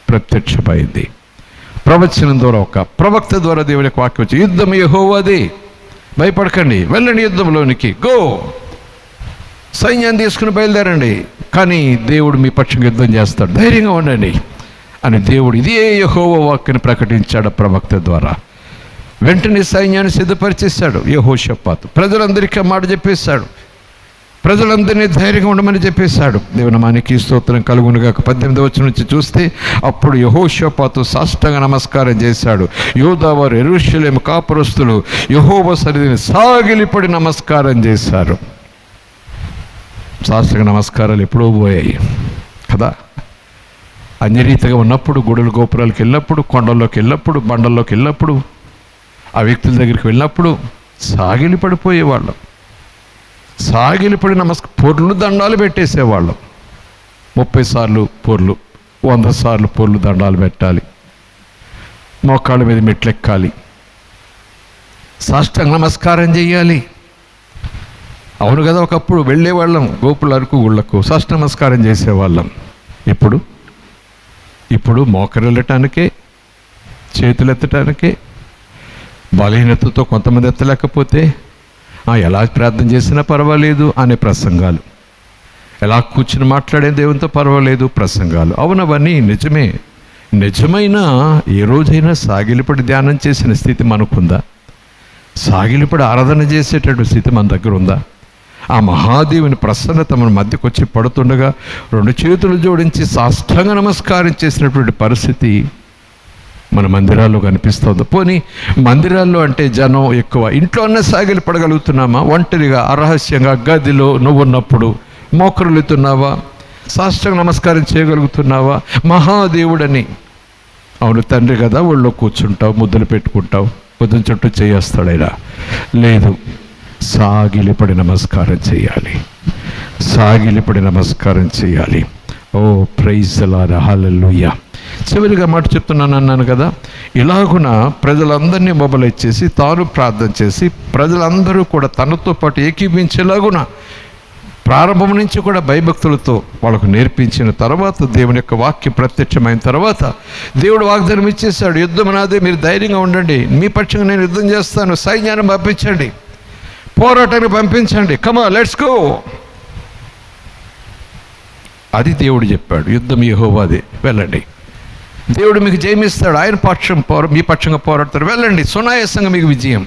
ప్రత్యక్షమైంది. ప్రవచనం ద్వారా ఒక ప్రవక్త ద్వారా దేవుని వాక్యం వచ్చి, యుద్ధం యెహోవాదే, భయపడకండి, వెళ్ళండి యుద్ధంలోనికి, గో, సైన్యాన్ని తీసుకుని బయలుదేరండి, కానీ దేవుడు మీ పక్షంగా యుద్ధం చేస్తాడు, ధైర్యంగా ఉండండి అని దేవుడు ఇదే యెహోవా వాక్యాన్ని ప్రకటించాడు ప్రవక్త ద్వారా. వెంటనే సైన్యాన్ని సిద్ధపరిచేశాడు యెహోషాపాతు. ప్రజలందరికీ మాట చెప్పేశాడు, ప్రజలందరినీ ధైర్యంగా ఉండమని చెప్పేశాడు. దేవుని నామానికి స్తోత్రం కలుగునుగాక. 18వ వచనం నుంచి చూస్తే, అప్పుడు యెహోషాపాతు సాష్టాంగ నమస్కారం చేశాడు. యూదావారు, యెరూషలేము కాపురస్తులు యెహోవా సన్నిధిని సాగిలిపడి నమస్కారం చేశారు. సాష్టాంగ నమస్కారాలు ఎప్పుడో పోయాయి కదా. అన్యరీతిగా ఉన్నప్పుడు, గుడుల గోపురాలకు వెళ్ళినప్పుడు, కొండల్లోకి వెళ్ళినప్పుడు, బండల్లోకి వెళ్ళినప్పుడు, ఆ వ్యక్తుల దగ్గరికి వెళ్ళినప్పుడు సాగిలిపడిపోయేవాళ్ళం. సాగిలిపడి పొర్లు దండాలు పెట్టేసేవాళ్ళం. 30 సార్లు పొర్లు, 100 సార్లు పొర్లు దండాలు పెట్టాలి, మోకాళ్ళ మీద మెట్లెక్కాలి, సాష్టాంగ నమస్కారం చేయాలి. అవును కదా, ఒకప్పుడు వెళ్ళేవాళ్ళం గోపుల అరకు గుళ్ళకు, సాష్టాంగ నమస్కారం చేసేవాళ్ళం. ఇప్పుడు మోకరిల్లటానికే, చేతులు ఎత్తటానికే, బలహీనతతో కొంతమంది ఎత్తలేకపోతే ఎలా ప్రార్థన చేసినా పర్వాలేదు అనే ప్రసంగాలు, ఎలా కూర్చుని మాట్లాడే దేవునితో పర్వాలేదు ప్రసంగాలు. అవునవన్నీ నిజమే. నిజమైన ఏ రోజైనా సాగిలిపడి ధ్యానం చేసిన స్థితి మనకుందా? సాగిలిపడి ఆరాధన చేసేటటువంటి స్థితి మన దగ్గర ఉందా? ఆ మహాదేవుని ప్రసన్నత మన మధ్యకు వచ్చి పడుతుండగా 2 చేతులు జోడించి సాష్టాంగ నమస్కారం చేసినటువంటి పరిస్థితి మన మందిరాల్లో కనిపిస్తుంది. పోనీ మందిరాల్లో అంటే జనం ఎక్కువ, ఇంట్లో అన్న సాగిలి పడగలుగుతున్నామా? ఒంటరిగా అరహస్యంగా గదిలో నువ్వున్నప్పుడు మోకరులుతున్నావా? సాష్టాంగ నమస్కారం చేయగలుగుతున్నావా? మహాదేవుడని, అవును తండ్రి కదా, ఒళ్ళో కూర్చుంటావు, ముద్దులు పెట్టుకుంటావు, పొద్దున చుట్టూ చేస్తాడైనా లేదు. సాగిలిపడి నమస్కారం చేయాలి. ఓ ప్రైజ్ ది లార్డ్, హల్లెలూయా. చివరిగా మాట చెప్తున్నాను కదా, ఇలాగున ప్రజలందరినీ మొబైలైజ్ చేసి తాను ప్రార్థన చేసి ప్రజలందరూ కూడా తనతో పాటు ఏకీభించేలాగున ప్రారంభం నుంచి కూడా భయభక్తులతో వాళ్ళకు నేర్పించిన తర్వాత, దేవుని యొక్క వాక్యం ప్రత్యక్షమైన తర్వాత దేవుడు వాగ్దానం ఇచ్చేశాడు, యుద్ధం నాదే, మీరు ధైర్యంగా ఉండండి, మీ పక్షంగా నేను యుద్ధం చేస్తాను, సైన్యాన్ని పంపించండి, పోరాటానికి పంపించండి, కమ్ ఆన్ లెట్స్ గో. అది దేవుడు చెప్పాడు, యుద్ధం యెహోవాదే, వెళ్ళండి, దేవుడు మీకు జయమిస్తాడు, ఆయన మీ పక్షంగా పోరాడతాడు, వెళ్ళండి, సునాయాసంగా మీకు విజయం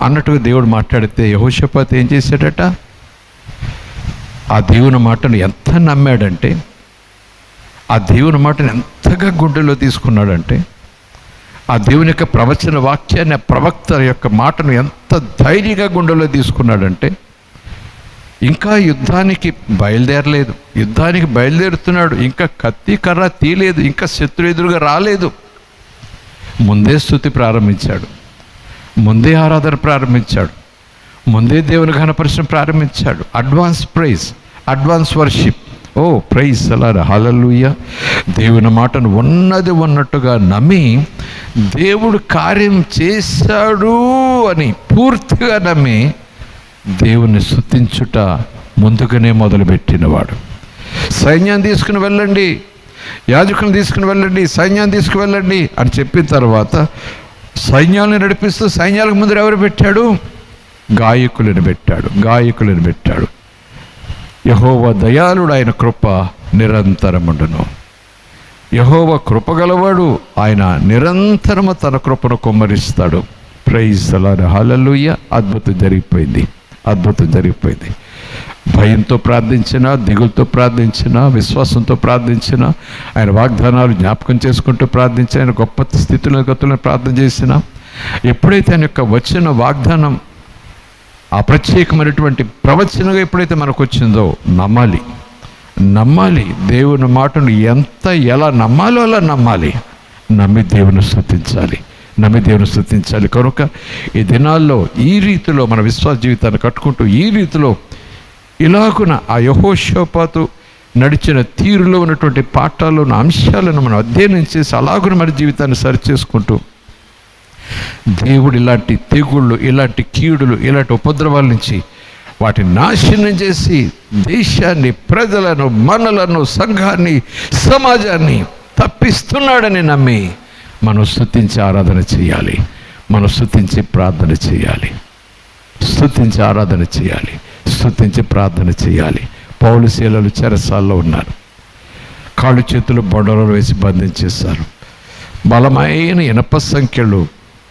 అన్నట్టుగా దేవుడు మాట్లాడితే యెహోషాపాతు ఏం చేశాడట? ఆ దేవుని మాటను ఎంత నమ్మాడంటే, ఆ దేవుని మాటను ఎంతగా గుండెలో తీసుకున్నాడంటే, ఆ దేవుని యొక్క ప్రవచన వాక్యాన్ని, ఆ ప్రవక్త యొక్క మాటను ఎంత ధైర్యంగా గుండెలో తీసుకున్నాడంటే, ఇంకా యుద్ధానికి బయలుదేరలేదు. యుద్ధానికి బయలుదేరుతున్నాడు, ఇంకా కత్తి కర్ర తీయలేదు, ఇంకా శత్రు ఎదురుగా రాలేదు. ముందే స్తుతి ప్రారంభించాడు, ముందే ఆరాధన ప్రారంభించాడు, ముందే దేవుని ఘనపరచడం ప్రారంభించాడు. Advance praise, advance worship. Oh praise అలా హల్లెలూయా. దేవుని మాటను ఉన్నట్టుగా నమ్మి, దేవుడు కార్యం చేశాడు అని పూర్తిగా నమ్మి దేవుని స్తుతించుట ముందుగానే మొదలుపెట్టినవాడు. సైన్యాన్ని తీసుకుని వెళ్ళండి, యాజకులను తీసుకుని వెళ్ళండి, సైన్యాన్ని తీసుకువెళ్ళండి అని చెప్పిన తర్వాత సైన్యాలను నడిపిస్తూ సైన్యాలకు ముందు ఎవరు పెట్టాడు? గాయకులను పెట్టాడు. యెహోవా దయాళుడు, ఆయన కృప నిరంతరముండును. యెహోవా కృపగలవాడు, ఆయన నిరంతరము తన కృపను కుమ్మరిస్తాడు. ప్రైజ్ ది లార్డ్, హల్లెలూయా. అద్భుతం జరిగిపోయింది. భయంతో ప్రార్థించినా, దిగులతో ప్రార్థించినా, విశ్వాసంతో ప్రార్థించినా, ఆయన వాగ్దానాలు జ్ఞాపకం చేసుకుంటూ ప్రార్థించిన, ఆయన గొప్ప స్థితులను ప్రార్థన చేసినా, ఎప్పుడైతే ఆయన యొక్క వచ్చిన వాగ్దానం ఆ ప్రత్యేకమైనటువంటి ప్రవచనంగా ఎప్పుడైతే మనకు వచ్చిందో నమ్మాలి. దేవుని మాటను ఎలా నమ్మాలో అలా నమ్మాలి. నమ్మి దేవుని స్తుతించాలి. కనుక ఈ దినాల్లో ఈ రీతిలో మన విశ్వాస జీవితాన్ని కట్టుకుంటూ, ఈ రీతిలో ఇలాగున ఆ యెహోషాపాతు నడిచిన తీరులో ఉన్నటువంటి పాఠాలను, అంశాలను మనం అధ్యయనం చేసి అలాగున మన జీవితాన్ని సరిచేసుకుంటూ, దేవుడు ఇలాంటి తెగుళ్ళు, ఇలాంటి కీడులు, ఇలాంటి ఉపద్రవాల నుంచి వాటిని నాశనం చేసి దేశాన్ని, ప్రజలను, మనలను, సంఘాన్ని, సమాజాన్ని తప్పిస్తున్నాడని నమ్మి మనం స్తుతించి ఆరాధన చేయాలి. మనం స్తుతించి ప్రార్థన చేయాలి. స్తుతించి ప్రార్థన చేయాలి. పౌలు శీలలు చెరసాల్లో ఉన్నారు. కాళ్ళు చేతులు బొడవలు వేసి బంధించేశారు. బలమైన ఇనప సంఖ్యలు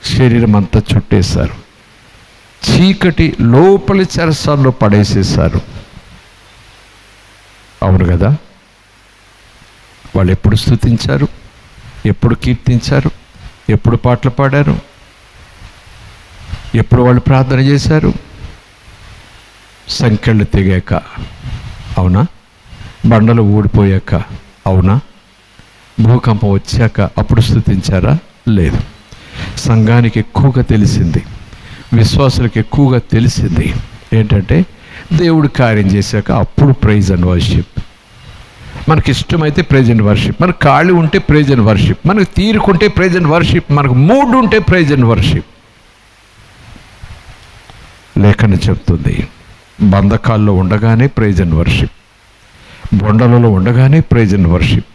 శరీరం అంతా చుట్టేశారు. చీకటి లోపలి చెరసాల్లో పడేసేశారు. అవును కదా? వాళ్ళు ఎప్పుడు స్తుతించారు? ఎప్పుడు కీర్తించారు? ఎప్పుడు పాటలు పాడారు? ఎప్పుడు వాళ్ళు ప్రార్థన చేశారు? సంఖ్యలు తెగాక, అవునా? బండలు ఊడిపోయాక, అవునా? భూకంపం వచ్చాక అప్పుడు స్తుతించారా? లేదు. సంఘానికి ఎక్కువగా తెలిసింది, విశ్వాసులకు ఎక్కువగా తెలిసింది ఏంటంటే, దేవుడు కార్యం చేశాక అప్పుడు ప్రైజ్ అండ్ వర్షిప్. మనకి ఇష్టమైతే ప్రైజ్ అండ్ వర్షిప్, మనకు ఖాళీ ఉంటే ప్రైజ్ అండ్ వర్షిప్, మనకు తీరుకుంటే ప్రైజ్ అండ్ వర్షిప్, మనకు మూడ్ ఉంటే ప్రైజ్ అండ్ వర్షిప్. లేఖనం చెప్తుంది, బంధకాల్లో ఉండగానే ప్రైజ్ అండ్ వర్షిప్, బొండలలో ఉండగానే ప్రైజ్ అండ్ వర్షిప్,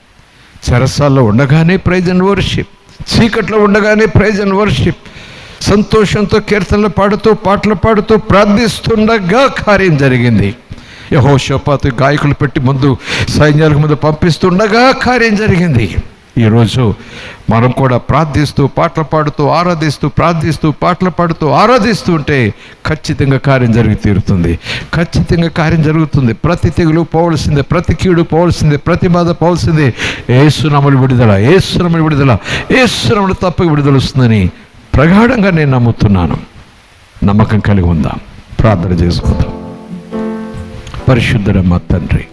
చెరసాల్లో ఉండగానే ప్రైజ్ అండ్ వర్షిప్, చీకట్లో ఉండగానే ప్రైజ్ అండ్ వర్షిప్. సంతోషంతో కీర్తనలు పాడుతూ, పాటలు పాడుతూ ప్రార్థిస్తుండగా కార్యం జరిగింది. యెహోషాపాతు గాయకులు పెట్టి ముందు సైన్యాలకు ముందు పంపిస్తుండగా కార్యం జరిగింది. ఈరోజు మనం కూడా ప్రార్థిస్తూ, పాటలు పాడుతూ, ఆరాధిస్తూ, ప్రార్థిస్తూ, పాటలు పాడుతూ, ఆరాధిస్తూ ఉంటే ఖచ్చితంగా కార్యం జరిగి తీరుతుంది. ప్రతి తెగులు పోవలసిందే, ప్రతి కీడు పోవలసిందే, ప్రతి బాధ పోవలసిందే. యేసునామములో విడుదల, యేసునామములో తప్పక విడుదల వస్తుందని ప్రగాఢంగా నేను నమ్ముతున్నాను. నమ్మకం కలిగి ఉందాం, ప్రార్థన చేసుకుందాం. పరిశుద్ధుడ మా తండ్రి,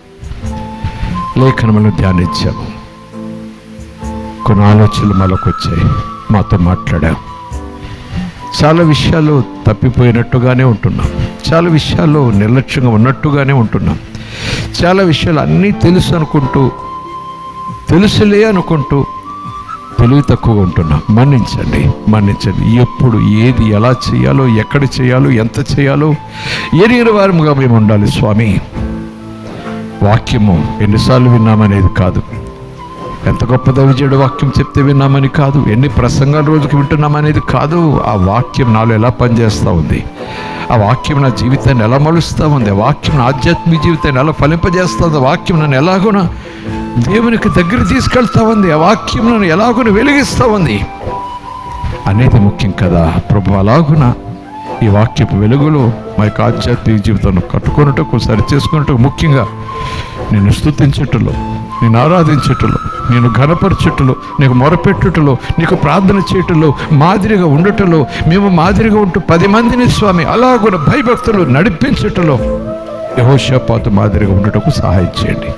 లేఖనములను ధ్యానించాము. కొన్ని ఆలోచనలు మనకు వచ్చాయి, మాతో మాట్లాడాం. చాలా విషయాలు తప్పిపోయినట్టుగానే ఉంటున్నాం, చాలా విషయాల్లో నిర్లక్ష్యంగా ఉన్నట్టుగానే ఉంటున్నాం, చాలా విషయాలు అన్నీ తెలుసులే అనుకుంటూ తెలివి తక్కువగా ఉంటున్నాం. మన్నించండి. ఎప్పుడు ఏది ఎలా చేయాలో, ఎక్కడ చేయాలో, ఎంత చేయాలో ఎరిగిన వారముగా మేము ఉండాలి స్వామి. వాక్యము ఎన్నిసార్లు విన్నామనేది కాదు, ఎంత గొప్ప దైవజనుడు వాక్యం చెప్తే విన్నామని కాదు, ఎన్ని ప్రసంగాలు రోజుకి వింటున్నామనేది కాదు. ఆ వాక్యం నాలో ఎలా పనిచేస్తూ ఉంది, ఆ వాక్యం నా జీవితాన్ని ఎలా మలుస్తూ ఉంది, ఆ వాక్యం నా ఆధ్యాత్మిక జీవితాన్ని ఎలా ఫలింపజేస్తుంది, ఆ వాక్యం నన్ను ఎలాగున దేవునికి దగ్గర తీసుకెళ్తా ఉంది, ఆ వాక్యం నన్ను ఎలాగున వెలిగిస్తూ ఉంది అనేది ముఖ్యం కదా ప్రభు. అలాగున ఈ వాక్యపు వెలుగులో మా యొక్క ఆధ్యాత్మిక జీవితాన్ని కట్టుకున్నట్టు, సరి చేసుకున్నట్టు, ముఖ్యంగా నిన్ను స్తుతించుటలో, నేను ఆరాధించుటలో, నేను ఘనపరచుటలో, నీకు మొరపెట్టుటలో, నీకు ప్రార్థన చేయటంలో మాదిరిగా ఉండటంలో, మేము మాదిరిగా ఉంటూ 10 మందిని స్వామి అలాగున భయభక్తులు నడిపించుటలో యెహోషాపాతు మాదిరిగా ఉండటకు సహాయం చేయండి.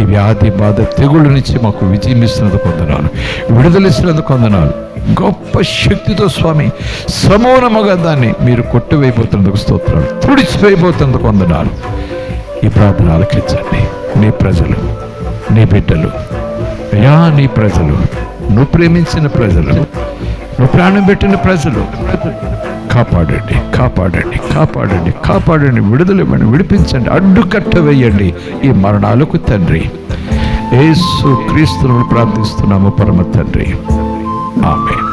ఈ వ్యాధి బాధ తెగుళ్ళ నుంచి మాకు విజయం ఇస్తున్నందుకు వందనాలు, విడుదల ఇస్తున్నందుకు వందనాలు. గొప్ప శక్తితో స్వామి సమూలముగా దాన్ని మీరు కొట్టివేయబోతున్నందుకు స్తోత్రాలు, తుడిచివేయబోతున్నందుకు వందనాలు. ఈ ప్రార్థన ఆలకించండి. నీ ప్రజలు, నీ బిడ్డలు, అయ్యా నీ ప్రజలు, నువ్వు ప్రేమించిన ప్రజలు, నువ్వు ప్రాణం పెట్టిన ప్రజలు కాపాడండి, కాపాడండి, కాపాడండి, కాపాడండి. విడుదలవ్వండి, విడిపించండి, అడ్డుకట్ట వేయండి ఈ మరణాలకు తండ్రి. యేసు క్రీస్తును ప్రార్థిస్తున్నాము పరమ తండ్రి. ఆమేన్.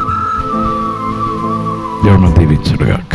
దేవుని దీవించుగాక.